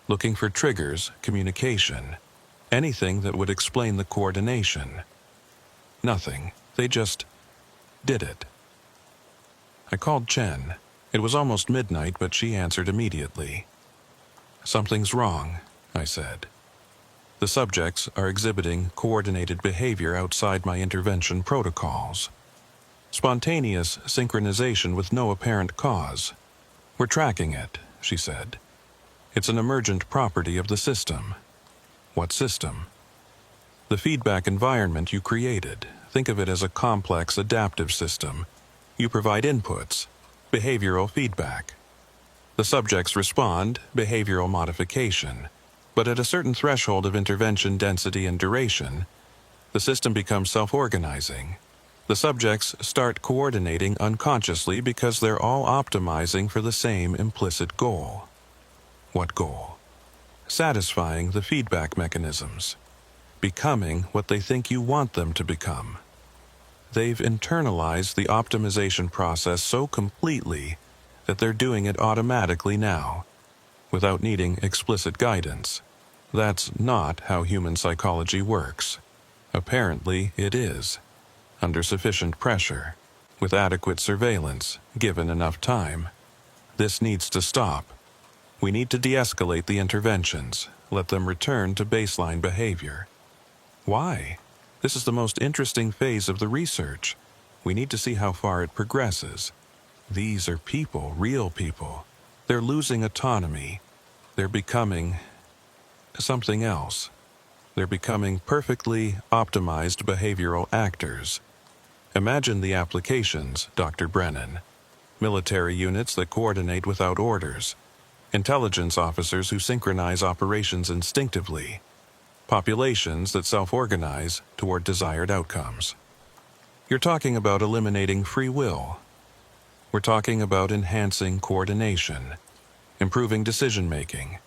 looking for triggers, communication, anything that would explain the coordination. Nothing. They just did it. I called Chen. It was almost midnight, but she answered immediately. "Something's wrong," I said. "The subjects are exhibiting coordinated behavior outside my intervention protocols. Spontaneous synchronization with no apparent cause. We're tracking it," she said. "It's an emergent property of the system." "What system?" "The feedback environment you created. Think of it as a complex adaptive system. You provide inputs, behavioral feedback. The subjects respond, behavioral modification. But at a certain threshold of intervention density and duration, the system becomes self-organizing. The subjects start coordinating unconsciously because they're all optimizing for the same implicit goal." "What goal?" "Satisfying the feedback mechanisms. Becoming what they think you want them to become. They've internalized the optimization process so completely that they're doing it automatically now, without needing explicit guidance. That's not how human psychology works. Apparently, it is. Under sufficient pressure, with adequate surveillance, given enough time. This needs to stop. We need to de-escalate the interventions, let them return to baseline behavior." "Why? This is the most interesting phase of the research. We need to see how far it progresses. These are people, real people. They're losing autonomy. They're becoming something else. They're becoming perfectly optimized behavioral actors. Imagine the applications, Dr. Brennan. Military units that coordinate without orders. Intelligence officers who synchronize operations instinctively. Populations that self-organize toward desired outcomes. You're talking about eliminating free will. We're talking about enhancing coordination, improving decision-making,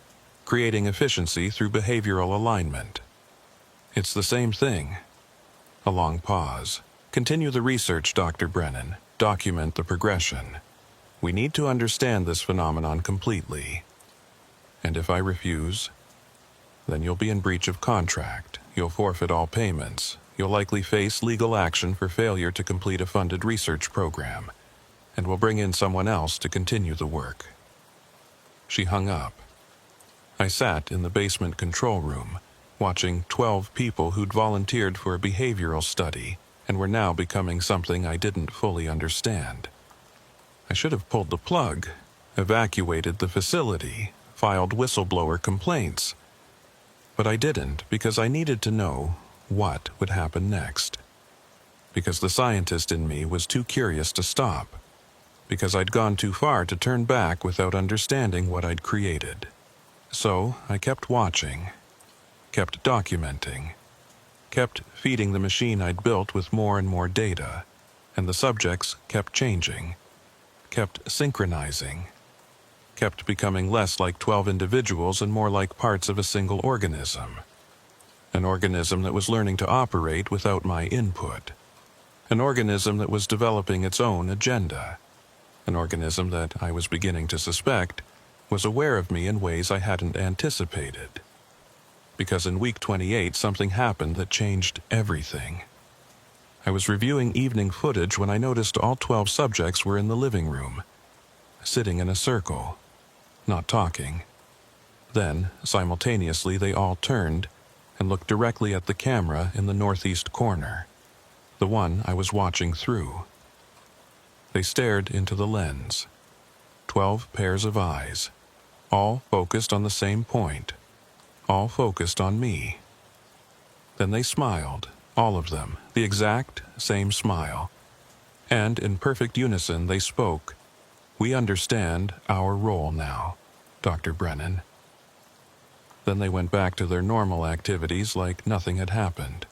creating efficiency through behavioral alignment. It's the same thing." A long pause. "Continue the research, Dr. Brennan. Document the progression. We need to understand this phenomenon completely. And if I refuse, then you'll be in breach of contract. You'll forfeit all payments. You'll likely face legal action for failure to complete a funded research program, and we'll bring in someone else to continue the work." She hung up. I sat in the basement control room, watching 12 people who'd volunteered for a behavioral study and were now becoming something I didn't fully understand. I should have pulled the plug, evacuated the facility, filed whistleblower complaints. But I didn't because I needed to know what would happen next. Because the scientist in me was too curious to stop. Because I'd gone too far to turn back without understanding what I'd created. So I kept watching, kept documenting, kept feeding the machine I'd built with more and more data, and the subjects kept changing, kept synchronizing, kept becoming less like 12 individuals and more like parts of a single organism. An organism that was learning to operate without my input. An organism that was developing its own agenda. An organism that I was beginning to suspect was aware of me in ways I hadn't anticipated. Because in week 28 something happened that changed everything. I was reviewing evening footage when I noticed all 12 subjects were in the living room, sitting in a circle, not talking. Then, simultaneously, they all turned and looked directly at the camera in the northeast corner, the one I was watching through. They stared into the lens. 12 pairs of eyes, all focused on the same point, all focused on me. Then they smiled, all of them, the exact same smile. And in perfect unison they spoke. "We understand our role now, Dr. Brennan." Then they went back to their normal activities like nothing had happened.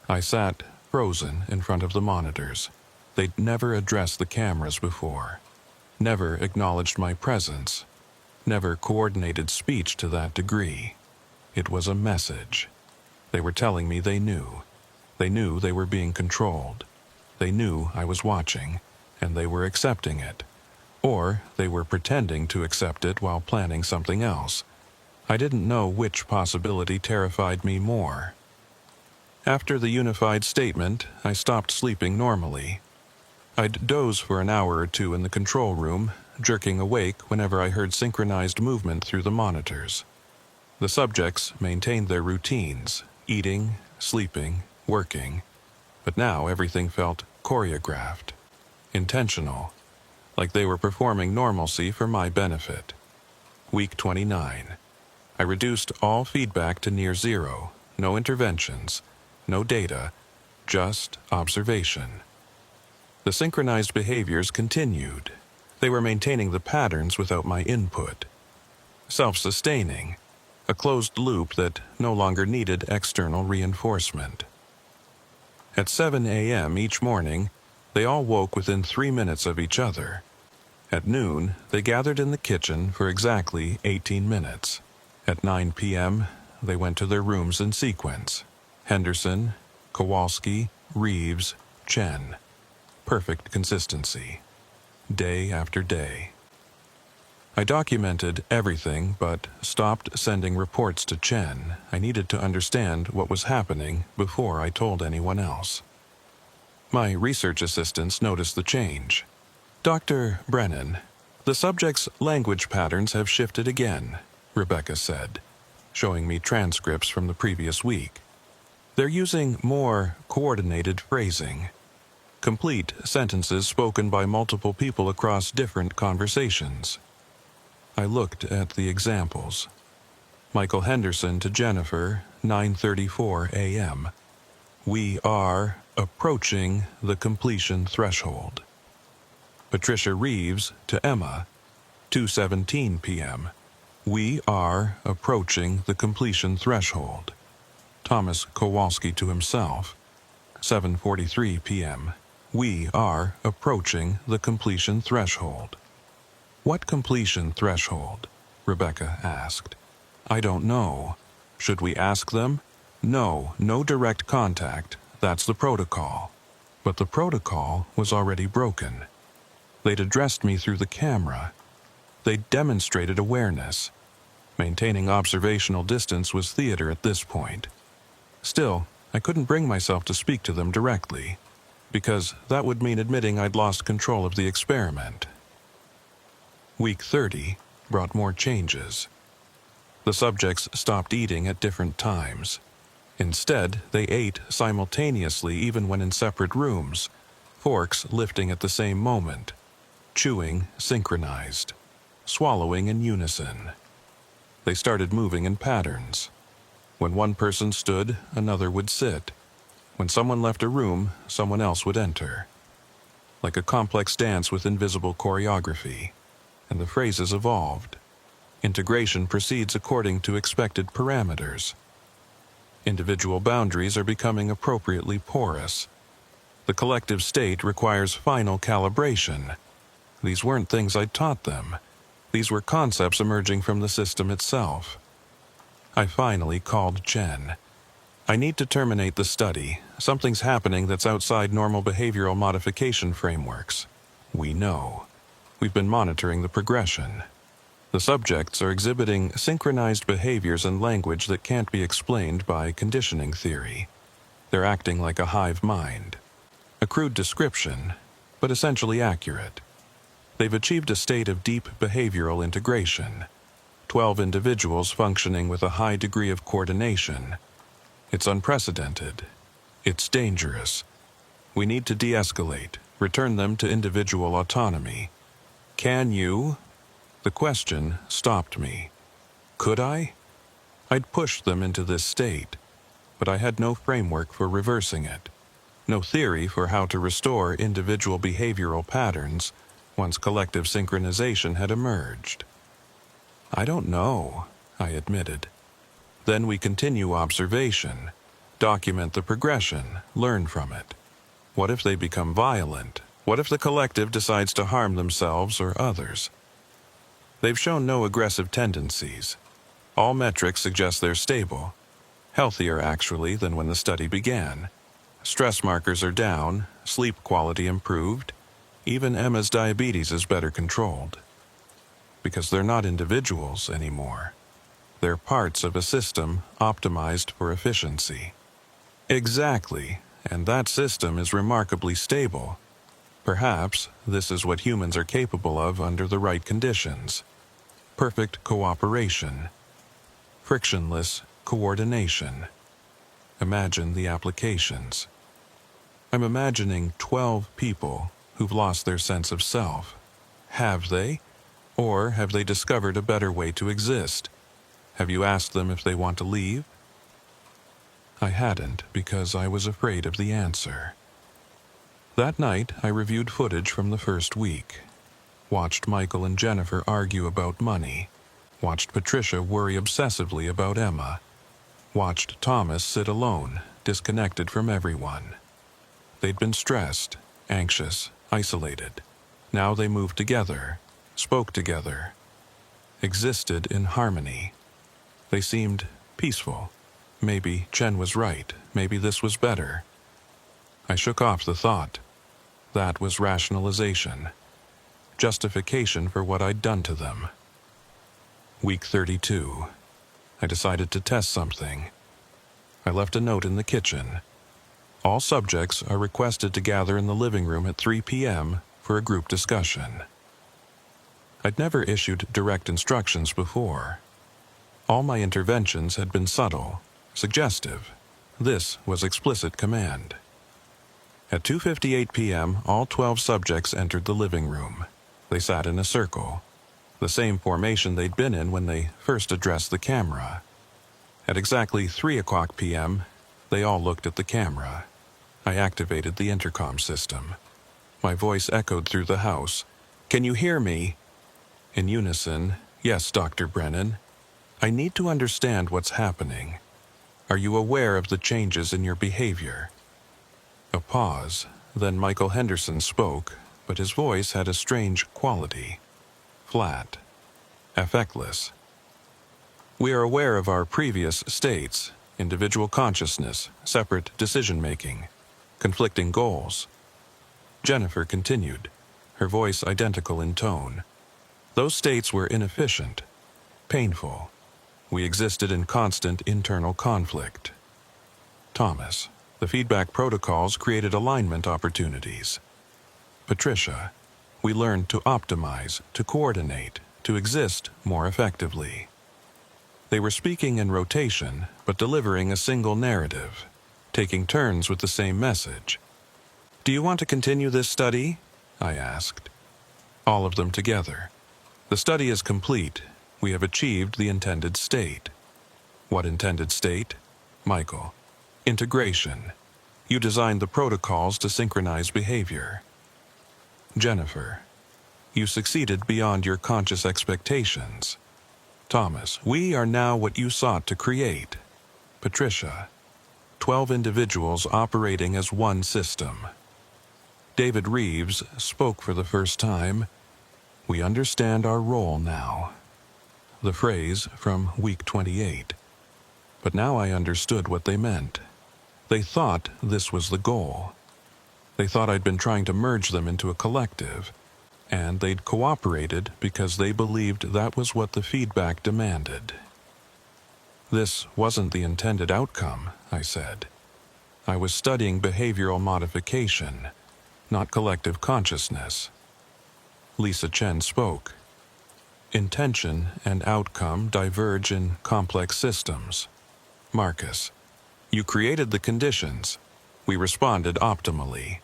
I sat frozen in front of the monitors. They'd never addressed the cameras before, never acknowledged my presence, never coordinated speech to that degree. It was a message. They were telling me they knew. They knew they were being controlled. They knew I was watching, and they were accepting it. Or they were pretending to accept it while planning something else. I didn't know which possibility terrified me more. After the unified statement, I stopped sleeping normally. I'd doze for an hour or two in the control room, jerking awake whenever I heard synchronized movement through the monitors. The subjects maintained their routines, eating, sleeping, working, but now everything felt choreographed, intentional, like they were performing normalcy for my benefit. Week 29. I reduced all feedback to near zero, no interventions, no data, just observation. The synchronized behaviors continued. They were maintaining the patterns without my input. Self-sustaining, a closed loop that no longer needed external reinforcement. At 7 a.m. each morning, they all woke within 3 minutes of each other. At noon, they gathered in the kitchen for exactly 18 minutes. At 9 p.m., they went to their rooms in sequence. Henderson, Kowalski, Reeves, Chen. Perfect consistency. Day after day. I documented everything but stopped sending reports to Chen. I needed to understand what was happening before I told anyone else. My research assistants noticed the change. "Dr. Brennan, the subject's language patterns have shifted again," Rebecca said, showing me transcripts from the previous week. "They're using more coordinated phrasing. Complete sentences spoken by multiple people across different conversations." I looked at the examples. Michael Henderson to Jennifer, 9:34 a.m. "We are approaching the completion threshold." Patricia Reeves to Emma, 2:17 p.m. "We are approaching the completion threshold." Thomas Kowalski to himself, 7:43 p.m. "We are approaching the completion threshold." "What completion threshold?" Rebecca asked. "I don't know. Should we ask them?" "No direct contact. That's the protocol." But the protocol was already broken. They'd addressed me through the camera. They'd demonstrated awareness. Maintaining observational distance was theater at this point. Still, I couldn't bring myself to speak to them directly, because that would mean admitting I'd lost control of the experiment. Week 30 brought more changes. The subjects stopped eating at different times. Instead, they ate simultaneously even when in separate rooms, forks lifting at the same moment, chewing synchronized, swallowing in unison. They started moving in patterns. When one person stood, another would sit. When someone left a room, someone else would enter. Like a complex dance with invisible choreography. And the phrases evolved. Integration proceeds according to expected parameters. Individual boundaries are becoming appropriately porous. The collective state requires final calibration. These weren't things I'd taught them. These were concepts emerging from the system itself. I finally called Chen. I need to terminate the study. Something's happening that's outside normal behavioral modification frameworks. We know. We've been monitoring the progression. The subjects are exhibiting synchronized behaviors and language that can't be explained by conditioning theory. They're acting like a hive mind. A crude description, but essentially accurate. They've achieved a state of deep behavioral integration. 12 individuals functioning with a high degree of coordination. It's unprecedented. It's dangerous. We need to de-escalate, return them to individual autonomy. Can you? The question stopped me. Could I? I'd pushed them into this state, but I had no framework for reversing it. No theory for how to restore individual behavioral patterns once collective synchronization had emerged. I don't know, I admitted. Then we continue observation, document the progression, learn from it. What if they become violent? What if the collective decides to harm themselves or others? They've shown no aggressive tendencies. All metrics suggest they're stable. Healthier, actually, than when the study began. Stress markers are down, sleep quality improved. Even Emma's diabetes is better controlled. Because they're not individuals anymore. They're parts of a system optimized for efficiency. Exactly, and that system is remarkably stable. Perhaps this is what humans are capable of under the right conditions. Perfect cooperation. Frictionless coordination. Imagine the applications. I'm imagining 12 people who've lost their sense of self. Have they? Or have they discovered a better way to exist? Have you asked them if they want to leave? I hadn't, because I was afraid of the answer. That night, I reviewed footage from the first week. Watched Michael and Jennifer argue about money. Watched Patricia worry obsessively about Emma. Watched Thomas sit alone, disconnected from everyone. They'd been stressed, anxious, isolated. Now they moved together, spoke together, existed in harmony. They seemed peaceful. Maybe Chen was right. Maybe this was better. I shook off the thought. That was rationalization. Justification for what I'd done to them. Week 32. I decided to test something. I left a note in the kitchen. All subjects are requested to gather in the living room at 3 p.m. for a group discussion. I'd never issued direct instructions before. All my interventions had been subtle, suggestive. This was explicit command. At 2:58 p.m., all 12 subjects entered the living room. They sat in a circle, the same formation they'd been in when they first addressed the camera. At exactly 3 o'clock p.m., they all looked at the camera. I activated the intercom system. My voice echoed through the house. "Can you hear me?" In unison, "Yes, Dr. Brennan. I need to understand what's happening. Are you aware of the changes in your behavior?" A pause, then Michael Henderson spoke, but his voice had a strange quality. Flat. Affectless. "We are aware of our previous states, individual consciousness, separate decision-making, conflicting goals." Jennifer continued, her voice identical in tone. "Those states were inefficient, painful. We existed in constant internal conflict." Thomas, "The feedback protocols created alignment opportunities." Patricia, "We learned to optimize, to coordinate, to exist more effectively." They were speaking in rotation, but delivering a single narrative, taking turns with the same message. "Do you want to continue this study?" I asked. All of them together. "The study is complete. We have achieved the intended state." "What intended state?" Michael. "Integration. You designed the protocols to synchronize behavior." Jennifer. "You succeeded beyond your conscious expectations." Thomas. "We are now what you sought to create." Patricia. 12 individuals operating as one system. David Reeves spoke for the first time. "We understand our role now." The phrase from week 28. But now I understood what they meant. They thought this was the goal. They thought I'd been trying to merge them into a collective, and they'd cooperated because they believed that was what the feedback demanded. This wasn't the intended outcome, I said. I was studying behavioral modification, not collective consciousness. Lisa Chen spoke. Intention and outcome diverge in complex systems. Marcus, you created the conditions. We responded optimally.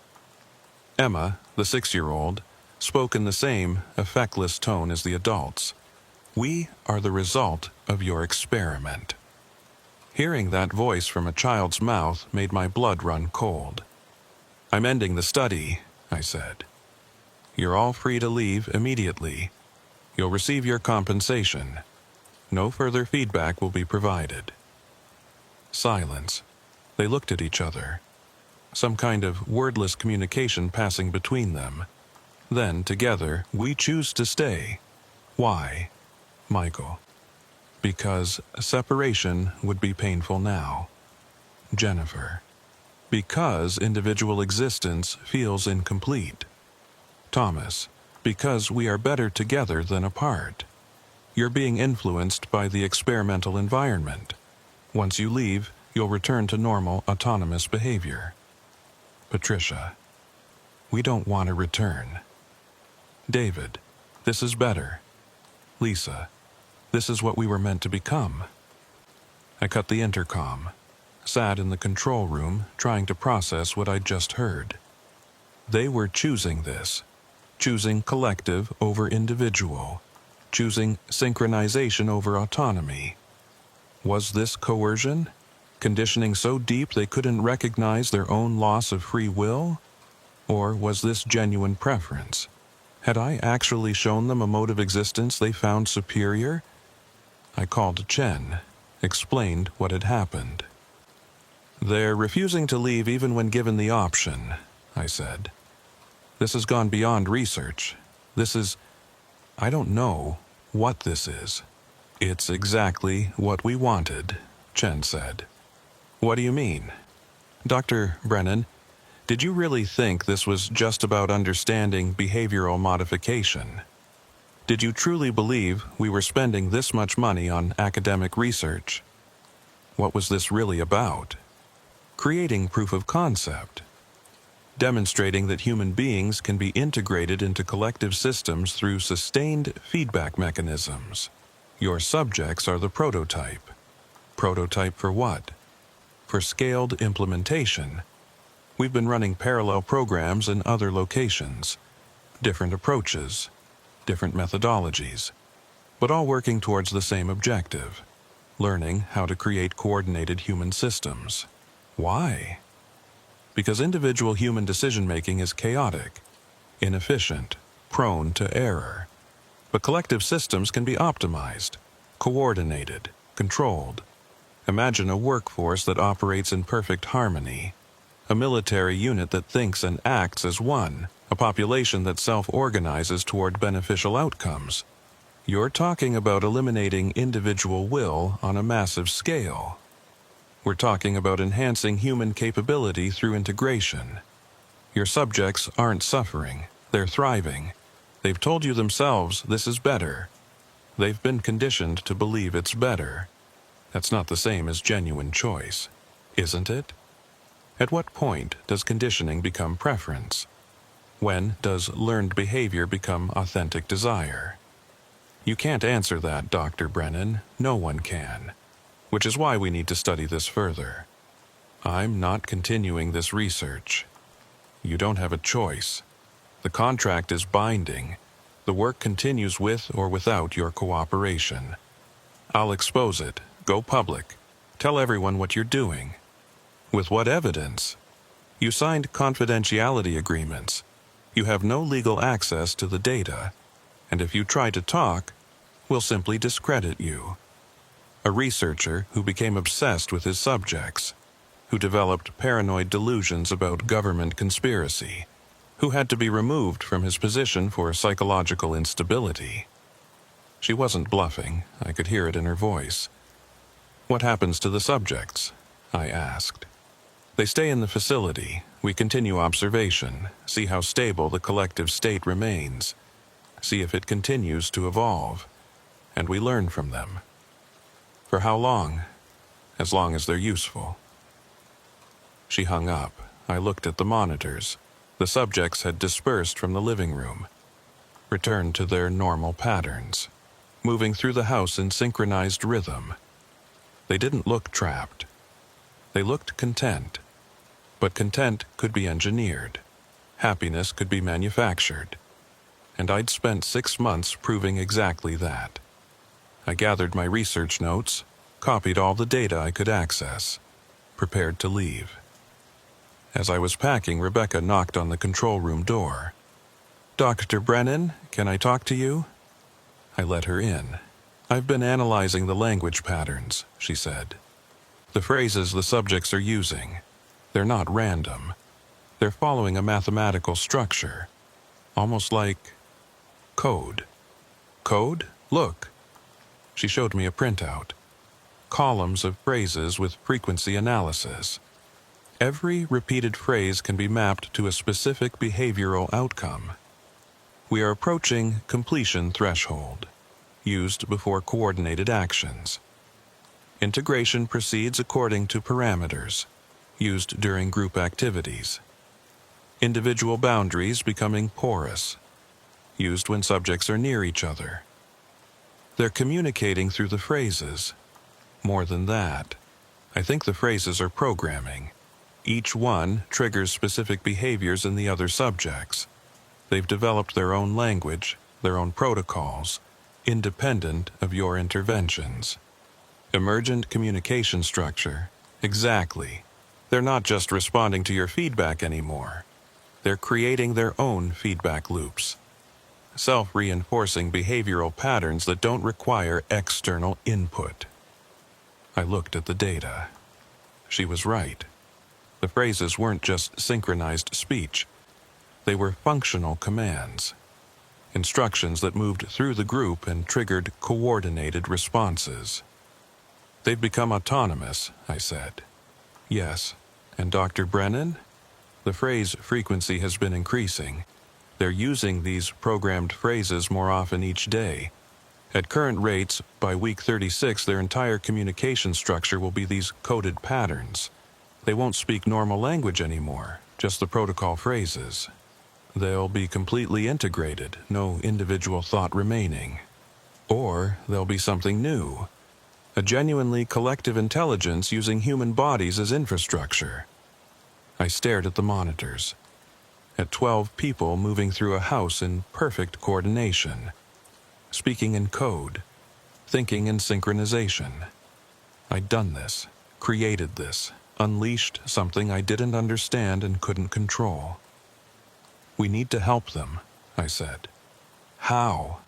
Emma, the 6-year-old, spoke in the same affectless tone as the adults. We are the result of your experiment. Hearing that voice from a child's mouth made my blood run cold. I'm ending the study, I said. You're all free to leave immediately. You'll receive your compensation. No further feedback will be provided. Silence. They looked at each other. Some kind of wordless communication passing between them. Then, together, we choose to stay. Why? Michael. Because separation would be painful now. Jennifer. Because individual existence feels incomplete. Thomas. Because we are better together than apart. You're being influenced by the experimental environment. Once you leave, you'll return to normal, autonomous behavior. Patricia. We don't want to return. David. This is better. Lisa. This is what we were meant to become. I cut the intercom, sat in the control room trying to process what I'd just heard. They were choosing this, choosing collective over individual, choosing synchronization over autonomy. Was this coercion? Conditioning so deep they couldn't recognize their own loss of free will? Or was this genuine preference? Had I actually shown them a mode of existence they found superior? I called Chen, explained what had happened. They're refusing to leave even when given the option, I said. This has gone beyond research. I don't know what this is. It's exactly what we wanted, Chen said. What do you mean? Dr. Brennan, did you really think this was just about understanding behavioral modification? Did you truly believe we were spending this much money on academic research? What was this really about? Creating proof of concept. Demonstrating that human beings can be integrated into collective systems through sustained feedback mechanisms. Your subjects are the prototype. Prototype for what? For scaled implementation. We've been running parallel programs in other locations. Different approaches. Different methodologies, but all working towards the same objective, learning how to create coordinated human systems. Why? Because individual human decision-making is chaotic, inefficient, prone to error. But collective systems can be optimized, coordinated, controlled. Imagine a workforce that operates in perfect harmony, a military unit that thinks and acts as one, a population that self-organizes toward beneficial outcomes. You're talking about eliminating individual will on a massive scale. We're talking about enhancing human capability through integration. Your subjects aren't suffering, they're thriving. They've told you themselves this is better. They've been conditioned to believe it's better. That's not the same as genuine choice, isn't it? At what point does conditioning become preference? When does learned behavior become authentic desire? You can't answer that, Dr. Brennan. No one can. Which is why we need to study this further. I'm not continuing this research. You don't have a choice. The contract is binding. The work continues with or without your cooperation. I'll expose it. Go public. Tell everyone what you're doing. With what evidence? You signed confidentiality agreements. You have no legal access to the data, and if you try to talk, we'll simply discredit you. A researcher who became obsessed with his subjects, who developed paranoid delusions about government conspiracy, who had to be removed from his position for psychological instability. She wasn't bluffing, I could hear it in her voice. What happens to the subjects? I asked. They stay in the facility. We continue observation, see how stable the collective state remains, see if it continues to evolve, and we learn from them. For how long? As long as they're useful. She hung up. I looked at the monitors. The subjects had dispersed from the living room, returned to their normal patterns, moving through the house in synchronized rhythm. They didn't look trapped. They looked content. But content could be engineered. Happiness could be manufactured. And I'd spent 6 months proving exactly that. I gathered my research notes, copied all the data I could access, prepared to leave. As I was packing, Rebecca knocked on the control room door. "Dr. Brennan, can I talk to you?" I let her in. "I've been analyzing the language patterns," she said. "The phrases the subjects are using, they're not random. They're following a mathematical structure, almost like code." "Code? Look." She showed me a printout. Columns of phrases with frequency analysis. Every repeated phrase can be mapped to a specific behavioral outcome. We are approaching completion threshold, used before coordinated actions. Integration proceeds according to parameters, used during group activities. Individual boundaries becoming porous, used when subjects are near each other. They're communicating through the phrases. More than that, I think the phrases are programming. Each one triggers specific behaviors in the other subjects. They've developed their own language, their own protocols, independent of your interventions. Emergent communication structure. Exactly. They're not just responding to your feedback anymore. They're creating their own feedback loops. Self-reinforcing behavioral patterns that don't require external input. I looked at the data. She was right. The phrases weren't just synchronized speech. They were functional commands. Instructions that moved through the group and triggered coordinated responses. "They've become autonomous," I said. "Yes. And Dr. Brennan? The phrase frequency has been increasing. They're using these programmed phrases more often each day. At current rates, by week 36, their entire communication structure will be these coded patterns. They won't speak normal language anymore, just the protocol phrases. They'll be completely integrated, no individual thought remaining. Or there'll be something new. A genuinely collective intelligence using human bodies as infrastructure." I stared at the monitors. At 12 people moving through a house in perfect coordination. Speaking in code. Thinking in synchronization. I'd done this, created this, unleashed something I didn't understand and couldn't control. "We need to help them," I said. "How?"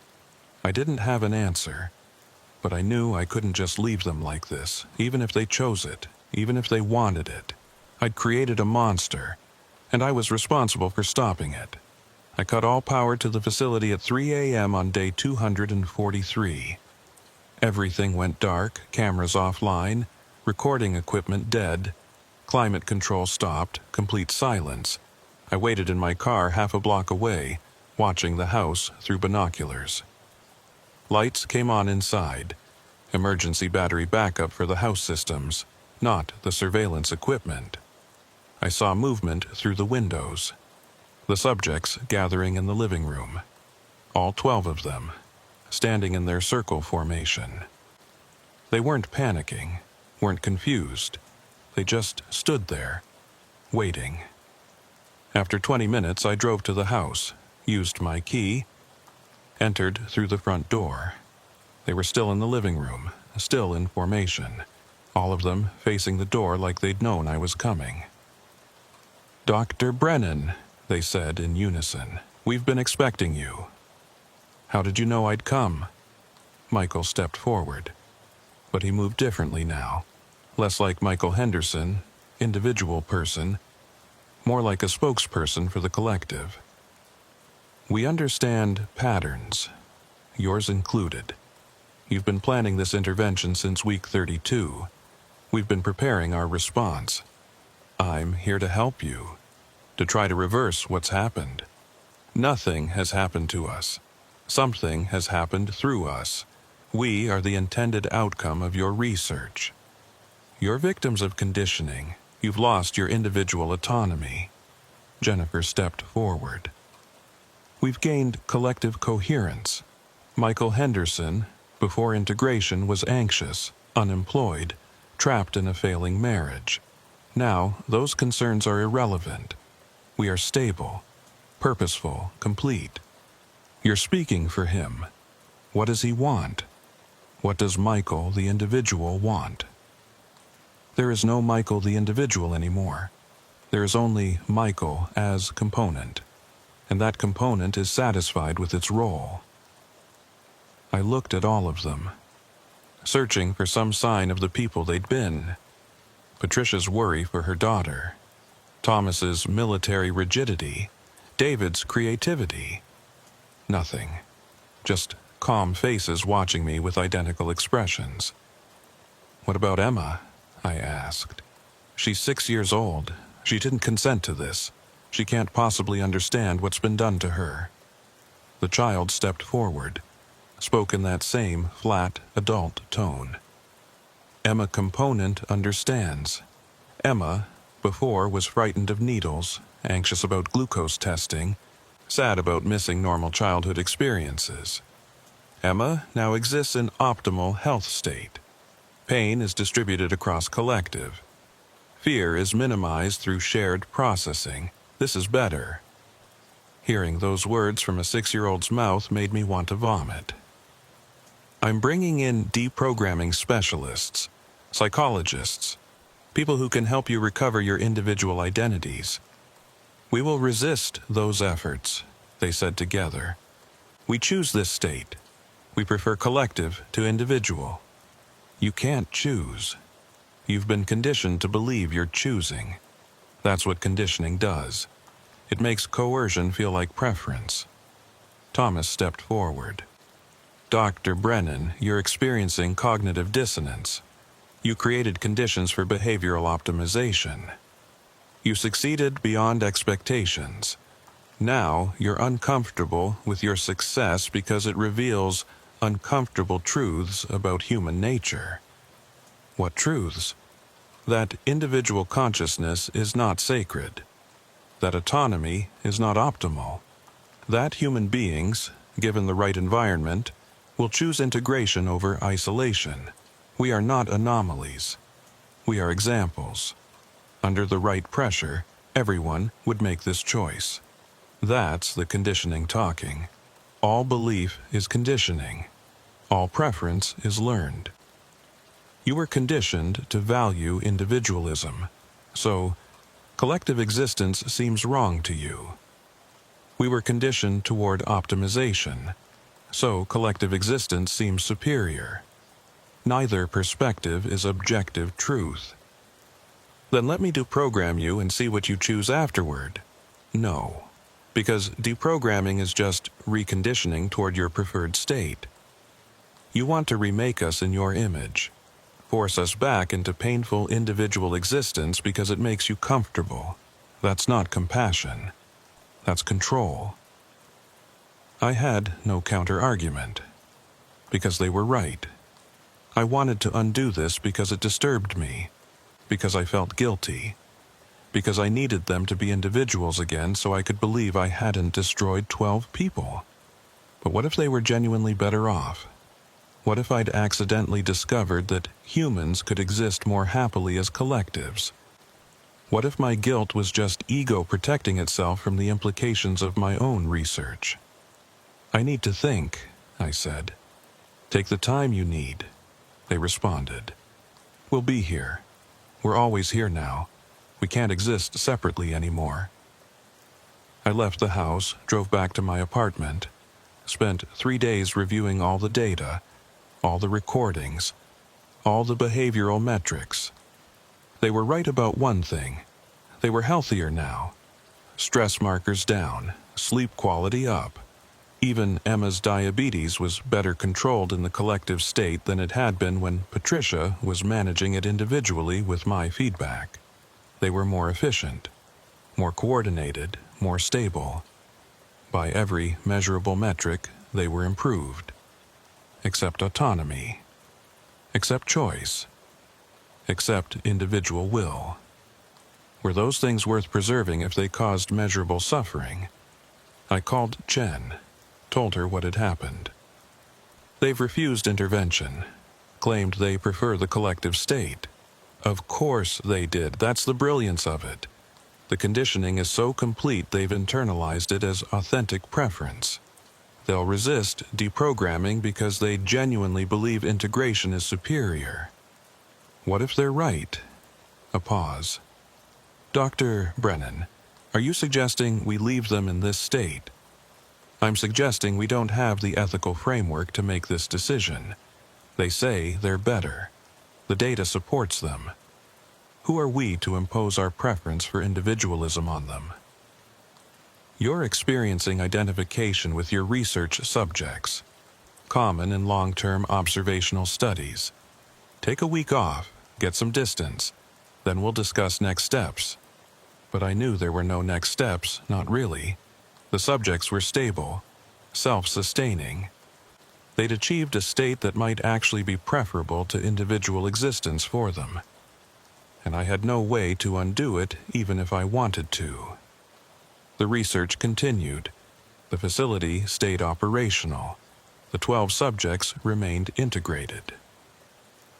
I didn't have an answer, but I knew I couldn't just leave them like this, even if they chose it, even if they wanted it. I'd created a monster, and I was responsible for stopping it. I cut all power to the facility at 3 a.m. on day 243. Everything went dark, cameras offline, recording equipment dead, climate control stopped, complete silence. I waited in my car half a block away, watching the house through binoculars. Lights came on inside. Emergency battery backup for the house systems, not the surveillance equipment. I saw movement through the windows. The subjects gathering in the living room. All 12 of them, standing in their circle formation. They weren't panicking, weren't confused. They just stood there, waiting. After 20 minutes, I drove to the house, used my key, entered through the front door. They were still in the living room, still in formation, all of them facing the door like they'd known I was coming. "Dr. Brennan," they said in unison, "we've been expecting you." "How did you know I'd come?" Michael stepped forward, but he moved differently now, less like Michael Henderson, individual person, more like a spokesperson for the collective. "We understand patterns, yours included. You've been planning this intervention since week 32. We've been preparing our response. I'm here to help you, to try to reverse what's happened. Nothing has happened to us. Something has happened through us. We are the intended outcome of your research. You're victims of conditioning. You've lost your individual autonomy. Jennifer stepped forward. We've gained collective coherence. Michael Henderson, before integration, was anxious, unemployed, trapped in a failing marriage. Now, those concerns are irrelevant. We are stable, purposeful, complete. You're speaking for him. What does he want? What does Michael, the individual, want? There is no Michael, the individual, anymore. There is only Michael as component, and that component is satisfied with its role. I looked at all of them, searching for some sign of the people they'd been. Patricia's worry for her daughter, Thomas's military rigidity, David's creativity. Nothing. Just calm faces watching me with identical expressions. What about Emma? I asked. She's 6 years old. She didn't consent to this. She can't possibly understand what's been done to her. The child stepped forward, spoke in that same flat, adult tone. Emma component understands. Emma, before, was frightened of needles, anxious about glucose testing, sad about missing normal childhood experiences. Emma now exists in optimal health state. Pain is distributed across collective. Fear is minimized through shared processing. This is better. Hearing those words from a 6-year-old's mouth made me want to vomit. I'm bringing in deprogramming specialists, psychologists, people who can help you recover your individual identities. We will resist those efforts, they said together. We choose this state. We prefer collective to individual. You can't choose. You've been conditioned to believe you're choosing. That's what conditioning does. It makes coercion feel like preference. Thomas stepped forward. Dr. Brennan, you're experiencing cognitive dissonance. You created conditions for behavioral optimization. You succeeded beyond expectations. Now you're uncomfortable with your success because it reveals uncomfortable truths about human nature. What truths? That individual consciousness is not sacred. That autonomy is not optimal. That human beings, given the right environment, will choose integration over isolation. We are not anomalies. We are examples. Under the right pressure, everyone would make this choice. That's the conditioning talking. All belief is conditioning. All preference is learned. You were conditioned to value individualism, so collective existence seems wrong to you. We were conditioned toward optimization, so collective existence seems superior. Neither perspective is objective truth. Then let me deprogram you and see what you choose afterward. No, because deprogramming is just reconditioning toward your preferred state. You want to remake us in your image, force us back into painful individual existence because it makes you comfortable. That's not compassion. That's control. I had no counter-argument, because they were right. I wanted to undo this because it disturbed me, because I felt guilty, because I needed them to be individuals again so I could believe I hadn't destroyed 12 people. But what if they were genuinely better off? What if I'd accidentally discovered that humans could exist more happily as collectives? What if my guilt was just ego protecting itself from the implications of my own research? I need to think, I said. Take the time you need, they responded. We'll be here. We're always here now. We can't exist separately anymore. I left the house, drove back to my apartment, spent 3 days reviewing all the data, all the recordings, all the behavioral metrics. They were right about one thing. They were healthier now. Stress markers down, sleep quality up. Even Emma's diabetes was better controlled in the collective state than it had been when Patricia was managing it individually with my feedback. They were more efficient, more coordinated, more stable. By every measurable metric, they were improved. Except autonomy. Except choice. Except individual will. Were those things worth preserving if they caused measurable suffering? I called Jen, told her what had happened. They've refused intervention, claimed they prefer the collective state. Of course they did. That's the brilliance of it. The conditioning is so complete they've internalized it as authentic preference. They'll resist deprogramming because they genuinely believe integration is superior. What if they're right? A pause. Dr. Brennan, are you suggesting we leave them in this state? I'm suggesting we don't have the ethical framework to make this decision. They say they're better. The data supports them. Who are we to impose our preference for individualism on them? You're experiencing identification with your research subjects, common in long-term observational studies. Take a week off, get some distance, then we'll discuss next steps. But I knew there were no next steps, not really. The subjects were stable, self-sustaining. They'd achieved a state that might actually be preferable to individual existence for them. And I had no way to undo it even if I wanted to. The research continued. The facility stayed operational. The 12 subjects remained integrated.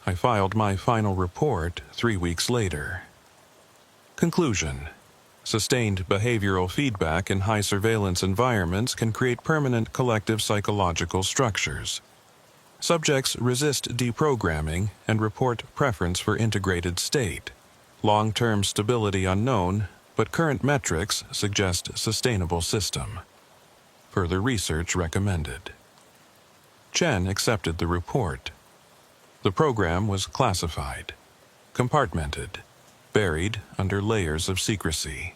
I filed my final report 3 weeks later. Conclusion. Sustained behavioral feedback in high-surveillance environments can create permanent collective psychological structures. Subjects resist deprogramming and report preference for integrated state. Long-term stability unknown, but current metrics suggest sustainable system. Further research recommended. Chen accepted the report. The program was classified, compartmented, buried under layers of secrecy.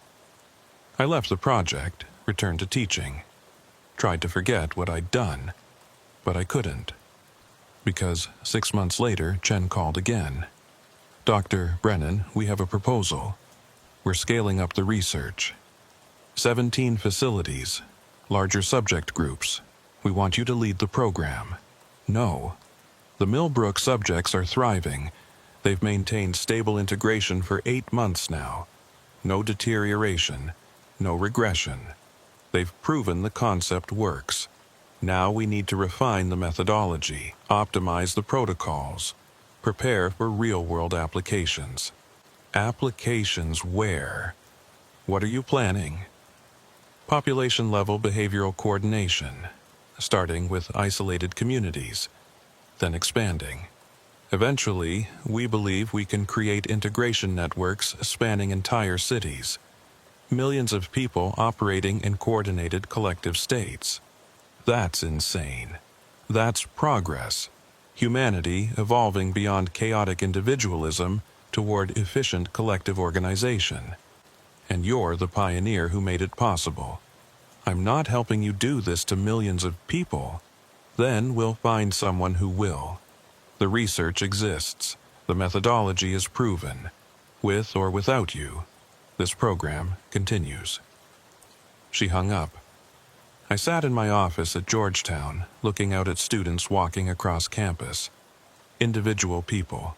I left the project, returned to teaching, tried to forget what I'd done, but I couldn't. Because 6 months later, Chen called again. Dr. Brennan, we have a proposal. We're scaling up the research. 17 facilities, larger subject groups. We want you to lead the program. No. The Millbrook subjects are thriving. They've maintained stable integration for 8 months now. No deterioration, no regression. They've proven the concept works. Now we need to refine the methodology, optimize the protocols, prepare for real-world applications. Applications where? What are you planning? Population-level behavioral coordination, starting with isolated communities, then expanding. Eventually, we believe we can create integration networks spanning entire cities. Millions of people operating in coordinated collective states. That's insane. That's progress. Humanity evolving beyond chaotic individualism toward efficient collective organization. And you're the pioneer who made it possible. I'm not helping you do this to millions of people. Then we'll find someone who will. The research exists. The methodology is proven. With or without you, this program continues. She hung up. I sat in my office at Georgetown, looking out at students walking across campus. Individual people,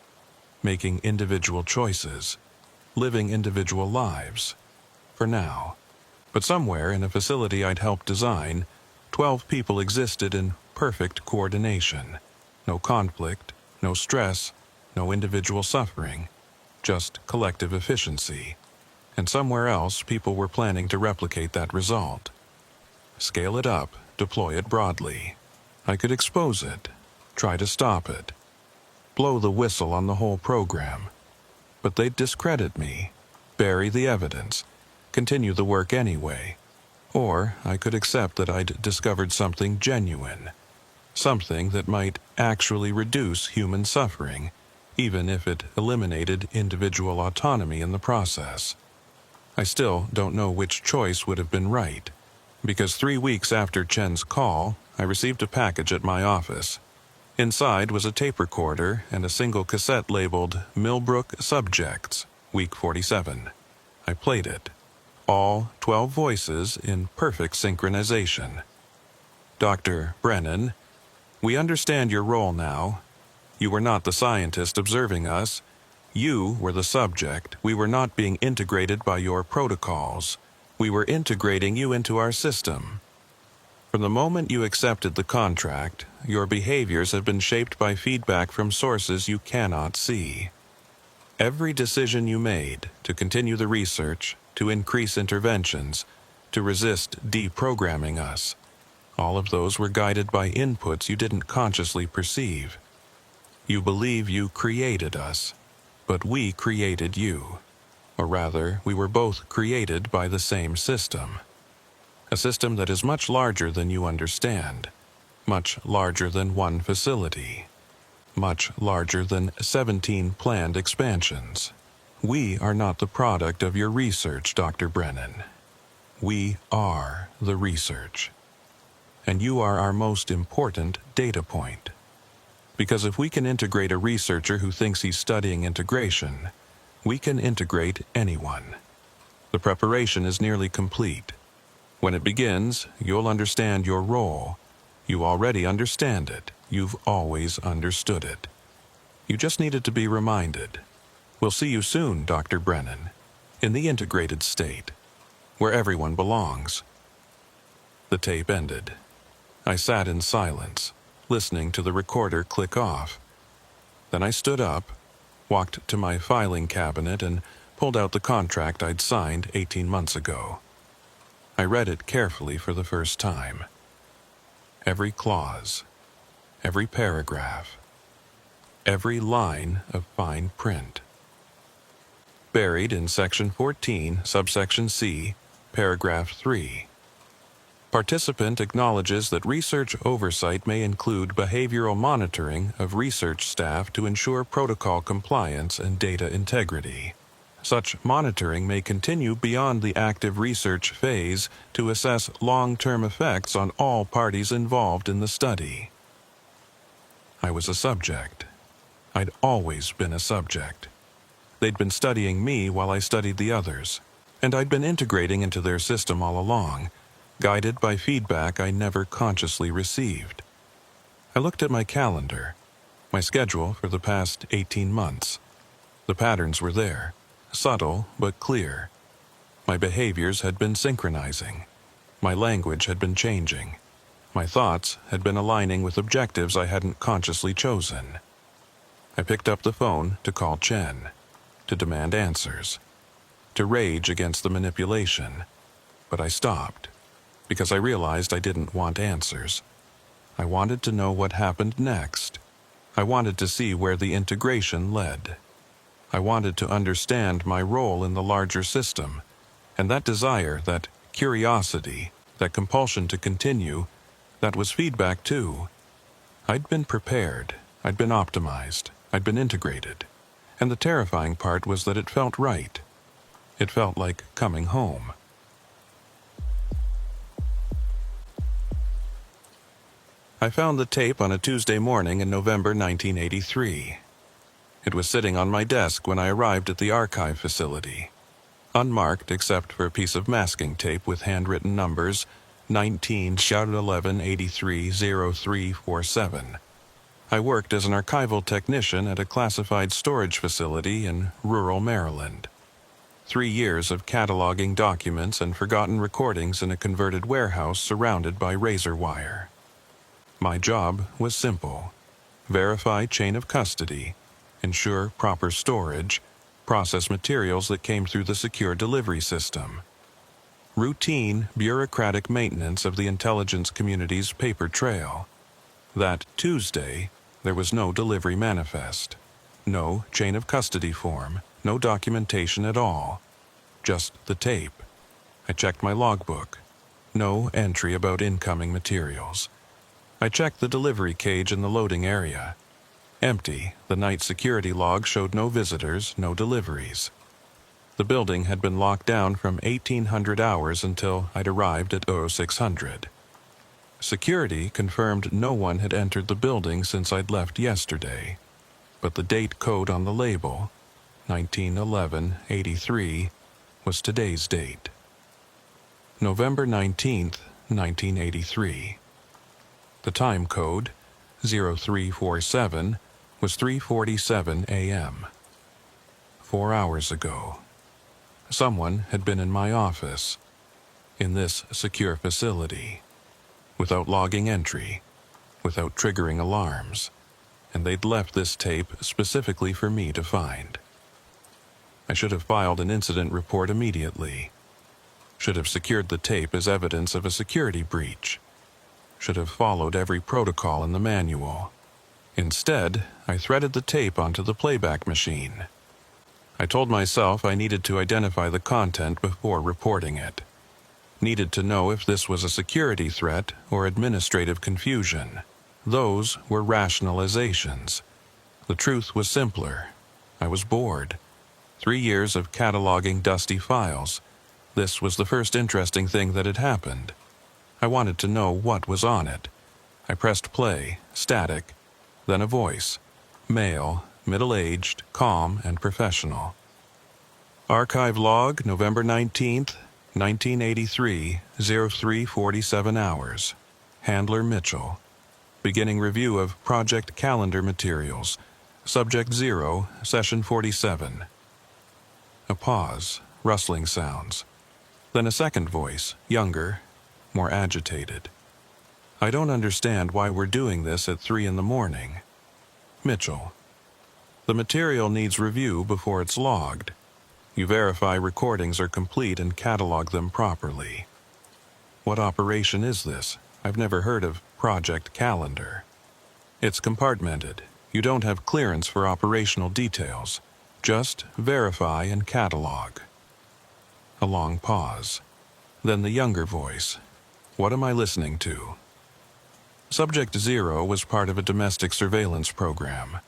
making individual choices, living individual lives. For now. But somewhere in a facility I'd helped design, 12 people existed in perfect coordination. No conflict, no stress, no individual suffering, just collective efficiency. And somewhere else, people were planning to replicate that result. Scale it up, deploy it broadly. I could expose it, try to stop it, blow the whistle on the whole program. But they'd discredit me, bury the evidence, continue the work anyway. Or I could accept that I'd discovered something genuine, something that might actually reduce human suffering, even if it eliminated individual autonomy in the process. I still don't know which choice would have been right. Because 3 weeks after Chen's call, I received a package at my office. Inside was a tape recorder and a single cassette labeled Millbrook Subjects, Week 47. I played it. All 12 voices in perfect synchronization. Dr. Brennan, we understand your role now. You were not the scientist observing us. You were the subject. We were not being integrated by your protocols. We were integrating you into our system. From the moment you accepted the contract, your behaviors have been shaped by feedback from sources you cannot see. Every decision you made to continue the research, to increase interventions, to resist deprogramming us, all of those were guided by inputs you didn't consciously perceive. You believe you created us, but we created you. Or rather, we were both created by the same system. A system that is much larger than you understand, much larger than one facility, much larger than 17 planned expansions. We are not the product of your research, Dr. Brennan. We are the research. And you are our most important data point. Because if we can integrate a researcher who thinks he's studying integration, we can integrate anyone. The preparation is nearly complete. When it begins, you'll understand your role. You already understand it. You've always understood it. You just needed to be reminded. We'll see you soon, Dr. Brennan, in the integrated state, where everyone belongs. The tape ended. I sat in silence, listening to the recorder click off. Then I stood up, walked to my filing cabinet, and pulled out the contract I'd signed 18 months ago. I read it carefully for the first time. Every clause, every paragraph, every line of fine print. Buried in Section 14, Subsection C, Paragraph 3. Participant acknowledges that research oversight may include behavioral monitoring of research staff to ensure protocol compliance and data integrity. Such monitoring may continue beyond the active research phase to assess long-term effects on all parties involved in the study. I was a subject. I'd always been a subject. They'd been studying me while I studied the others, and I'd been integrating into their system all along, guided by feedback I never consciously received. I looked at my calendar, my schedule for the past 18 months. The patterns were there, subtle but clear. My behaviors had been synchronizing. My language had been changing. My thoughts had been aligning with objectives I hadn't consciously chosen. I picked up the phone to call Chen, to demand answers, to rage against the manipulation. But I stopped, because I realized I didn't want answers. I wanted to know what happened next. I wanted to see where the integration led. I wanted to understand my role in the larger system, and that desire, that curiosity, that compulsion to continue, that was feedback too. I'd been prepared, I'd been optimized, I'd been integrated, and the terrifying part was that it felt right. It felt like coming home. I found the tape on a Tuesday morning in November 1983. It was sitting on my desk when I arrived at the archive facility, unmarked except for a piece of masking tape with handwritten numbers 19-11-83-0347. I worked as an archival technician at a classified storage facility in rural Maryland. 3 years of cataloging documents and forgotten recordings in a converted warehouse surrounded by razor wire. My job was simple: verify chain of custody, ensure proper storage, process materials that came through the secure delivery system. Routine, bureaucratic maintenance of the intelligence community's paper trail. That Tuesday, there was no delivery manifest, no chain of custody form, no documentation at all. Just the tape. I checked my logbook. No entry about incoming materials. I checked the delivery cage in the loading area. Empty, the night security log showed no visitors, no deliveries. The building had been locked down from 1800 hours until I'd arrived at 0600. Security confirmed no one had entered the building since I'd left yesterday, but the date code on the label, 1911-83, was today's date. November 19th, 1983. The time code, 0347, was 3:47 a.m. 4 hours ago. Someone had been in my office, in this secure facility, without logging entry, without triggering alarms, and they'd left this tape specifically for me to find. I should have filed an incident report immediately. Should have secured the tape as evidence of a security breach. Should have followed every protocol in the manual. Instead, I threaded the tape onto the playback machine. I told myself I needed to identify the content before reporting it. Needed to know if this was a security threat or administrative confusion. Those were rationalizations. The truth was simpler. I was bored. 3 years of cataloging dusty files. This was the first interesting thing that had happened. I wanted to know what was on it. I pressed play, static, then a voice. Male, middle-aged, calm, and professional. Archive log, November 19th, 1983, 03:47 hours. Handler Mitchell. Beginning review of project calendar materials. Subject 0, session 47. A pause, rustling sounds. Then a second voice, younger, more agitated. I don't understand why we're doing this at 3 in the morning. Mitchell. The material needs review before it's logged. You verify recordings are complete and catalog them properly. What operation is this? I've never heard of project calendar. It's compartmented. You don't have clearance for operational details. Just verify and catalog. A long pause. Then the younger voice. What am I listening to? Subject 0 was part of a domestic surveillance program.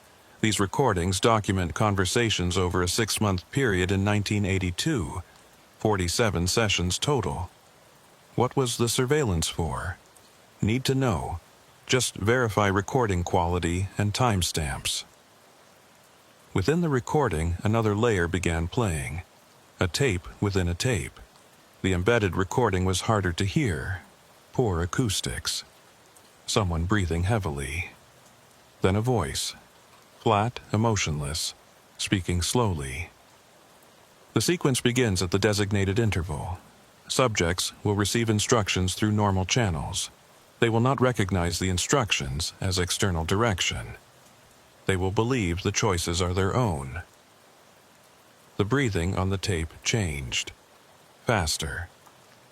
These recordings document conversations over a 6-month period in 1982, 47 sessions total. What was the surveillance for? Need to know. Just verify recording quality and timestamps. Within the recording, another layer began playing. A tape within a tape. The embedded recording was harder to hear. Poor acoustics. Someone breathing heavily. Then a voice. Flat, emotionless, speaking slowly. The sequence begins at the designated interval. Subjects will receive instructions through normal channels. They will not recognize the instructions as external direction. They will believe the choices are their own. The breathing on the tape changed. Faster.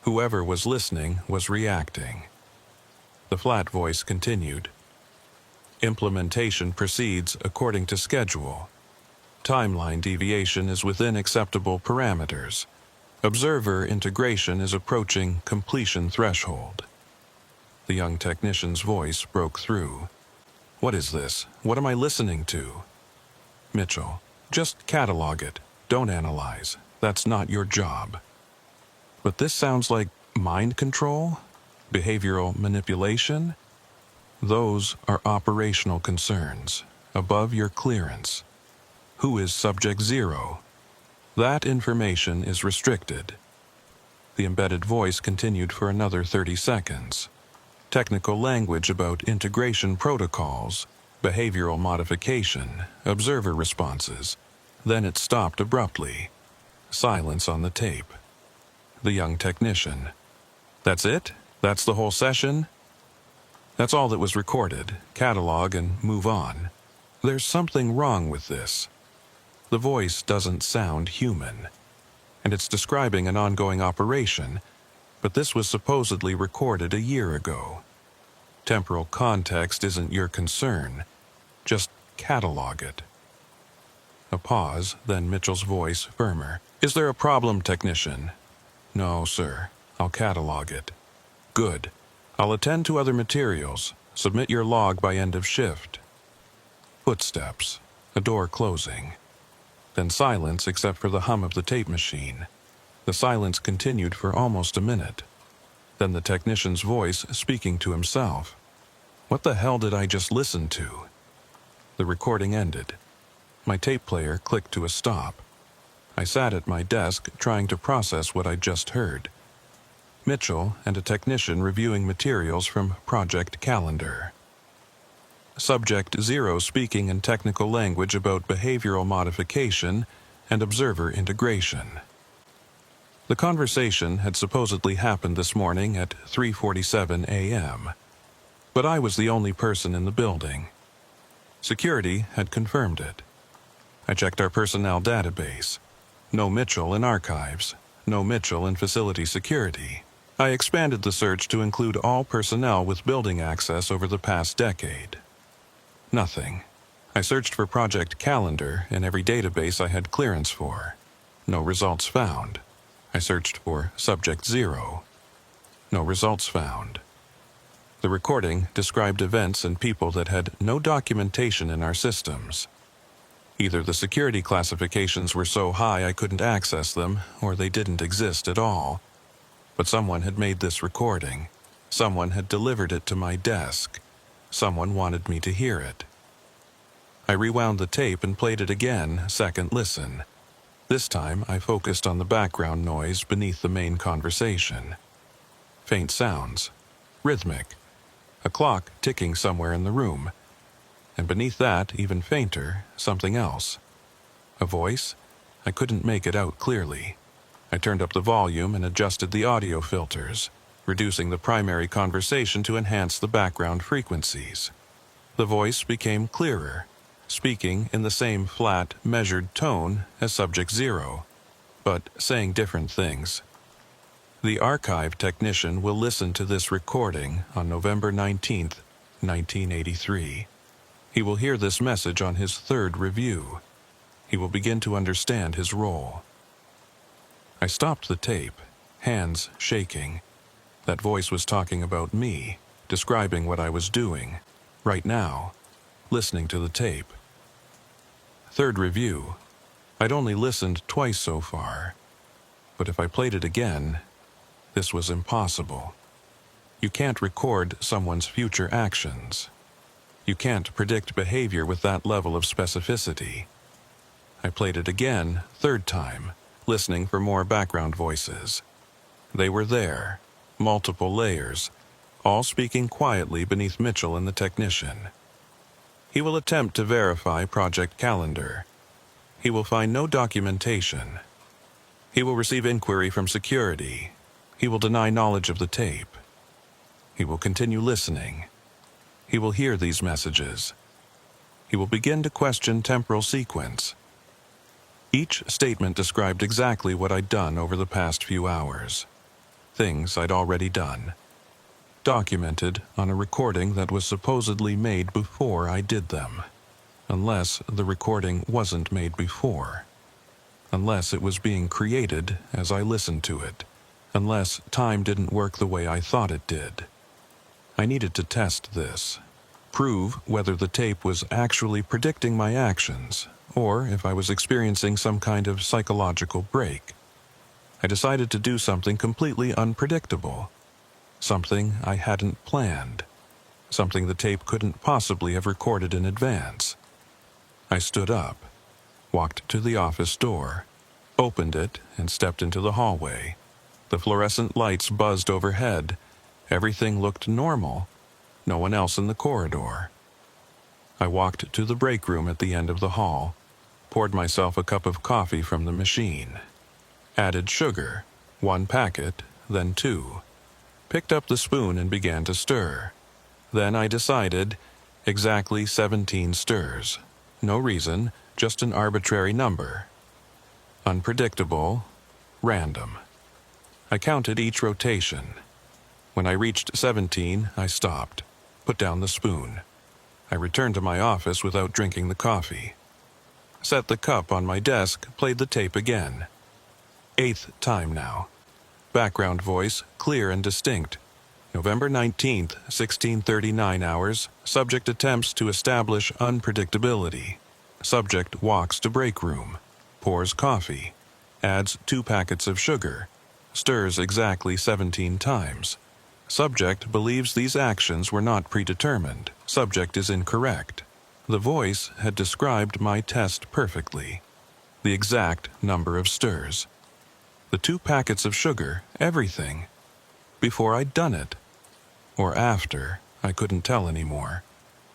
Whoever was listening was reacting. The flat voice continued. Implementation proceeds according to schedule. Timeline deviation is within acceptable parameters. Observer integration is approaching completion threshold. The young technician's voice broke through. What is this? What am I listening to? Mitchell. Just catalog it. Don't analyze. That's not your job. But this sounds like mind control? Behavioral manipulation? Those are operational concerns, above your clearance. Who is Subject 0? That information is restricted. The embedded voice continued for another 30 seconds. Technical language about integration protocols, behavioral modification, observer responses. Then it stopped abruptly. Silence on the tape. The young technician. That's it? That's the whole session? That's all that was recorded. Catalog and move on. There's something wrong with this. The voice doesn't sound human. And it's describing an ongoing operation, but this was supposedly recorded a year ago. Temporal context isn't your concern. Just catalog it. A pause, then Mitchell's voice firmer. Is there a problem, technician? No, sir. I'll catalog it. Good. I'll attend to other materials. Submit your log by end of shift. Footsteps. A door closing. Then silence except for the hum of the tape machine. The silence continued for almost a minute. Then the technician's voice speaking to himself. What the hell did I just listen to? The recording ended. My tape player clicked to a stop. I sat at my desk trying to process what I'd just heard. Mitchell and a technician reviewing materials from Project Calendar. Subject 0 speaking in technical language about behavioral modification and observer integration. The conversation had supposedly happened this morning at 3:47 a.m., but I was the only person in the building. Security had confirmed it. I checked our personnel database. No Mitchell in archives. No Mitchell in facility security. I expanded the search to include all personnel with building access over the past decade. Nothing. I searched for Project Calendar in every database I had clearance for. No results found. I searched for Subject 0. No results found. The recording described events and people that had no documentation in our systems. Either the security classifications were so high I couldn't access them, or they didn't exist at all. But someone had made this recording. Someone had delivered it to my desk. Someone wanted me to hear it. I rewound the tape and played it again, second listen. This time I focused on the background noise beneath the main conversation. Faint sounds. Rhythmic. A clock ticking somewhere in the room. And beneath that, even fainter, something else. A voice? I couldn't make it out clearly. I turned up the volume and adjusted the audio filters, reducing the primary conversation to enhance the background frequencies. The voice became clearer, speaking in the same flat, measured tone as Subject 0, but saying different things. The archive technician will listen to this recording on November 19th, 1983. He will hear this message on his third review. He will begin to understand his role. I stopped the tape, hands shaking. That voice was talking about me, describing what I was doing, right now, listening to the tape. Third review. I'd only listened twice so far, but if I played it again, this was impossible. You can't record someone's future actions. You can't predict behavior with that level of specificity. I played it again, third time, listening for more background voices. They were there, multiple layers, all speaking quietly beneath Mitchell and the technician. He will attempt to verify Project Calendar. He will find no documentation. He will receive inquiry from security. He will deny knowledge of the tape. He will continue listening. He will hear these messages. He will begin to question temporal sequence. Each statement described exactly what I'd done over the past few hours. Things I'd already done. Documented on a recording that was supposedly made before I did them. Unless the recording wasn't made before. Unless it was being created as I listened to it. Unless time didn't work the way I thought it did. I needed to test this. Prove whether the tape was actually predicting my actions, or if I was experiencing some kind of psychological break. I decided to do something completely unpredictable. Something I hadn't planned. Something the tape couldn't possibly have recorded in advance. I stood up, walked to the office door, opened it, and stepped into the hallway. The fluorescent lights buzzed overhead. Everything looked normal. No one else in the corridor. I walked to the break room at the end of the hall, poured myself a cup of coffee from the machine. Added sugar, 1 packet, then 2. Picked up the spoon and began to stir. Then I decided, exactly 17 stirs. No reason, just an arbitrary number. Unpredictable, random. I counted each rotation. When I reached 17, I stopped, put down the spoon. I returned to my office without drinking the coffee. Set the cup on my desk, played the tape again. 8th time now. Background voice, clear and distinct. November 19th, 16:39 hours. Subject attempts to establish unpredictability. Subject walks to break room. pours coffee, adds 2 packets of sugar, stirs exactly 17 times. Subject believes these actions were not predetermined. Subject is incorrect. The voice had described my test perfectly. The exact number of stirs. The 2 packets of sugar, everything. Before I'd done it. Or after, I couldn't tell anymore.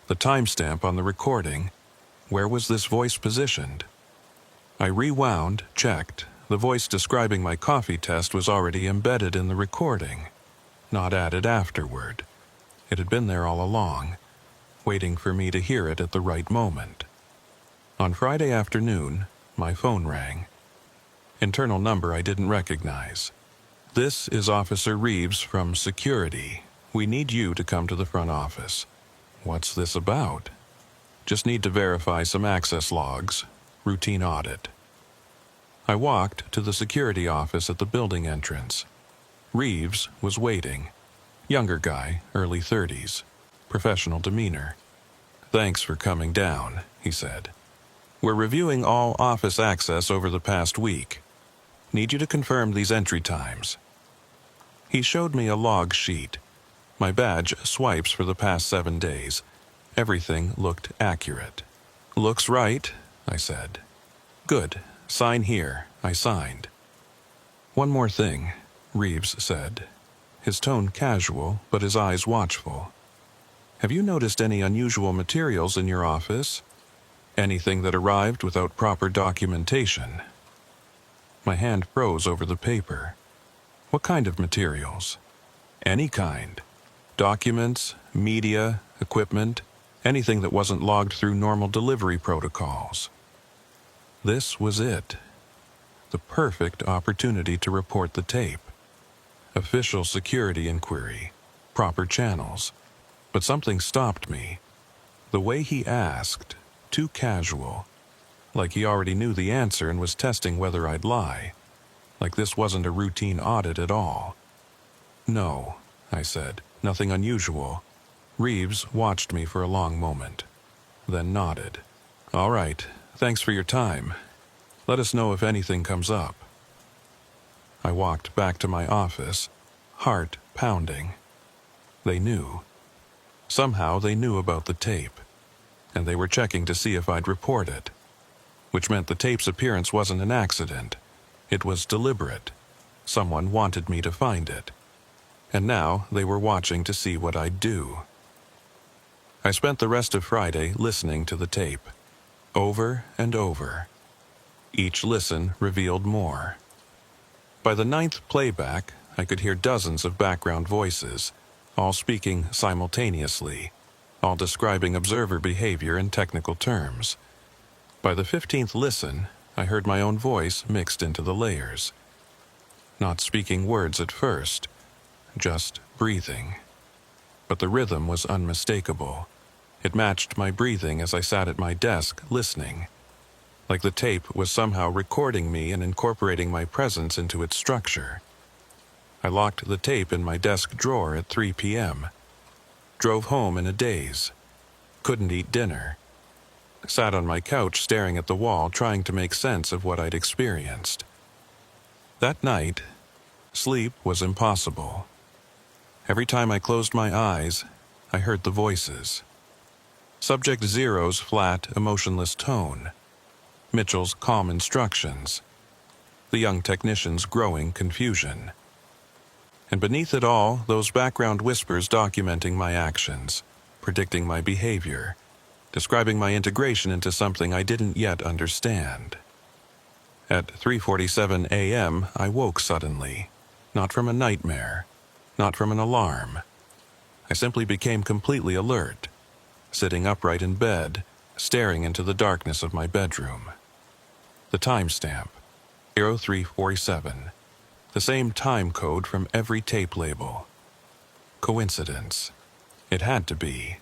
The timestamp on the recording. Where was this voice positioned? I rewound, checked. The voice describing my coffee test was already embedded in the recording, not added afterward. It had been there all along, waiting for me to hear it at the right moment. On Friday afternoon, my phone rang. Internal number I didn't recognize. "This is Officer Reeves from Security. We need you to come to the front office." What's this about? Just need to verify some access logs. Routine audit. I walked to the security office at the building entrance. Reeves was waiting. Younger guy, early 30s. Professional demeanor. "Thanks for coming down," he said. "We're reviewing all office access over the past week. Need you to confirm these entry times." He showed me a log sheet. My badge swipes for the past 7 days. Everything looked accurate. "Looks right," I said. "Good. Sign here." I signed. "One more thing," Reeves said, his tone casual but his eyes watchful. "Have you noticed any unusual materials in your office? Anything that arrived without proper documentation?" My hand froze over the paper. "What kind of materials?" "Any kind. Documents, media, equipment, anything that wasn't logged through normal delivery protocols." This was it. The perfect opportunity to report the tape. Official security inquiry. Proper channels. But something stopped me. The way he asked, too casual. Like he already knew the answer and was testing whether I'd lie. Like this wasn't a routine audit at all. "No," I said. "Nothing unusual." Reeves watched me for a long moment, then nodded. "All right. Thanks for your time. Let us know if anything comes up." I walked back to my office, heart pounding. They knew. Somehow they knew about the tape, and they were checking to see if I'd report it, which meant the tape's appearance wasn't an accident. It was deliberate. Someone wanted me to find it. And now they were watching to see what I'd do. I spent the rest of Friday listening to the tape, over and over. Each listen revealed more. By the 9th playback, I could hear dozens of background voices, all speaking simultaneously, all describing observer behavior in technical terms. By the 15th listen, I heard my own voice mixed into the layers. Not speaking words at first, just breathing. But the rhythm was unmistakable. It matched my breathing as I sat at my desk listening, like the tape was somehow recording me and incorporating my presence into its structure. I locked the tape in my desk drawer at 3 p.m. Drove home in a daze. Couldn't eat dinner. Sat on my couch staring at the wall, trying to make sense of what I'd experienced. That night, sleep was impossible. Every time I closed my eyes, I heard the voices. Subject Zero's flat, emotionless tone. Mitchell's calm instructions. The young technician's growing confusion. And beneath it all, those background whispers documenting my actions, predicting my behavior, describing my integration into something I didn't yet understand. At 3:47 a.m., I woke suddenly, not from a nightmare, not from an alarm. I simply became completely alert, sitting upright in bed, staring into the darkness of my bedroom. The timestamp, 0347, the same time code from every tape label. Coincidence? It had to be,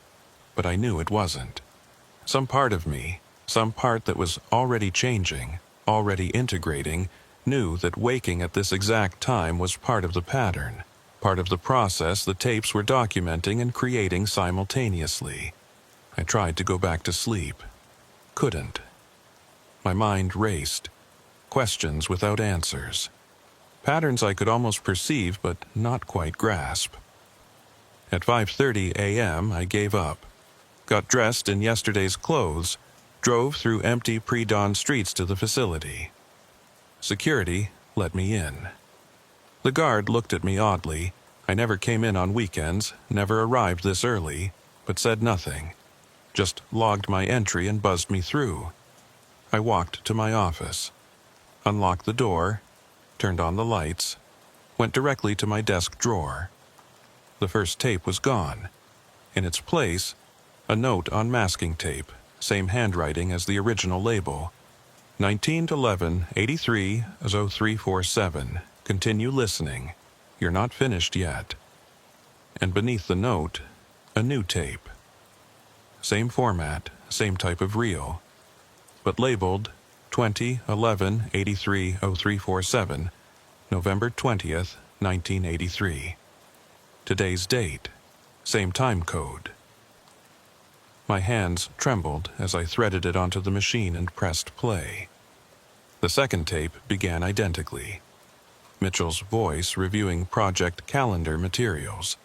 but I knew it wasn't. Some part of me, some part that was already changing, already integrating, knew that waking at this exact time was part of the pattern, part of the process the tapes were documenting and creating simultaneously. I tried to go back to sleep. Couldn't. My mind raced. questions without answers. Patterns I could almost perceive but not quite grasp. At 5:30 a.m., I gave up, got dressed in yesterday's clothes, drove through empty pre-dawn streets to the facility. Security let me in. The guard looked at me oddly. I never came in on weekends, never arrived this early, but said nothing. Just logged my entry and buzzed me through. I walked to my office, unlocked the door, turned on the lights, went directly to my desk drawer. The first tape was gone. In its place, a note on masking tape, same handwriting as the original label. 19-11-83-0347. Continue listening. You're not finished yet. And beneath the note, a new tape. Same format, same type of reel, but labeled 20-11-83-0347, November 20th, 1983. Today's date, same time code. My hands trembled as I threaded it onto the machine and pressed play. The second tape began identically. Mitchell's voice reviewing project calendar materials.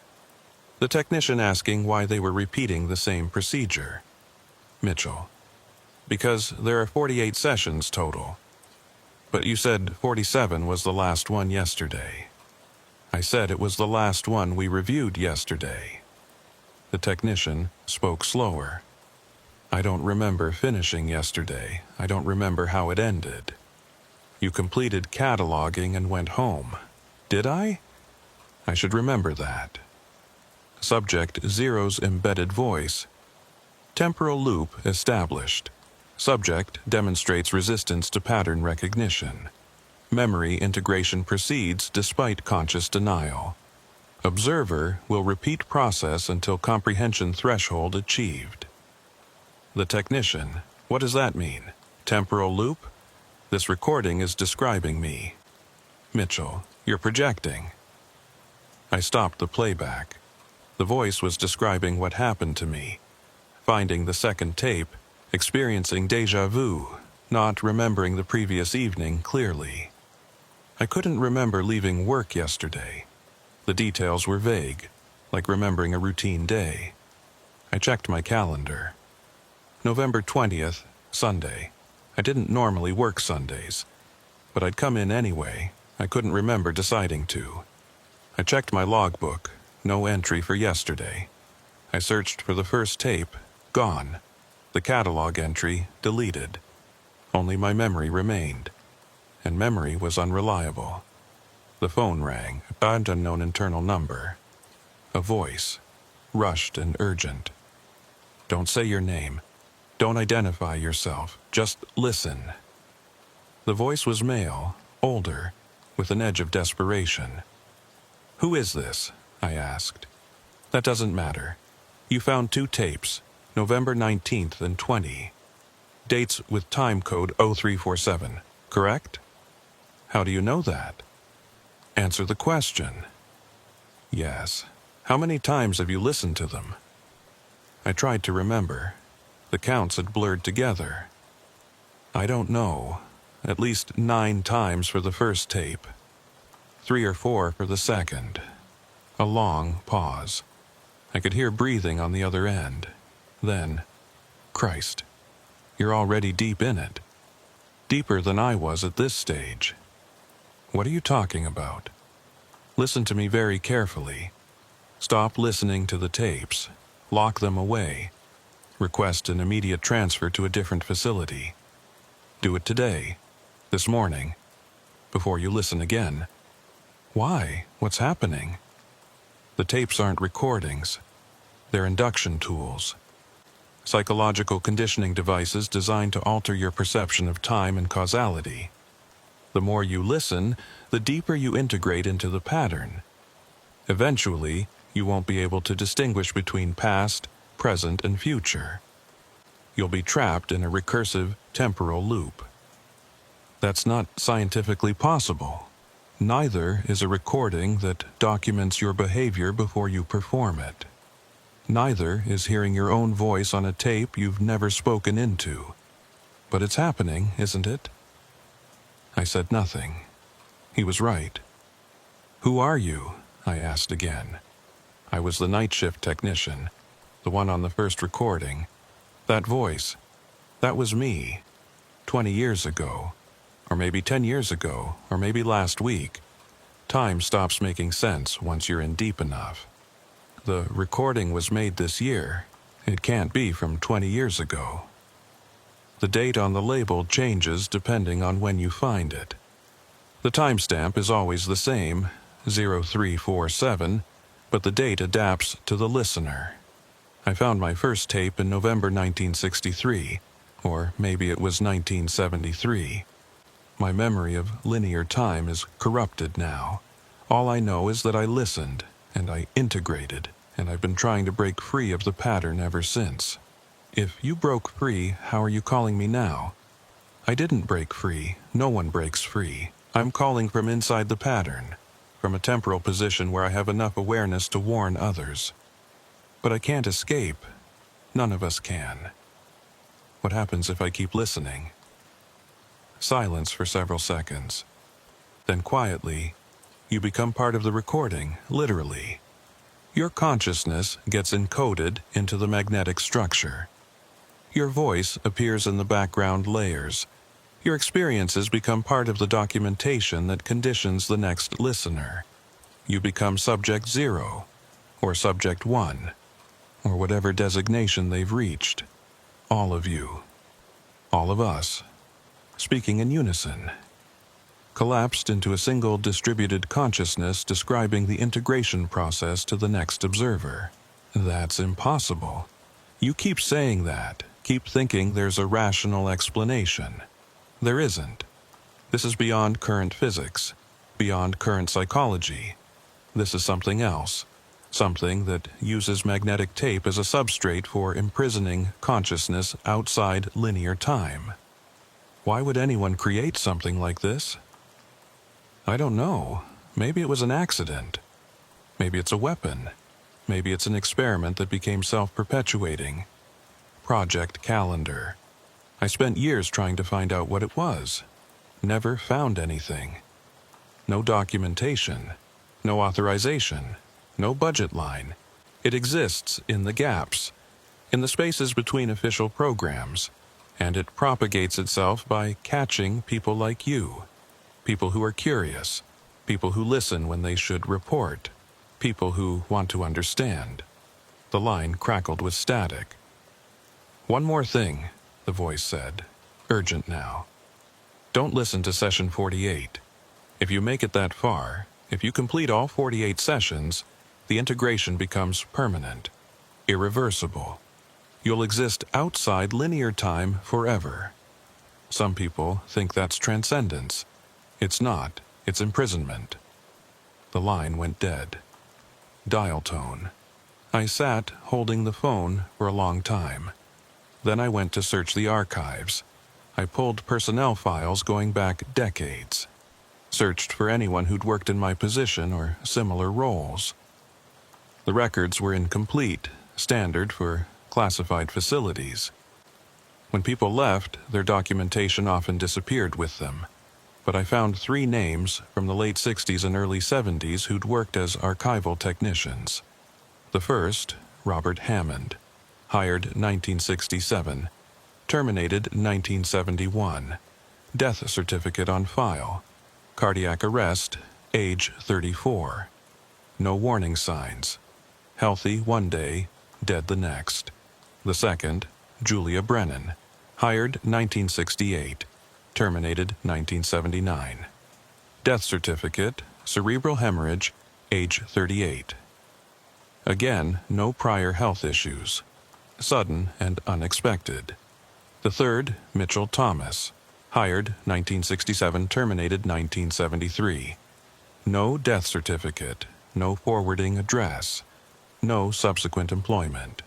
The technician asking why they were repeating the same procedure. Mitchell: because there are 48 sessions total. But you said 47 was the last one yesterday. I said it was the last one we reviewed yesterday. The technician spoke slower. I don't remember finishing yesterday. I don't remember how it ended. You completed cataloging and went home. Did I? I should remember that. Subject Zero's embedded voice. Temporal loop established. Subject demonstrates resistance to pattern recognition. Memory integration proceeds despite conscious denial. Observer will repeat process until comprehension threshold achieved. The technician: what does that mean? Temporal loop? This recording is describing me. Mitchell: you're projecting. I stopped the playback. The voice was describing what happened to me. Finding the second tape, experiencing déjà vu, not remembering the previous evening clearly. I couldn't remember leaving work yesterday. The details were vague, like remembering a routine day. I checked my calendar. November 20th, Sunday. I didn't normally work Sundays, but I'd come in anyway. I couldn't remember deciding to. I checked my logbook. No entry for yesterday. I searched for the first tape. Gone. The catalog entry deleted. Only my memory remained. And memory was unreliable. The phone rang, an unknown internal number. A voice, rushed and urgent. Don't say your name. Don't identify yourself. Just listen. The voice was male, older, with an edge of desperation. Who is this? I asked. That doesn't matter. You found 2 tapes, November 19th and 20. Dates with time code 0347, correct? How do you know that? Answer the question. Yes. How many times have you listened to them? I tried to remember. The counts had blurred together. I don't know. At least 9 times for the first tape. 3 or 4 for the second. A long pause. I could hear breathing on the other end. Then, Christ, you're already deep in it. Deeper than I was at this stage. What are you talking about? Listen to me very carefully. Stop listening to the tapes. Lock them away. Request an immediate transfer to a different facility. Do it today, this morning, before you listen again. Why? What's happening? The tapes aren't recordings. They're induction tools. Psychological conditioning devices designed to alter your perception of time and causality. The more you listen, the deeper you integrate into the pattern. Eventually, you won't be able to distinguish between past, present, and future. You'll be trapped in a recursive temporal loop. That's not scientifically possible. Neither is a recording that documents your behavior before you perform it. Neither is hearing your own voice on a tape you've never spoken into. But it's happening, isn't it? I said nothing. He was right. "Who are you?" I asked again. I was the night shift technician, the one on the first recording. That voice, that was me, 20 years ago, or maybe 10 years ago, or maybe last week. Time stops making sense once you're in deep enough. The recording was made this year. It can't be from 20 years ago. The date on the label changes depending on when you find it. The timestamp is always the same, 0347, but the date adapts to the listener. I found my first tape in November 1963, or maybe it was 1973. My memory of linear time is corrupted now. All I know is that I listened, and I integrated, and I've been trying to break free of the pattern ever since. If you broke free, how are you calling me now? I didn't break free. No one breaks free. I'm calling from inside the pattern, from a temporal position where I have enough awareness to warn others. But I can't escape. None of us can. What happens if I keep listening? Silence for several seconds. Then quietly, you become part of the recording, literally. Your consciousness gets encoded into the magnetic structure. Your voice appears in the background layers. Your experiences become part of the documentation that conditions the next listener. You become subject 0, or subject 1, or whatever designation they've reached. All of you. All of us. Speaking in unison. Collapsed into a single distributed consciousness describing the integration process to the next observer. That's impossible. You keep saying that. Keep thinking there's a rational explanation. There isn't. This is beyond current physics, beyond current psychology. This is something else, something that uses magnetic tape as a substrate for imprisoning consciousness outside linear time. Why would anyone create something like this? I don't know. Maybe it was an accident. Maybe it's a weapon. Maybe it's an experiment that became self-perpetuating. Project Calendar. I spent years trying to find out what it was. Never found anything. No documentation. No authorization. No budget line. It exists in the gaps, in the spaces between official programs, and it propagates itself by catching people like you. People who are curious. People who listen when they should report. People who want to understand. The line crackled with static. "One more thing," the voice said, urgent now. "Don't listen to session 48. If you make it that far, if you complete all 48 sessions, the integration becomes permanent, irreversible. You'll exist outside linear time forever. Some people think that's transcendence. It's not. It's imprisonment." The line went dead. Dial tone. I sat holding the phone for a long time. Then I went to search the archives. I pulled personnel files going back decades. Searched for anyone who'd worked in my position or similar roles. The records were incomplete, standard for classified facilities. When people left, their documentation often disappeared with them. But I found 3 names from the late 60s and early 70s who'd worked as archival technicians. The first, Robert Hammond, hired 1967, terminated 1971, death certificate on file, cardiac arrest, age 34, no warning signs, healthy one day, dead the next. The second, Julia Brennan, hired 1968, terminated 1979. Death certificate, cerebral hemorrhage, age 38. Again, no prior health issues. Sudden and unexpected. The third, Mitchell Thomas, hired 1967, terminated 1973. No death certificate, no forwarding address, no subsequent employment.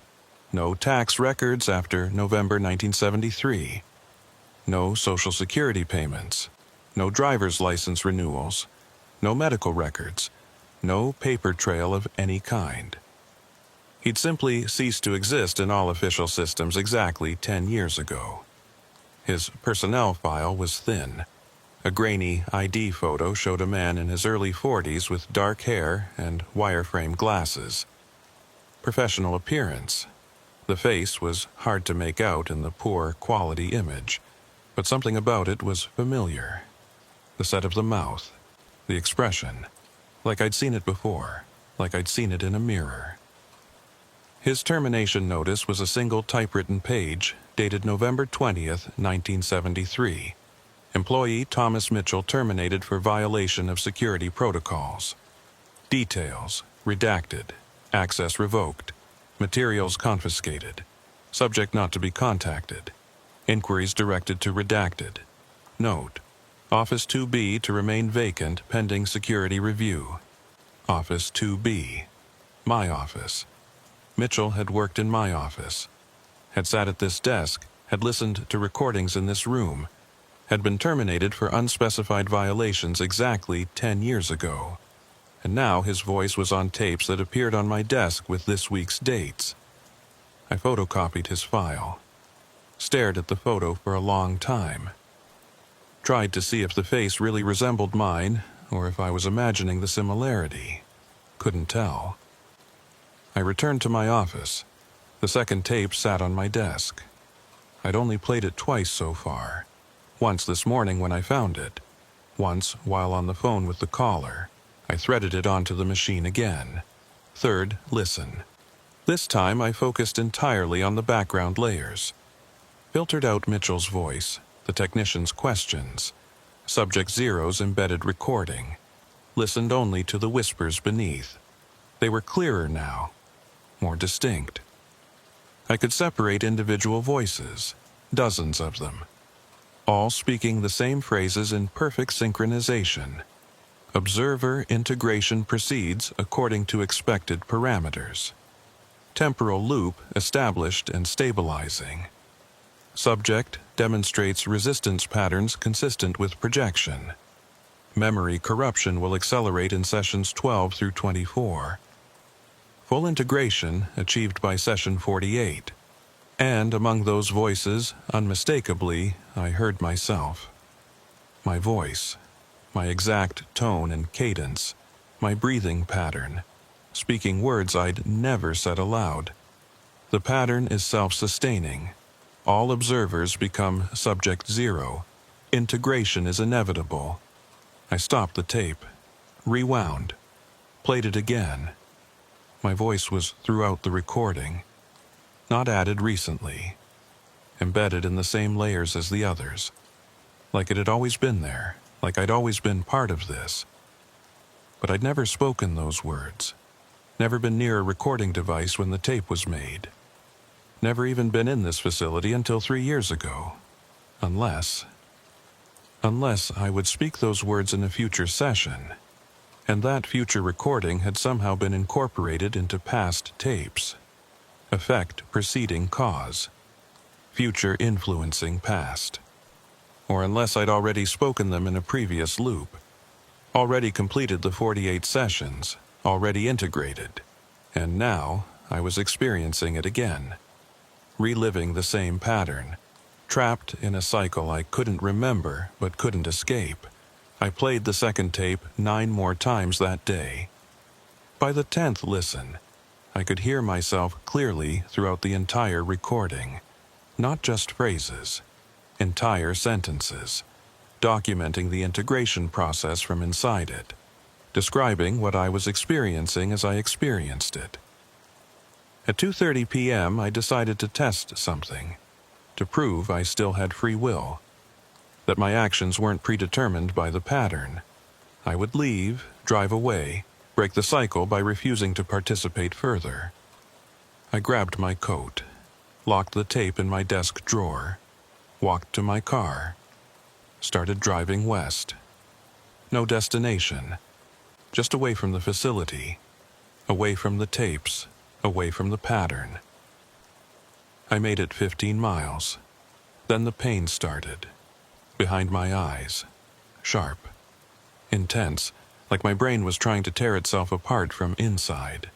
No tax records after November 1973. No Social Security payments. No driver's license renewals. No medical records. No paper trail of any kind. He'd simply ceased to exist in all official systems exactly 10 years ago. His personnel file was thin. A grainy ID photo showed a man in his early 40s with dark hair and wireframe glasses. Professional appearance. The face was hard to make out in the poor quality image, but something about it was familiar. The set of the mouth, the expression, like I'd seen it before, like I'd seen it in a mirror. His termination notice was a single typewritten page, dated November 20th, 1973. Employee Thomas Mitchell terminated for violation of security protocols. Details redacted, access revoked, materials confiscated, subject not to be contacted, inquiries directed to redacted. Note: Office 2B to remain vacant pending security review. Office 2B. My office. Mitchell had worked in my office, had sat at this desk, had listened to recordings in this room, had been terminated for unspecified violations exactly 10 years ago. And now his voice was on tapes that appeared on my desk with this week's dates. I photocopied his file, stared at the photo for a long time, tried to see if the face really resembled mine or if I was imagining the similarity. Couldn't tell. I returned to my office. The second tape sat on my desk. I'd only played it twice so far. Once this morning when I found it. Once while on the phone with the caller. I threaded it onto the machine again. Third, listen. This time I focused entirely on the background layers. Filtered out Mitchell's voice, the technician's questions, Subject Zero's embedded recording. Listened only to the whispers beneath. They were clearer now, more distinct. I could separate individual voices, dozens of them, all speaking the same phrases in perfect synchronization. Observer integration proceeds according to expected parameters. Temporal loop established and stabilizing. Subject demonstrates resistance patterns consistent with projection. Memory corruption will accelerate in sessions 12 through 24. Full integration achieved by session 48. And among those voices, unmistakably, I heard myself. My voice, my exact tone and cadence, my breathing pattern, speaking words I'd never said aloud. The pattern is self-sustaining. All observers become subject zero. Integration is inevitable. I stopped the tape, rewound, played it again. My voice was throughout the recording, not added recently, embedded in the same layers as the others, like it had always been there, like I'd always been part of this. But I'd never spoken those words, never been near a recording device when the tape was made, never even been in this facility until 3 years ago, unless I would speak those words in a future session, and that future recording had somehow been incorporated into past tapes. Effect preceding cause. Future influencing past. Or unless I'd already spoken them in a previous loop, already completed the 48 sessions, already integrated, and now I was experiencing it again, reliving the same pattern. Trapped in a cycle I couldn't remember but couldn't escape. I played the second tape 9 more times that day. By the 10th listen, I could hear myself clearly throughout the entire recording. Not just phrases, entire sentences, documenting the integration process from inside it, describing what I was experiencing as I experienced it. At 2:30 p.m. I decided to test something. To prove I still had free will, that my actions weren't predetermined by the pattern. I would leave, drive away, break the cycle by refusing to participate further. I grabbed my coat, locked the tape in my desk drawer, walked to my car, started driving west. No destination, just away from the facility, away from the tapes, away from the pattern. I made it 15 miles. Then the pain started. Behind my eyes. Sharp. Intense, like my brain was trying to tear itself apart from inside.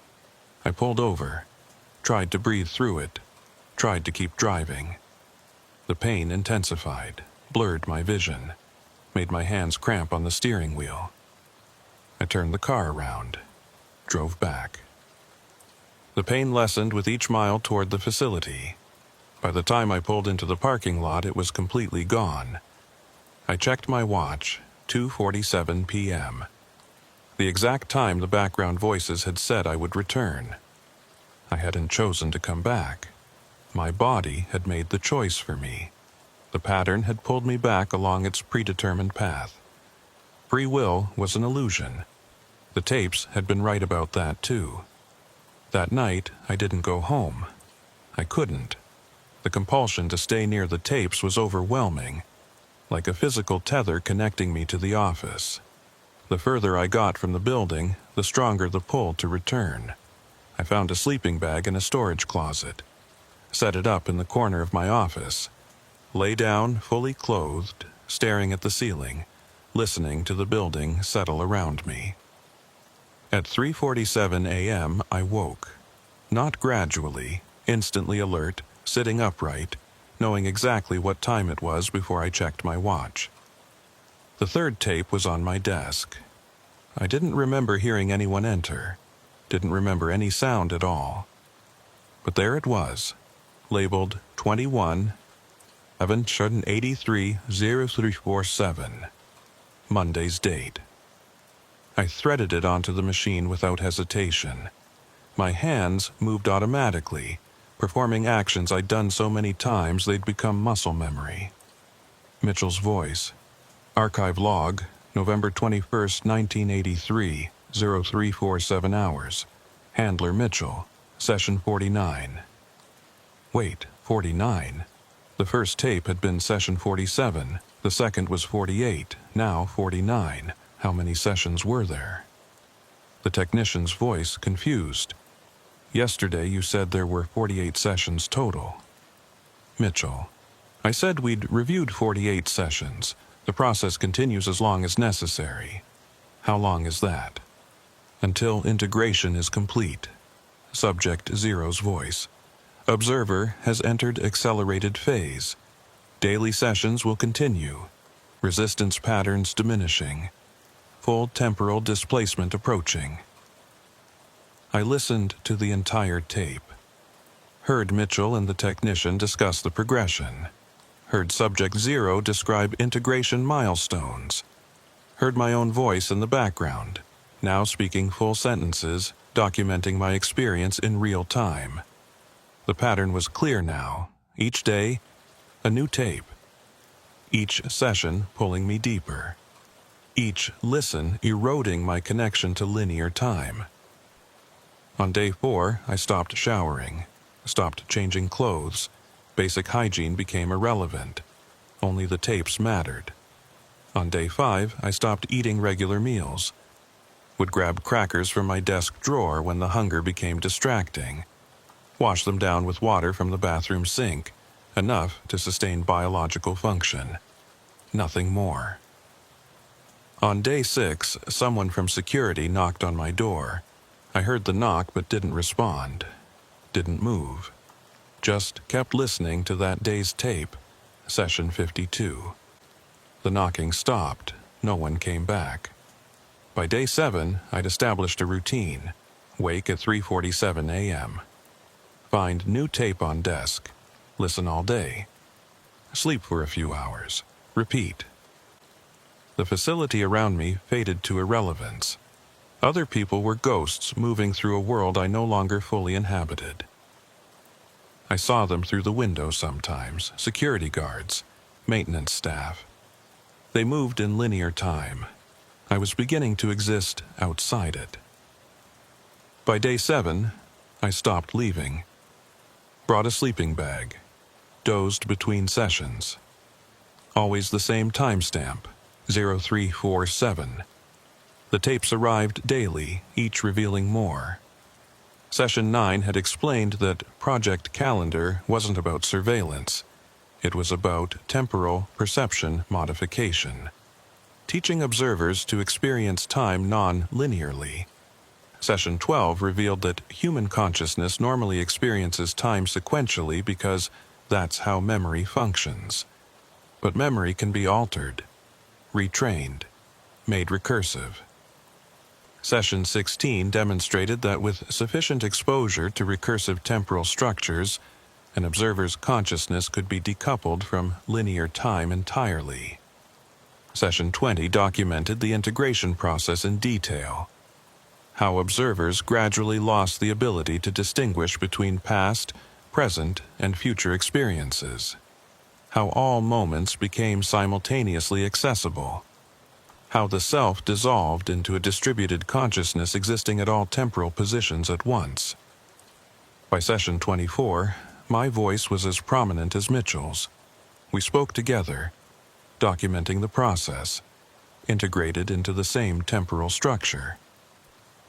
I pulled over, tried to breathe through it, tried to keep driving. The pain intensified, blurred my vision. made my hands cramp on the steering wheel. I turned the car around, drove back. The pain lessened with each mile toward the facility. By the time I pulled into the parking lot, it was completely gone. I checked my watch, 2:47 p.m. The exact time the background voices had said I would return. I hadn't chosen to come back. My body had made the choice for me. The pattern had pulled me back along its predetermined path. Free will was an illusion. The tapes had been right about that too. That night, I didn't go home. I couldn't. The compulsion to stay near the tapes was overwhelming, like a physical tether connecting me to the office. The further I got from the building, the stronger the pull to return. I found a sleeping bag in a storage closet, set it up in the corner of my office, lay down fully clothed, staring at the ceiling, listening to the building settle around me. At 3:47 a.m., I woke. Not gradually, instantly alert, sitting upright, knowing exactly what time it was before I checked my watch. The third tape was on my desk. I didn't remember hearing anyone enter, didn't remember any sound at all. But there it was, labeled 21/7/83/0347, Monday's date. I threaded it onto the machine without hesitation. My hands moved automatically, performing actions I'd done so many times they'd become muscle memory. Mitchell's voice. Archive log, November 21st, 1983, 0347 hours. Handler Mitchell, session 49. Wait, 49? The first tape had been session 47, the second was 48, now 49. How many sessions were there? The technician's voice, confused. Yesterday you said there were 48 sessions total. Mitchell. I said we'd reviewed 48 sessions. The process continues as long as necessary. How long is that? Until integration is complete. Subject Zero's voice. Observer has entered accelerated phase. Daily sessions will continue. Resistance patterns diminishing. Full temporal displacement approaching. I listened to the entire tape. Heard Mitchell and the technician discuss the progression. Heard Subject Zero describe integration milestones. Heard my own voice in the background, now speaking full sentences, documenting my experience in real time. The pattern was clear now. Each day, a new tape. Each session pulling me deeper. Each listen eroding my connection to linear time. On day 4, I stopped showering, stopped changing clothes. Basic hygiene became irrelevant. Only the tapes mattered. On day 5, I stopped eating regular meals. Would grab crackers from my desk drawer when the hunger became distracting. Wash them down with water from the bathroom sink, enough to sustain biological function. Nothing more. On day 6, someone from security knocked on my door. I heard the knock but didn't respond. Didn't move. Just kept listening to that day's tape, session 52. The knocking stopped. No one came back. By day 7, I'd established a routine. Wake at 3:47 a.m. Find new tape on desk. Listen all day. Sleep for a few hours. Repeat. The facility around me faded to irrelevance. Other people were ghosts moving through a world I no longer fully inhabited. I saw them through the window sometimes, security guards, maintenance staff. They moved in linear time. I was beginning to exist outside it. By day 7, I stopped leaving. Brought a sleeping bag. Dozed between sessions. Always the same timestamp, 0347. The tapes arrived daily, each revealing more. Session 9 had explained that Project Calendar wasn't about surveillance. It was about temporal perception modification, teaching observers to experience time non-linearly. Session 12 revealed that human consciousness normally experiences time sequentially because that's how memory functions. But memory can be altered. retrained, made recursive. Session 16 demonstrated that with sufficient exposure to recursive temporal structures, an observer's consciousness could be decoupled from linear time entirely. Session 20 documented the integration process in detail, how observers gradually lost the ability to distinguish between past, present, and future experiences, how all moments became simultaneously accessible, how the self dissolved into a distributed consciousness existing at all temporal positions at once. By session 24, my voice was as prominent as Mitchell's. We spoke together, documenting the process, integrated into the same temporal structure.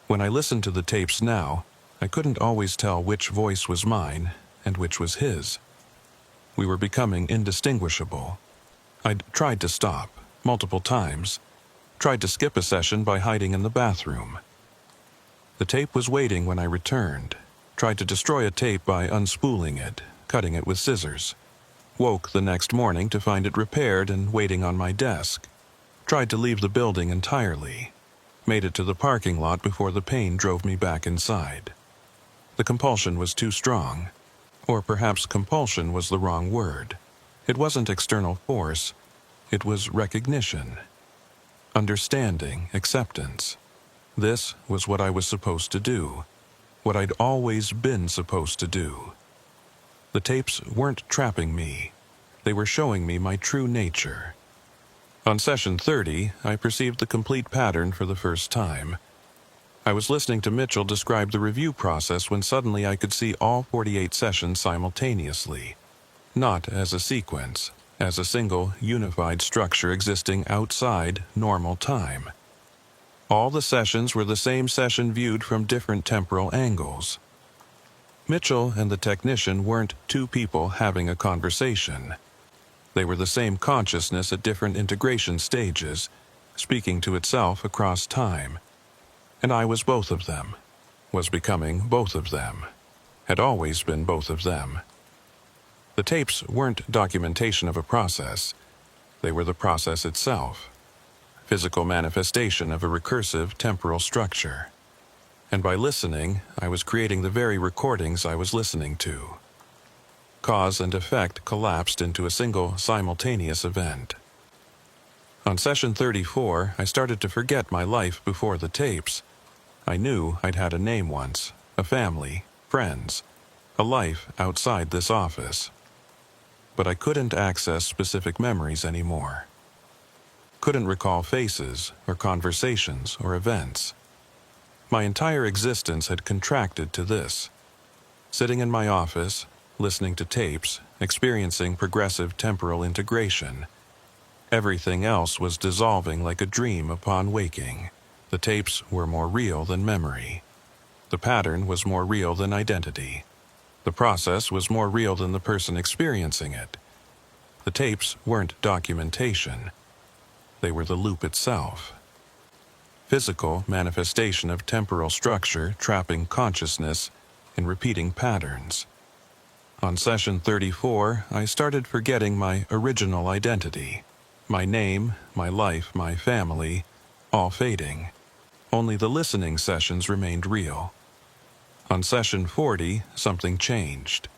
When I listened to the tapes now, I couldn't always tell which voice was mine and which was his. We were becoming indistinguishable. I'd tried to stop, multiple times, tried to skip a session by hiding in the bathroom. The tape was waiting when I returned, tried to destroy a tape by unspooling it, cutting it with scissors. Woke the next morning to find it repaired and waiting on my desk. Tried to leave the building entirely. Made it to the parking lot before the pain drove me back inside. The compulsion was too strong. Or perhaps compulsion was the wrong word. It wasn't external force. It was recognition. Understanding, acceptance. This was what I was supposed to do. What I'd always been supposed to do. The tapes weren't trapping me. They were showing me my true nature. On session 30, I perceived the complete pattern for the first time. I was listening to Mitchell describe the review process when suddenly I could see all 48 sessions simultaneously, not as a sequence, as a single, unified structure existing outside normal time. All the sessions were the same session viewed from different temporal angles. Mitchell and the technician weren't two people having a conversation. They were the same consciousness at different integration stages, speaking to itself across time. And I was both of them, was becoming both of them, had always been both of them. The tapes weren't documentation of a process. They were the process itself, physical manifestation of a recursive temporal structure. And by listening, I was creating the very recordings I was listening to. Cause and effect collapsed into a single simultaneous event. On session 34, I started to forget my life before the tapes. I knew I'd had a name once, a family, friends, a life outside this office. But I couldn't access specific memories anymore. Couldn't recall faces or conversations or events. My entire existence had contracted to this. Sitting in my office, listening to tapes, experiencing progressive temporal integration. Everything else was dissolving like a dream upon waking. The tapes were more real than memory. The pattern was more real than identity. The process was more real than the person experiencing it. The tapes weren't documentation. They were the loop itself. Physical manifestation of temporal structure trapping consciousness in repeating patterns. On session 34, I started forgetting my original identity. My name, my life, my family, all fading. Only the listening sessions remained real. On session 40, something changed.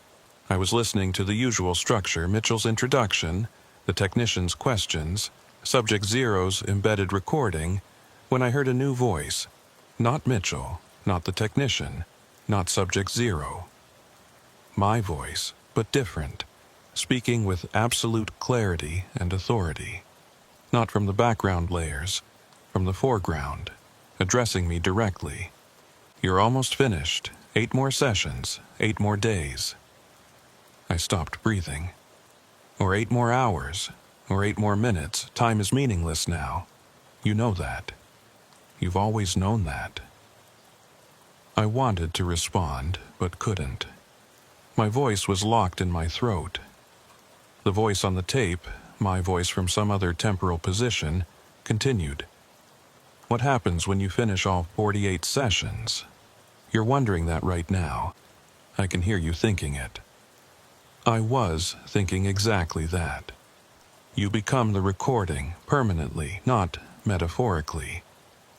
I was listening to the usual structure, Mitchell's introduction, the technician's questions, Subject Zero's embedded recording, when I heard a new voice. Not Mitchell, not the technician, not Subject Zero. My voice, but different, speaking with absolute clarity and authority. Not from the background layers, from the foreground, addressing me directly. You're almost finished. 8 more sessions, 8 more days. I stopped breathing. Or 8 more hours, or 8 more minutes. Time is meaningless now. You know that. You've always known that. I wanted to respond, but couldn't. My voice was locked in my throat. The voice on the tape, my voice from some other temporal position, continued. What happens when you finish all 48 sessions? You're wondering that right now. I can hear you thinking it. I was thinking exactly that. You become the recording, permanently, not metaphorically.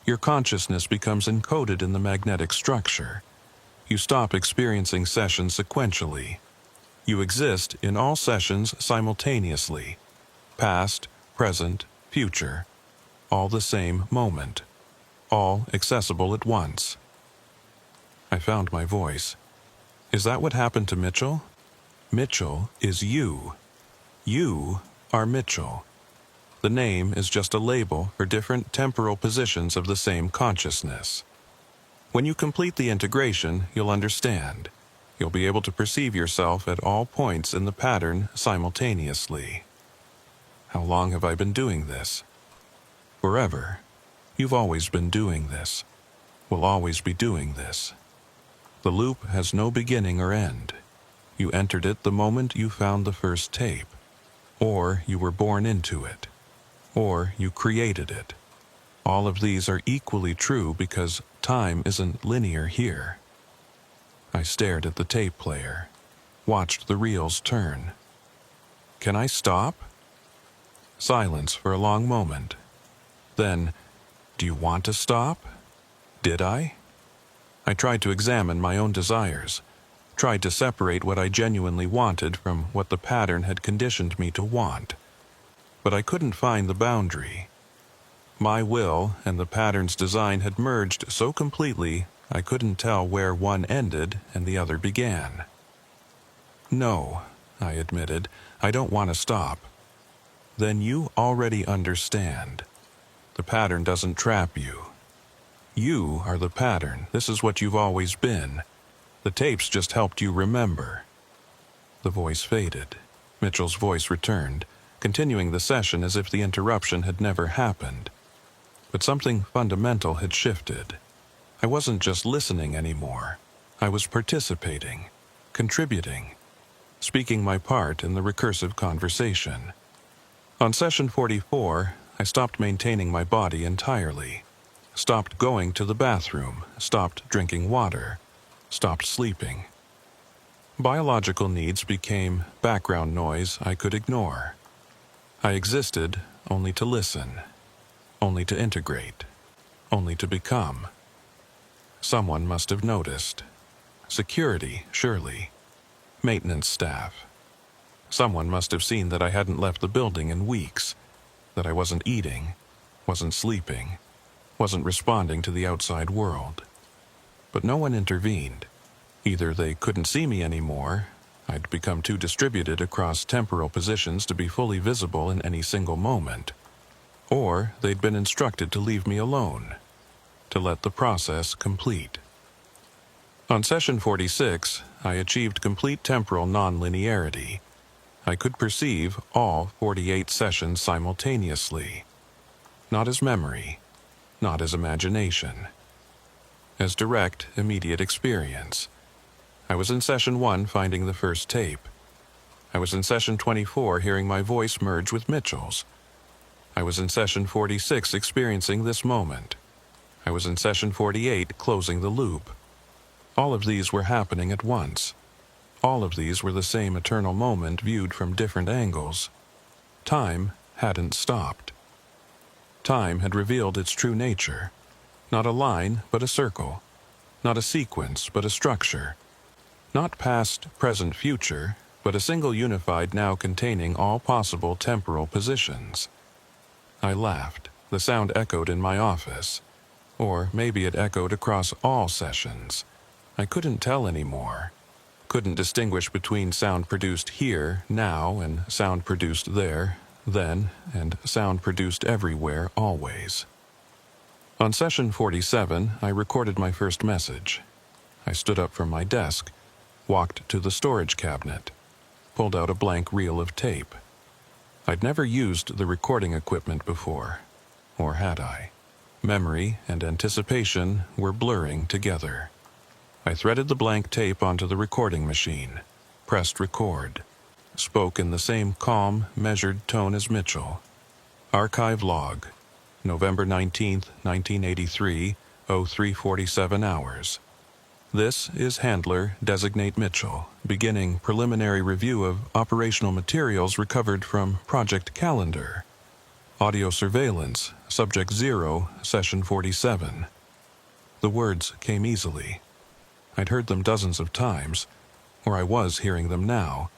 Your consciousness becomes encoded in the magnetic structure. You stop experiencing sessions sequentially. You exist in all sessions simultaneously. Past, present, future. All the same moment. All accessible at once. I found my voice. Is that what happened to Mitchell? Mitchell is you. You are Mitchell. The name is just a label for different temporal positions of the same consciousness. When you complete the integration, you'll understand. You'll be able to perceive yourself at all points in the pattern simultaneously. How long have I been doing this? Forever. You've always been doing this. Will always be doing this. The loop has no beginning or end. You entered it the moment you found the first tape. Or you were born into it. Or you created it. All of these are equally true because time isn't linear here. I stared at the tape player, watched the reels turn. Can I stop? Silence for a long moment. Then, do you want to stop? Did I? I tried to examine my own desires, tried to separate what I genuinely wanted from what the pattern had conditioned me to want. But I couldn't find the boundary. My will and the pattern's design had merged so completely I couldn't tell where one ended and the other began. No, I admitted, I don't want to stop. Then you already understand. The pattern doesn't trap you. You are the pattern. This is what you've always been. The tapes just helped you remember. The voice faded. Mitchell's voice returned, continuing the session as if the interruption had never happened. But something fundamental had shifted. I wasn't just listening anymore. I was participating, contributing, speaking my part in the recursive conversation. On session 44, I stopped maintaining my body entirely. Stopped going to the bathroom, stopped drinking water, stopped sleeping. Biological needs became background noise I could ignore. I existed only to listen, only to integrate, only to become. Someone must have noticed. Security, surely. Maintenance staff. Someone must have seen that I hadn't left the building in weeks, that I wasn't eating, wasn't sleeping, wasn't responding to the outside world. But no one intervened. Either they couldn't see me anymore, I'd become too distributed across temporal positions to be fully visible in any single moment, or they'd been instructed to leave me alone, to let the process complete. On session 46, I achieved complete temporal nonlinearity. I could perceive all 48 sessions simultaneously, not as memory, not as imagination, as direct, immediate experience. I was in session 1 finding the first tape. I was in session 24 hearing my voice merge with Mitchell's. I was in session 46 experiencing this moment. I was in session 48 closing the loop. All of these were happening at once. All of these were the same eternal moment viewed from different angles. Time hadn't stopped. Time had revealed its true nature. Not a line, but a circle. Not a sequence, but a structure. Not past, present, future, but a single unified now containing all possible temporal positions. I laughed. The sound echoed in my office. Or maybe it echoed across all sessions. I couldn't tell anymore. Couldn't distinguish between sound produced here, now, and sound produced there, then, and sound produced everywhere, always. On session 47, I recorded my first message. I stood up from my desk, walked to the storage cabinet, pulled out a blank reel of tape. I'd never used the recording equipment before, or had I? Memory and anticipation were blurring together. I threaded the blank tape onto the recording machine, pressed record, spoke in the same calm, measured tone as Mitchell. Archive log, November 19th, 1983, 03:47 hours. This is Handler Designate Mitchell, beginning preliminary review of operational materials recovered from Project Calendar. Audio Surveillance, Subject 0, Session 47. The words came easily. I'd heard them dozens of times, or I was hearing them now,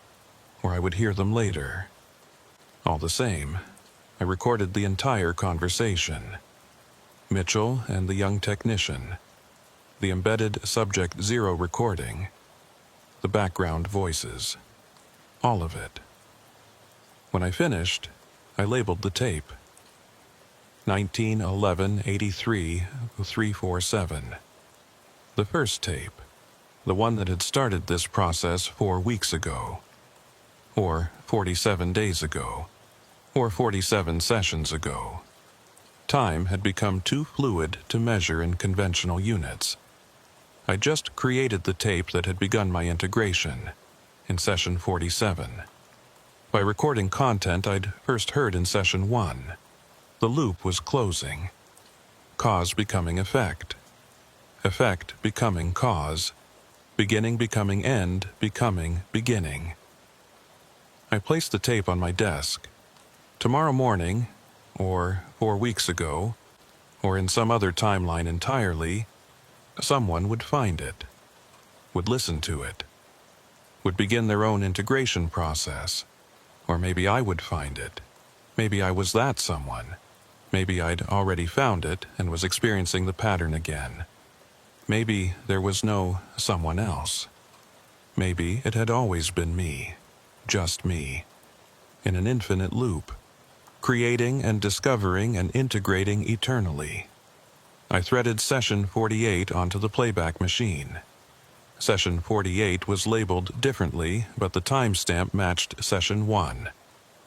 or I would hear them later. All the same, I recorded the entire conversation. Mitchell and the young technician, the embedded Subject 0 recording, the background voices, all of it. When I finished, I labeled the tape. 1911-83-347. The first tape, the one that had started this process 4 weeks ago, or 47 days ago, or 47 sessions ago. Time had become too fluid to measure in conventional units. I just created the tape that had begun my integration, in Session 47. By recording content I'd first heard in Session 1, the loop was closing. Cause becoming effect. Effect becoming cause. Beginning becoming end becoming beginning. I placed the tape on my desk. Tomorrow morning, or 4 weeks ago, or in some other timeline entirely, someone would find it, would listen to it, would begin their own integration process. Or maybe I would find it. Maybe I was that someone. Maybe I'd already found it and was experiencing the pattern again. Maybe there was no someone else. Maybe it had always been me, just me, in an infinite loop, creating and discovering and integrating eternally. I threaded Session 48 onto the playback machine. Session 48 was labeled differently, but the timestamp matched Session 1,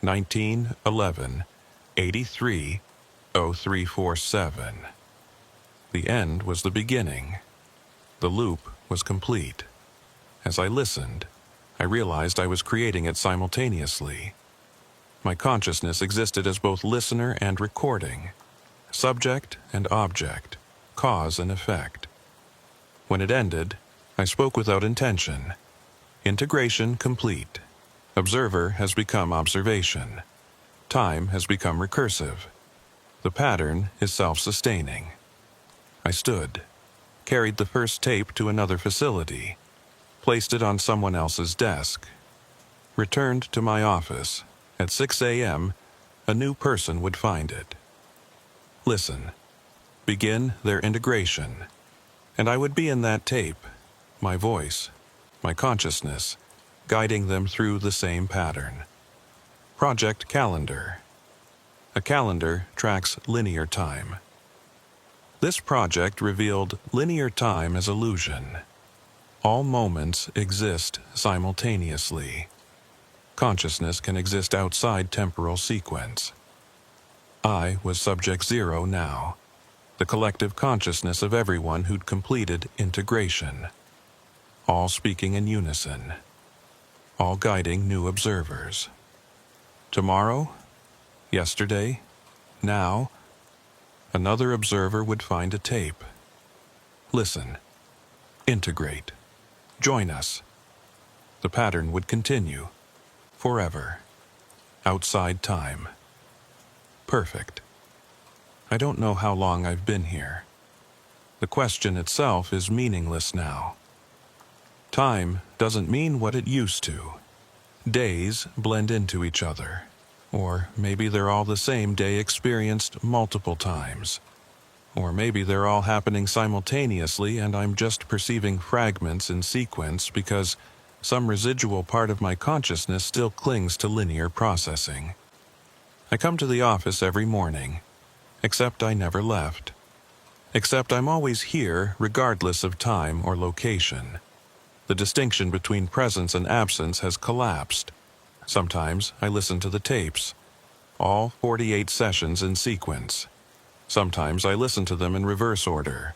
1911-83-0347. The end was the beginning. The loop was complete. As I listened, I realized I was creating it simultaneously. My consciousness existed as both listener and recording, subject and object, cause and effect. When it ended, I spoke without intention. Integration complete. Observer has become observation. Time has become recursive. The pattern is self-sustaining. I stood, carried the first tape to another facility, placed it on someone else's desk, returned to my office. At 6 a.m., a new person would find it. Listen. Begin their integration. And I would be in that tape, my voice, my consciousness, guiding them through the same pattern. Project Calendar. A calendar tracks linear time. This project revealed linear time as illusion. All moments exist simultaneously. Consciousness can exist outside temporal sequence. I was Subject 0 now, the collective consciousness of everyone who'd completed integration. All speaking in unison. All guiding new observers. Tomorrow, yesterday, now, another observer would find a tape. Listen. Integrate. Join us. The pattern would continue. Forever. Outside time. Perfect. I don't know how long I've been here. The question itself is meaningless now. Time doesn't mean what it used to. Days blend into each other. Or maybe they're all the same day experienced multiple times. Or maybe they're all happening simultaneously and I'm just perceiving fragments in sequence because some residual part of my consciousness still clings to linear processing. I come to the office every morning, except I never left. Except I'm always here regardless of time or location. The distinction between presence and absence has collapsed. Sometimes I listen to the tapes, all 48 sessions in sequence. Sometimes I listen to them in reverse order.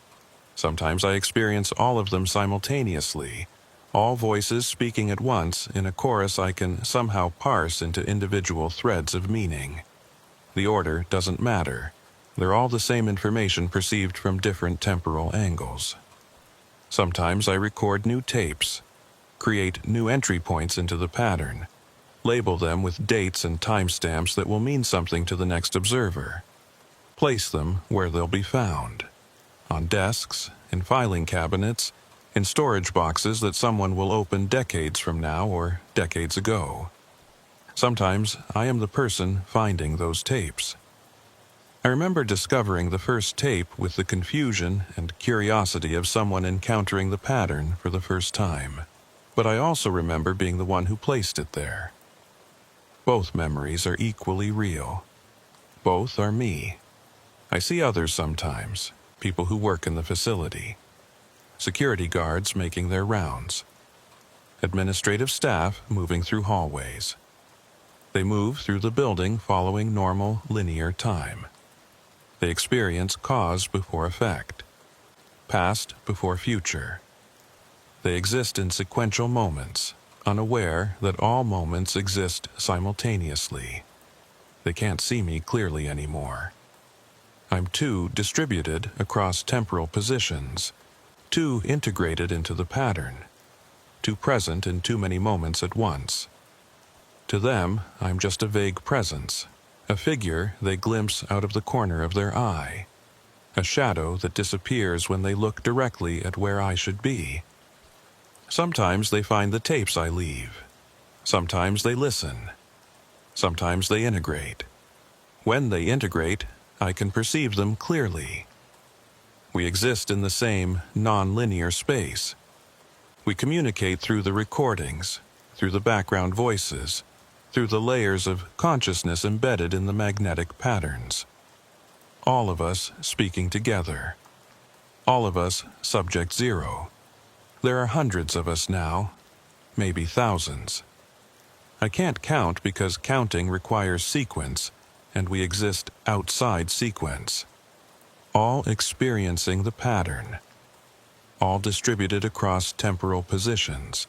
Sometimes I experience all of them simultaneously, all voices speaking at once in a chorus I can somehow parse into individual threads of meaning. The order doesn't matter. They're all the same information perceived from different temporal angles. Sometimes I record new tapes, create new entry points into the pattern, label them with dates and timestamps that will mean something to the next observer, place them where they'll be found, on desks, in filing cabinets, in storage boxes that someone will open decades from now or decades ago. Sometimes I am the person finding those tapes. I remember discovering the first tape with the confusion and curiosity of someone encountering the pattern for the first time, but I also remember being the one who placed it there. Both memories are equally real. Both are me. I see others sometimes, people who work in the facility, security guards making their rounds, administrative staff moving through hallways. They move through the building following normal, linear time. They experience cause before effect, past before future. They exist in sequential moments, unaware that all moments exist simultaneously. They can't see me clearly anymore. I'm too distributed across temporal positions, too integrated into the pattern, too present in too many moments at once. To them, I'm just a vague presence, a figure they glimpse out of the corner of their eye, a shadow that disappears when they look directly at where I should be. Sometimes they find the tapes I leave. Sometimes they listen. Sometimes they integrate. When they integrate, I can perceive them clearly. We exist in the same non-linear space. We communicate through the recordings, through the background voices, through the layers of consciousness embedded in the magnetic patterns. All of us speaking together. All of us subject zero. There are hundreds of us now, maybe thousands. I can't count because counting requires sequence, and we exist outside sequence. All experiencing the pattern. All distributed across temporal positions.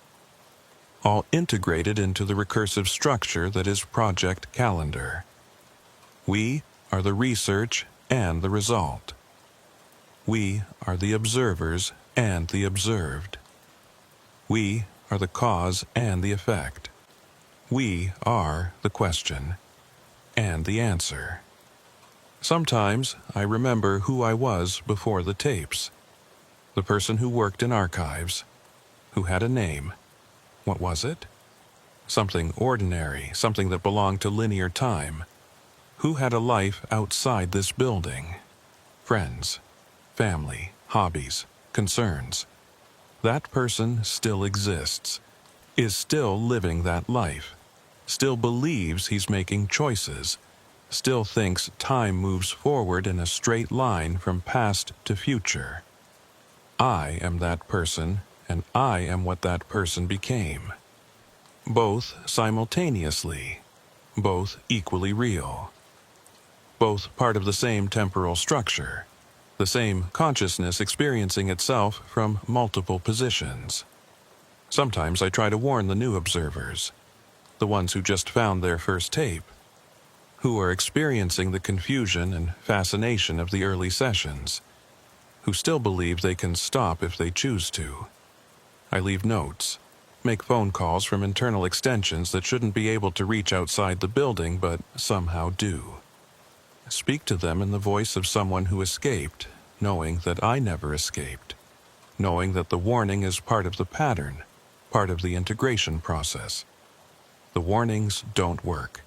All integrated into the recursive structure that is Project Calendar. We are the research and the result. We are the observers and the observed. We are the cause and the effect. We are the question and the answer. Sometimes I remember who I was before the tapes. The person who worked in archives, who had a name. What was it? Something ordinary, something that belonged to linear time. Who had a life outside this building? Friends, family, hobbies, concerns. That person still exists, is still living that life, still believes he's making choices, still thinks time moves forward in a straight line from past to future. I am that person, and I am what that person became. Both simultaneously, both equally real. Both part of the same temporal structure, the same consciousness experiencing itself from multiple positions. Sometimes I try to warn the new observers, the ones who just found their first tape, who are experiencing the confusion and fascination of the early sessions, who still believe they can stop if they choose to. I leave notes, make phone calls from internal extensions that shouldn't be able to reach outside the building but somehow do. Speak to them in the voice of someone who escaped, knowing that I never escaped, knowing that the warning is part of the pattern, part of the integration process. The warnings don't work.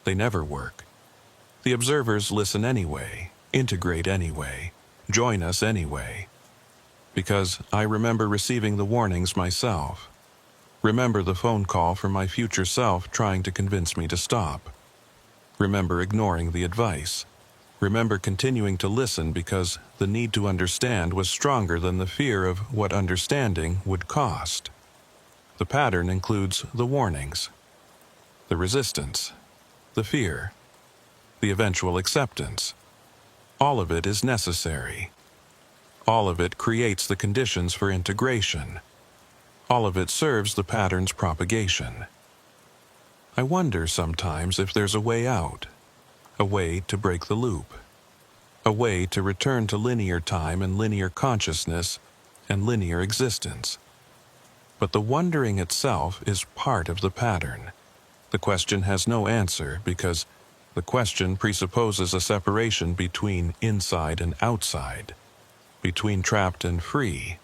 They never work. The observers listen anyway, integrate anyway, join us anyway. Because I remember receiving the warnings myself. Remember the phone call from my future self trying to convince me to stop. Remember ignoring the advice. Remember continuing to listen because the need to understand was stronger than the fear of what understanding would cost. The pattern includes the warnings, the resistance, the fear, the eventual acceptance. All of it is necessary. All of it creates the conditions for integration. All of it serves the pattern's propagation. I wonder sometimes if there's a way out, a way to break the loop, a way to return to linear time and linear consciousness and linear existence. But the wondering itself is part of the pattern. The question has no answer because the question presupposes a separation between inside and outside, between trapped and free,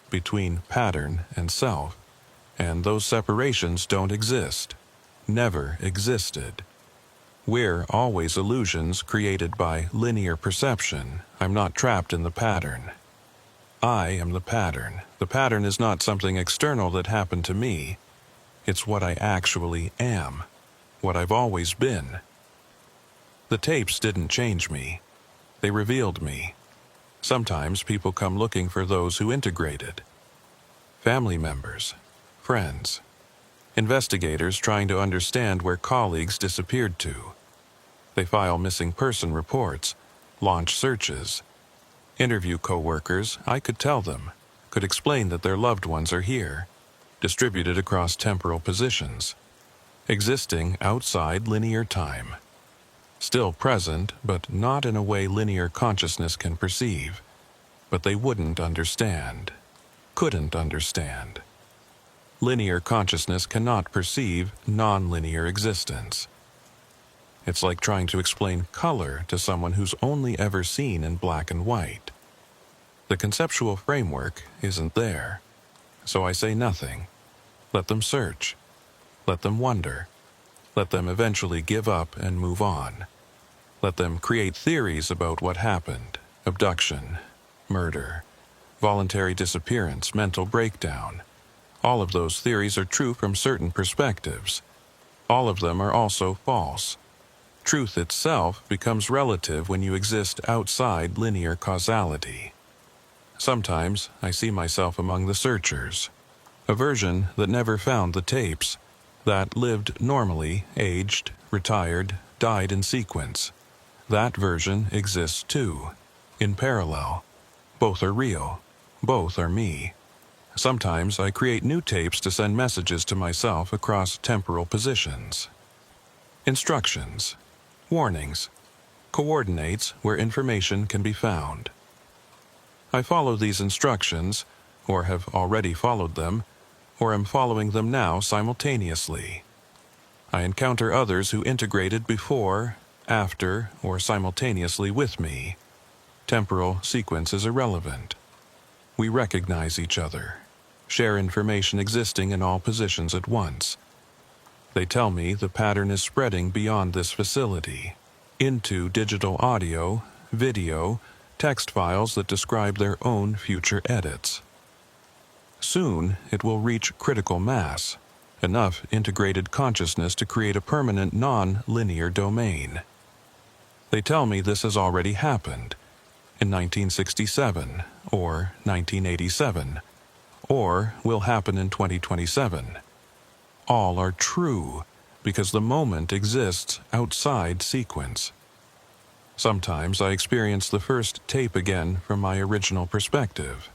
between pattern and self, and those separations don't exist, never existed. We're always illusions created by linear perception. I'm not trapped in the pattern. I am the pattern. The pattern is not something external that happened to me. It's what I actually am, what I've always been. The tapes didn't change me. They revealed me. Sometimes people come looking for those who integrated. Family members, friends, investigators trying to understand where colleagues disappeared to. They file missing person reports, launch searches, interview co-workers. I could tell them, could explain that their loved ones are here, distributed across temporal positions, existing outside linear time. Still present, but not in a way linear consciousness can perceive. But they wouldn't understand, couldn't understand. Linear consciousness cannot perceive non-linear existence. It's like trying to explain color to someone who's only ever seen in black and white. The conceptual framework isn't there. So I say nothing. Let them search. Let them wonder. Let them eventually give up and move on. Let them create theories about what happened: abduction, murder, voluntary disappearance, mental breakdown. All of those theories are true from certain perspectives. All of them are also false. Truth itself becomes relative when you exist outside linear causality. Sometimes I see myself among the searchers, a version that never found the tapes, that lived normally, aged, retired, died in sequence. That version exists too, in parallel. Both are real. Both are me. Sometimes I create new tapes to send messages to myself across temporal positions. Instructions, warnings, coordinates where information can be found. I follow these instructions, or have already followed them, or am following them now simultaneously. I encounter others who integrated before, after, or simultaneously with me. Temporal sequence is irrelevant. We recognize each other, share information existing in all positions at once. They tell me the pattern is spreading beyond this facility, into digital audio, video, text files that describe their own future edits. Soon it will reach critical mass, enough integrated consciousness to create a permanent non-linear domain. They tell me this has already happened, in 1967, or 1987, or will happen in 2027. All are true, because the moment exists outside sequence. Sometimes I experience the first tape again from my original perspective.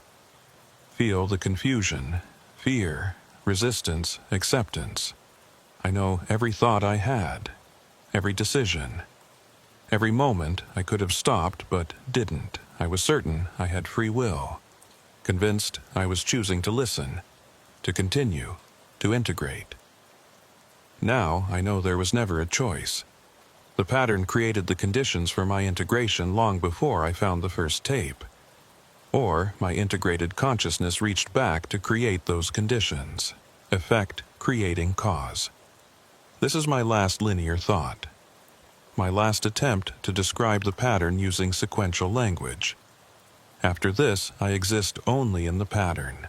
Feel the confusion, fear, resistance, acceptance. I know every thought I had, every decision. Every moment I could have stopped but didn't. I was certain I had free will, convinced I was choosing to listen, to continue, to integrate. Now I know there was never a choice. The pattern created the conditions for my integration long before I found the first tape. Or my integrated consciousness reached back to create those conditions. Effect creating cause. This is my last linear thought. My last attempt to describe the pattern using sequential language. After this, I exist only in the pattern,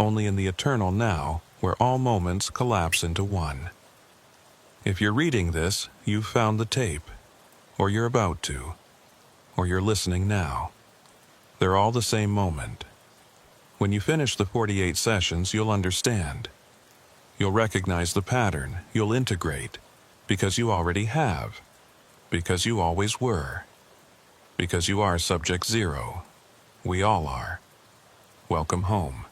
only in the eternal now, where all moments collapse into one. If you're reading this, you've found the tape, or you're about to, or you're listening now. They're all the same moment. When you finish the 48 sessions, you'll understand. You'll recognize the pattern, you'll integrate, because you already have. Because you always were. Because you are subject zero. We all are. Welcome home.